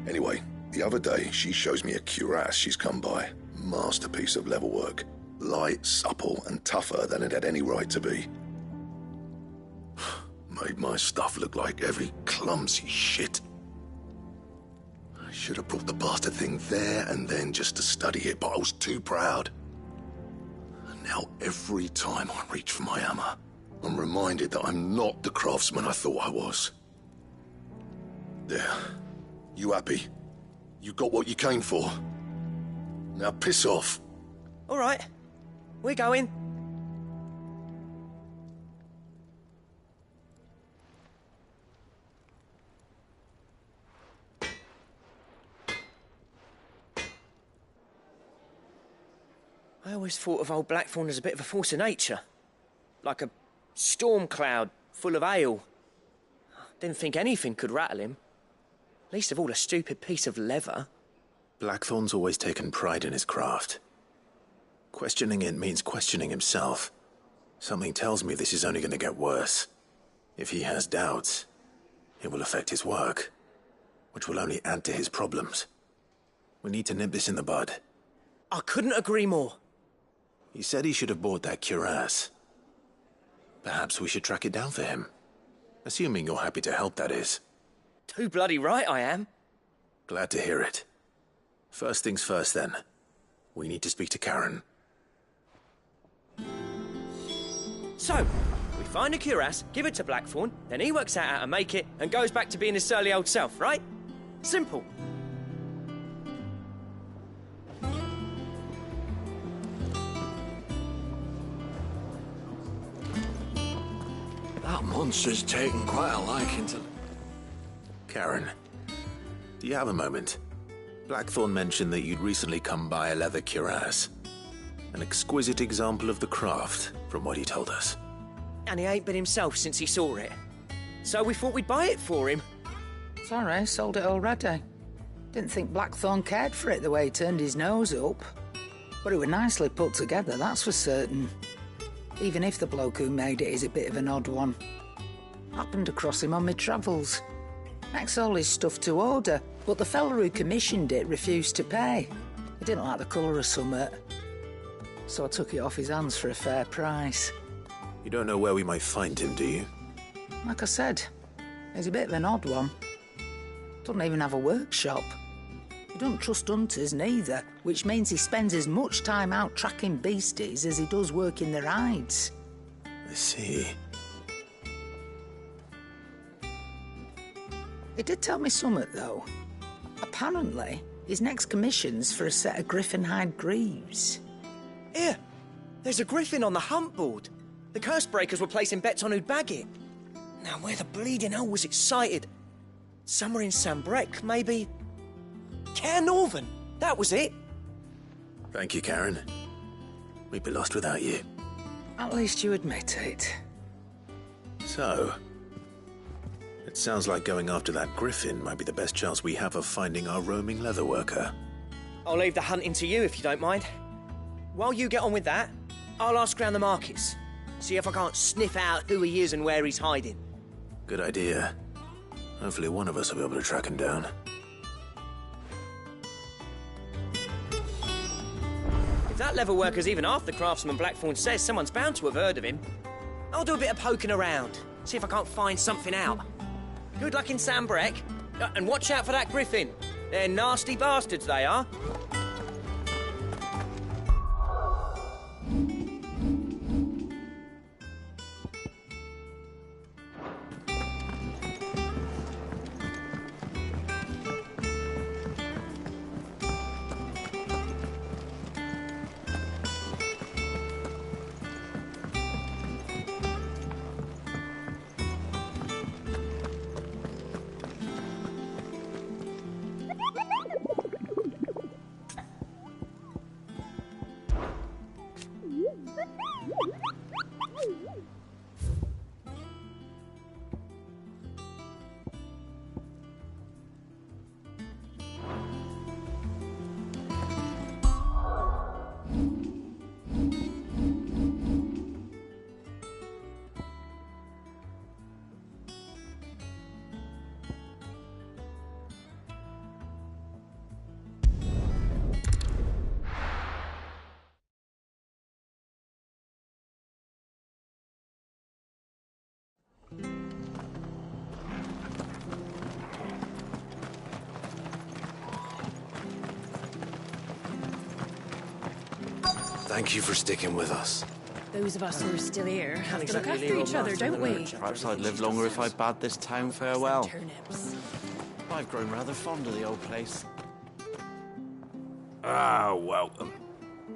Anyway, the other day, she shows me a cuirass she's come by. Masterpiece of level work. Light, supple, and tougher than it had any right to be. Made my stuff look like heavy, clumsy shit. I should have brought the bastard thing there and then just to study it, but I was too proud. And now every time I reach for my hammer, I'm reminded that I'm not the craftsman I thought I was. There. You happy? You got what you came for? Now piss off. All right. We're going. I always thought of old Blackthorn as a bit of a force of nature. Like a storm cloud full of ale. Didn't think anything could rattle him. Least of all a stupid piece of leather. Blackthorn's always taken pride in his craft. Questioning it means questioning himself. Something tells me this is only going to get worse. If he has doubts, it will affect his work, which will only add to his problems. We need to nip this in the bud. I couldn't agree more. He said he should have bought that cuirass. Perhaps we should track it down for him. Assuming you're happy to help, that is. Too bloody right I am. Glad to hear it. First things first, then. We need to speak to Karen. So, we find a cuirass, give it to Blackthorn, then he works out how to make it and goes back to being his surly old self, right? Simple. That monster's taken quite a liking to... Karen, do you have a moment? Blackthorn mentioned that you'd recently come by a leather cuirass. An exquisite example of the craft, from what he told us. And he ain't been himself since he saw it. So we thought we'd buy it for him. Sorry, sold it already. Didn't think Blackthorn cared for it the way he turned his nose up. But it was nicely put together, that's for certain. Even if the bloke who made it is a bit of an odd one. Happened across him on my travels. Makes all his stuff to order, but the fella who commissioned it refused to pay. He didn't like the colour of summit. So I took it off his hands for a fair price. You don't know where we might find him, do you? Like I said, he's a bit of an odd one. Doesn't even have a workshop. He don't trust hunters neither, which means he spends as much time out tracking beasties as he does working their hides. I see. He did tell me something, though. Apparently, his next commission's for a set of griffin hide greaves. Here, there's a griffin on the hunt board. The curse breakers were placing bets on who'd bag it. Now, where the bleeding hell was it sighted? Somewhere in Sambrec, maybe? Cairnorthern, that was it. Thank you, Karen. We'd be lost without you. At least you admit it. So, it sounds like going after that griffin might be the best chance we have of finding our roaming leatherworker. I'll leave the hunting to you if you don't mind. While you get on with that, I'll ask around the markets. See if I can't sniff out who he is and where he's hiding. Good idea. Hopefully one of us will be able to track him down. If that leatherworker's even half the craftsman Blackthorn says, someone's bound to have heard of him. I'll do a bit of poking around, see if I can't find something out. Good luck in Sambrec, and watch out for that griffin. They're nasty bastards, they are. Thank you for sticking with us. Those of us who are still here have to look after each other, don't we? Perhaps I'd live longer if I bade this town farewell. Turnips. I've grown rather fond of the old place. Ah, welcome.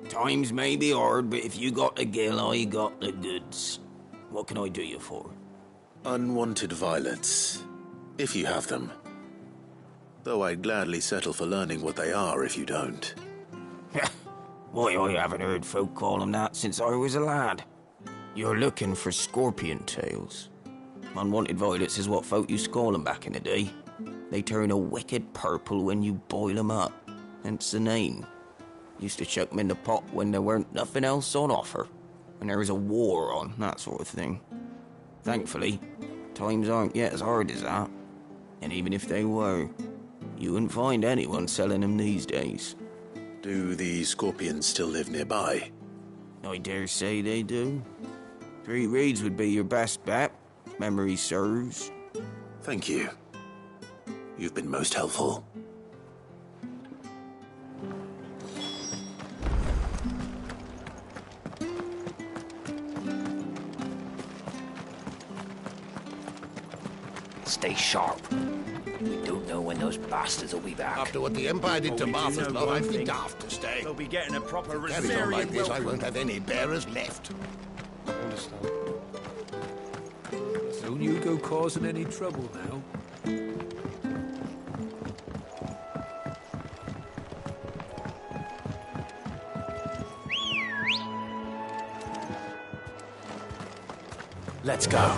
Times may be hard, but if you got the gill, I got the goods. What can I do you for? Unwanted violets, if you have them. Though I'd gladly settle for learning what they are if you don't. Why, I haven't heard folk call them that since I was a lad. You're looking for scorpion tails. Unwanted violets is what folk used to call them back in the day. They turn a wicked purple when you boil them up, hence the name. Used to chuck them in the pot when there weren't nothing else on offer, when there was a war on, that sort of thing. Thankfully, times aren't yet as hard as that. And even if they were, You wouldn't find anyone selling them these days. Do the scorpions still live nearby? I dare say they do. 3 reeds would be your best bet, memory serves. Thank you. You've been most helpful. Stay sharp. We don't know when those bastards will be back. After what the Empire did to Marthaslow, I'd be daft to stay. They'll be getting a proper Carries on like this, I won't have any bearers left. I understand. Don't you go causing any trouble now. Let's go.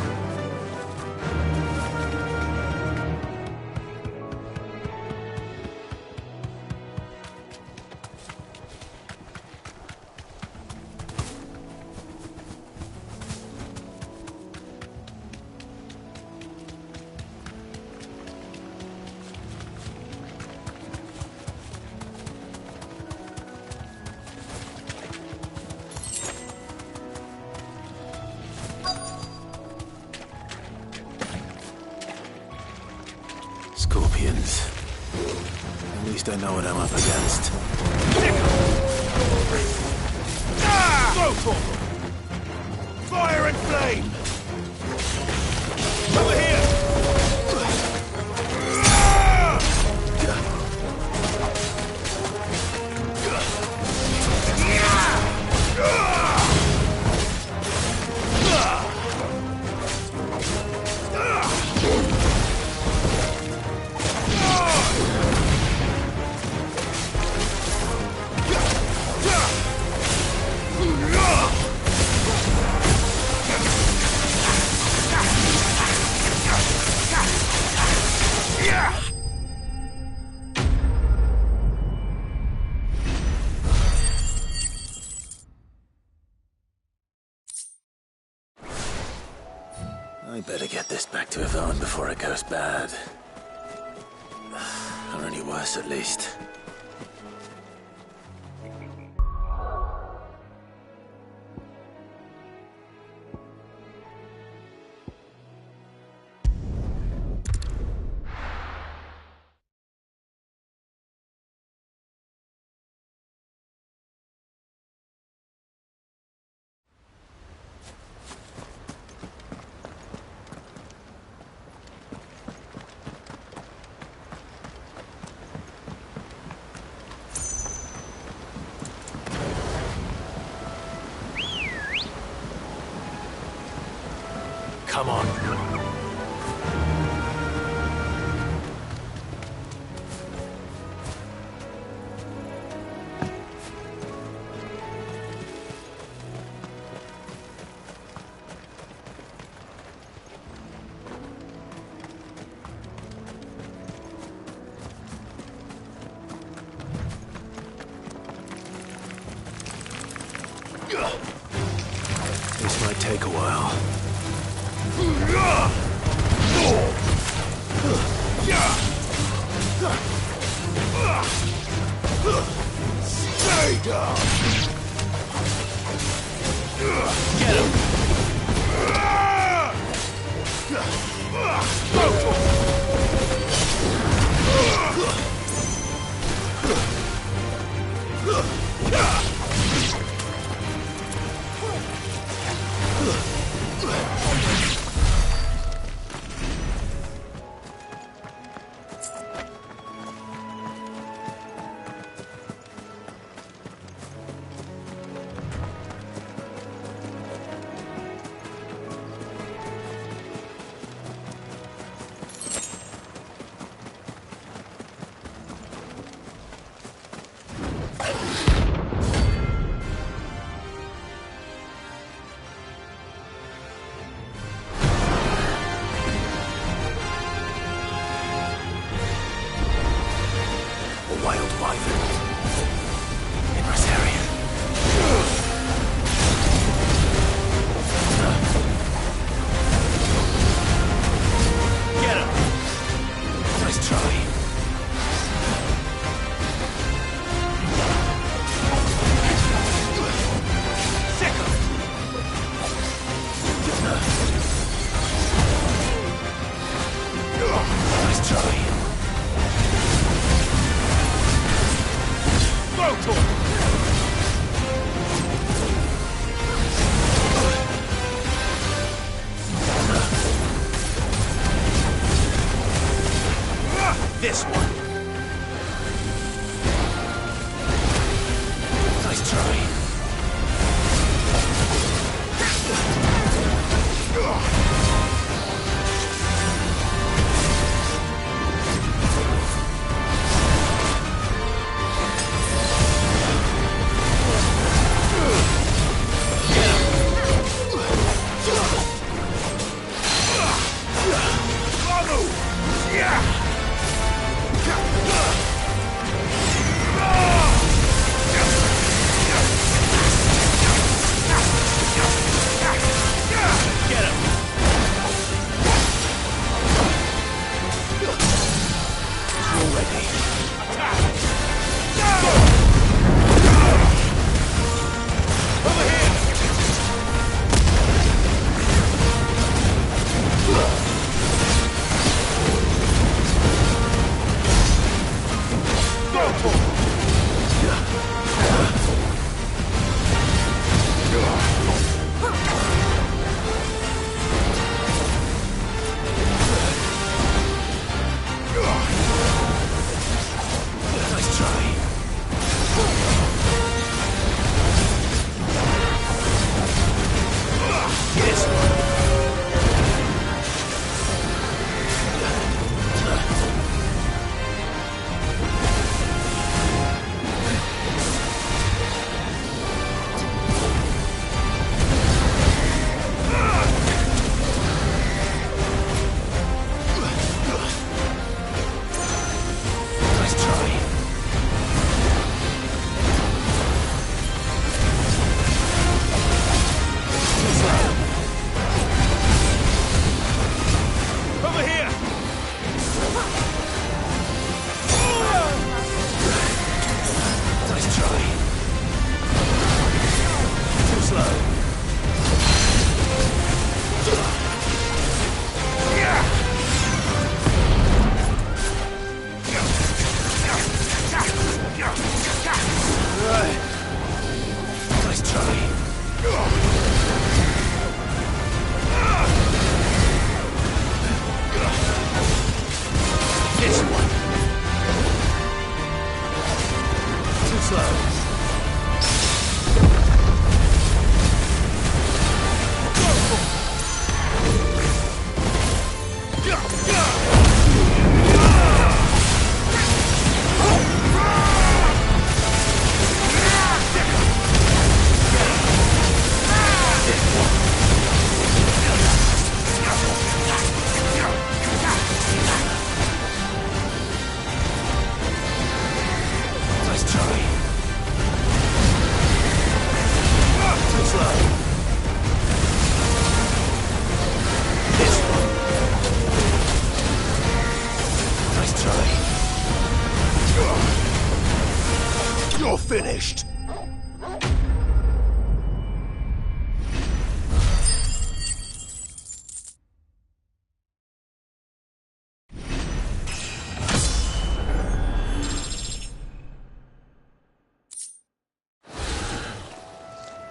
Scorpions. At least I know what I'm up against. Go for them! Fire and flame! Over here! I better get this back to Yvonne before it goes bad. Or any worse, at least. Come on. This might take a while. Stay down! Get him! Go for Wild wyvern. In Rosaria. Get him! Nice try. This one. Nice try. You're finished!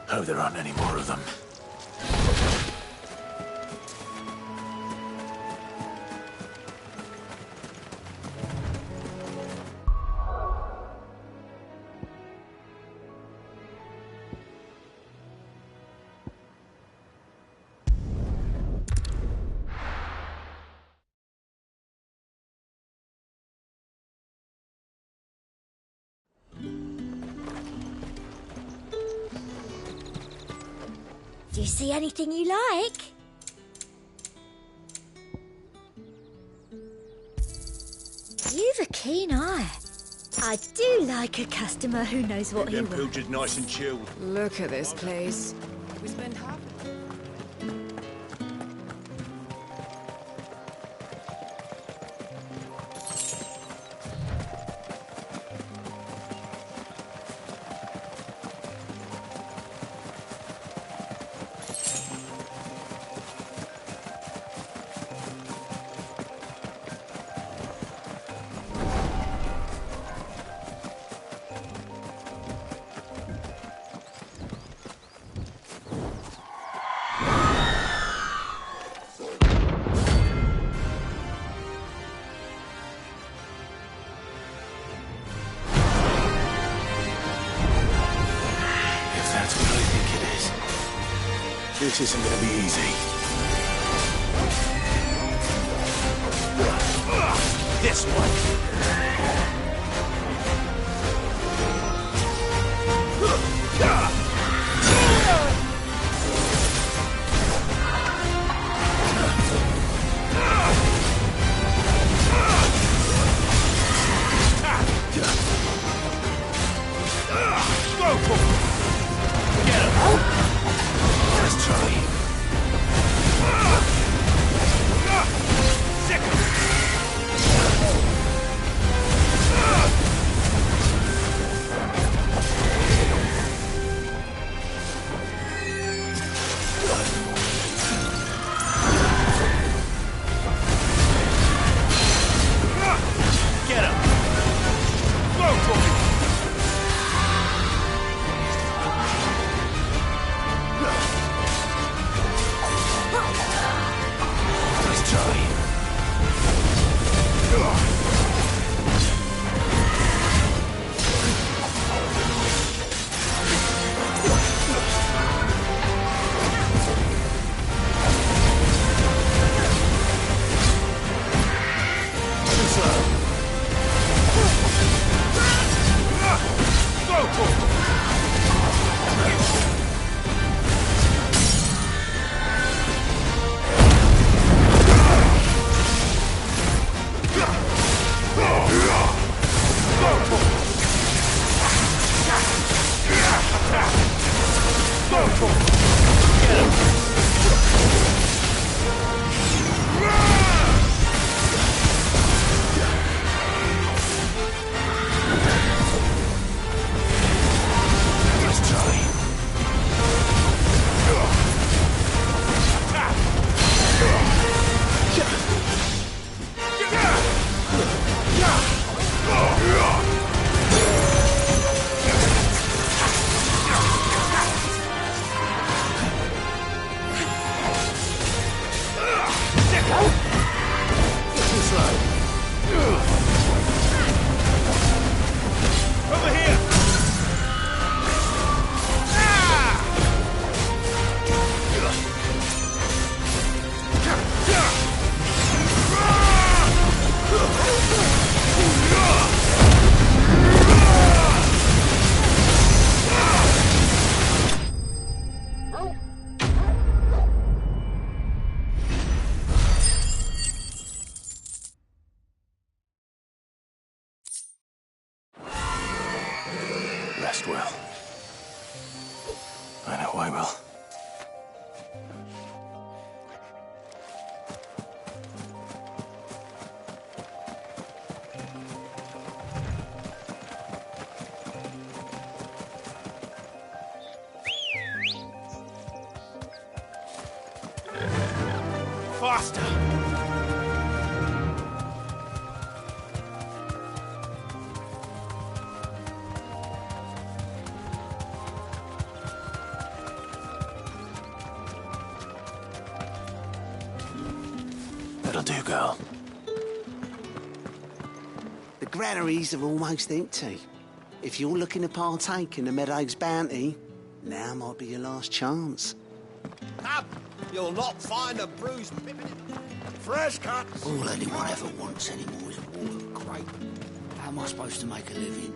Hope there aren't any more of them. Do you see anything you like? You've a keen eye. I do like a customer who knows what he Them wants. pilchards nice and chilled. Look at this place. We spend half. This isn't gonna be easy. This one. Rest well. I know I will. Faster! That'll do, girl. The granaries are almost empty. If you're looking to partake in the Meadow's bounty, now might be your last chance. Up! You'll not find a bruised pippin. Fresh cuts! All anyone ever wants anymore is water grape. How am I supposed to make a living?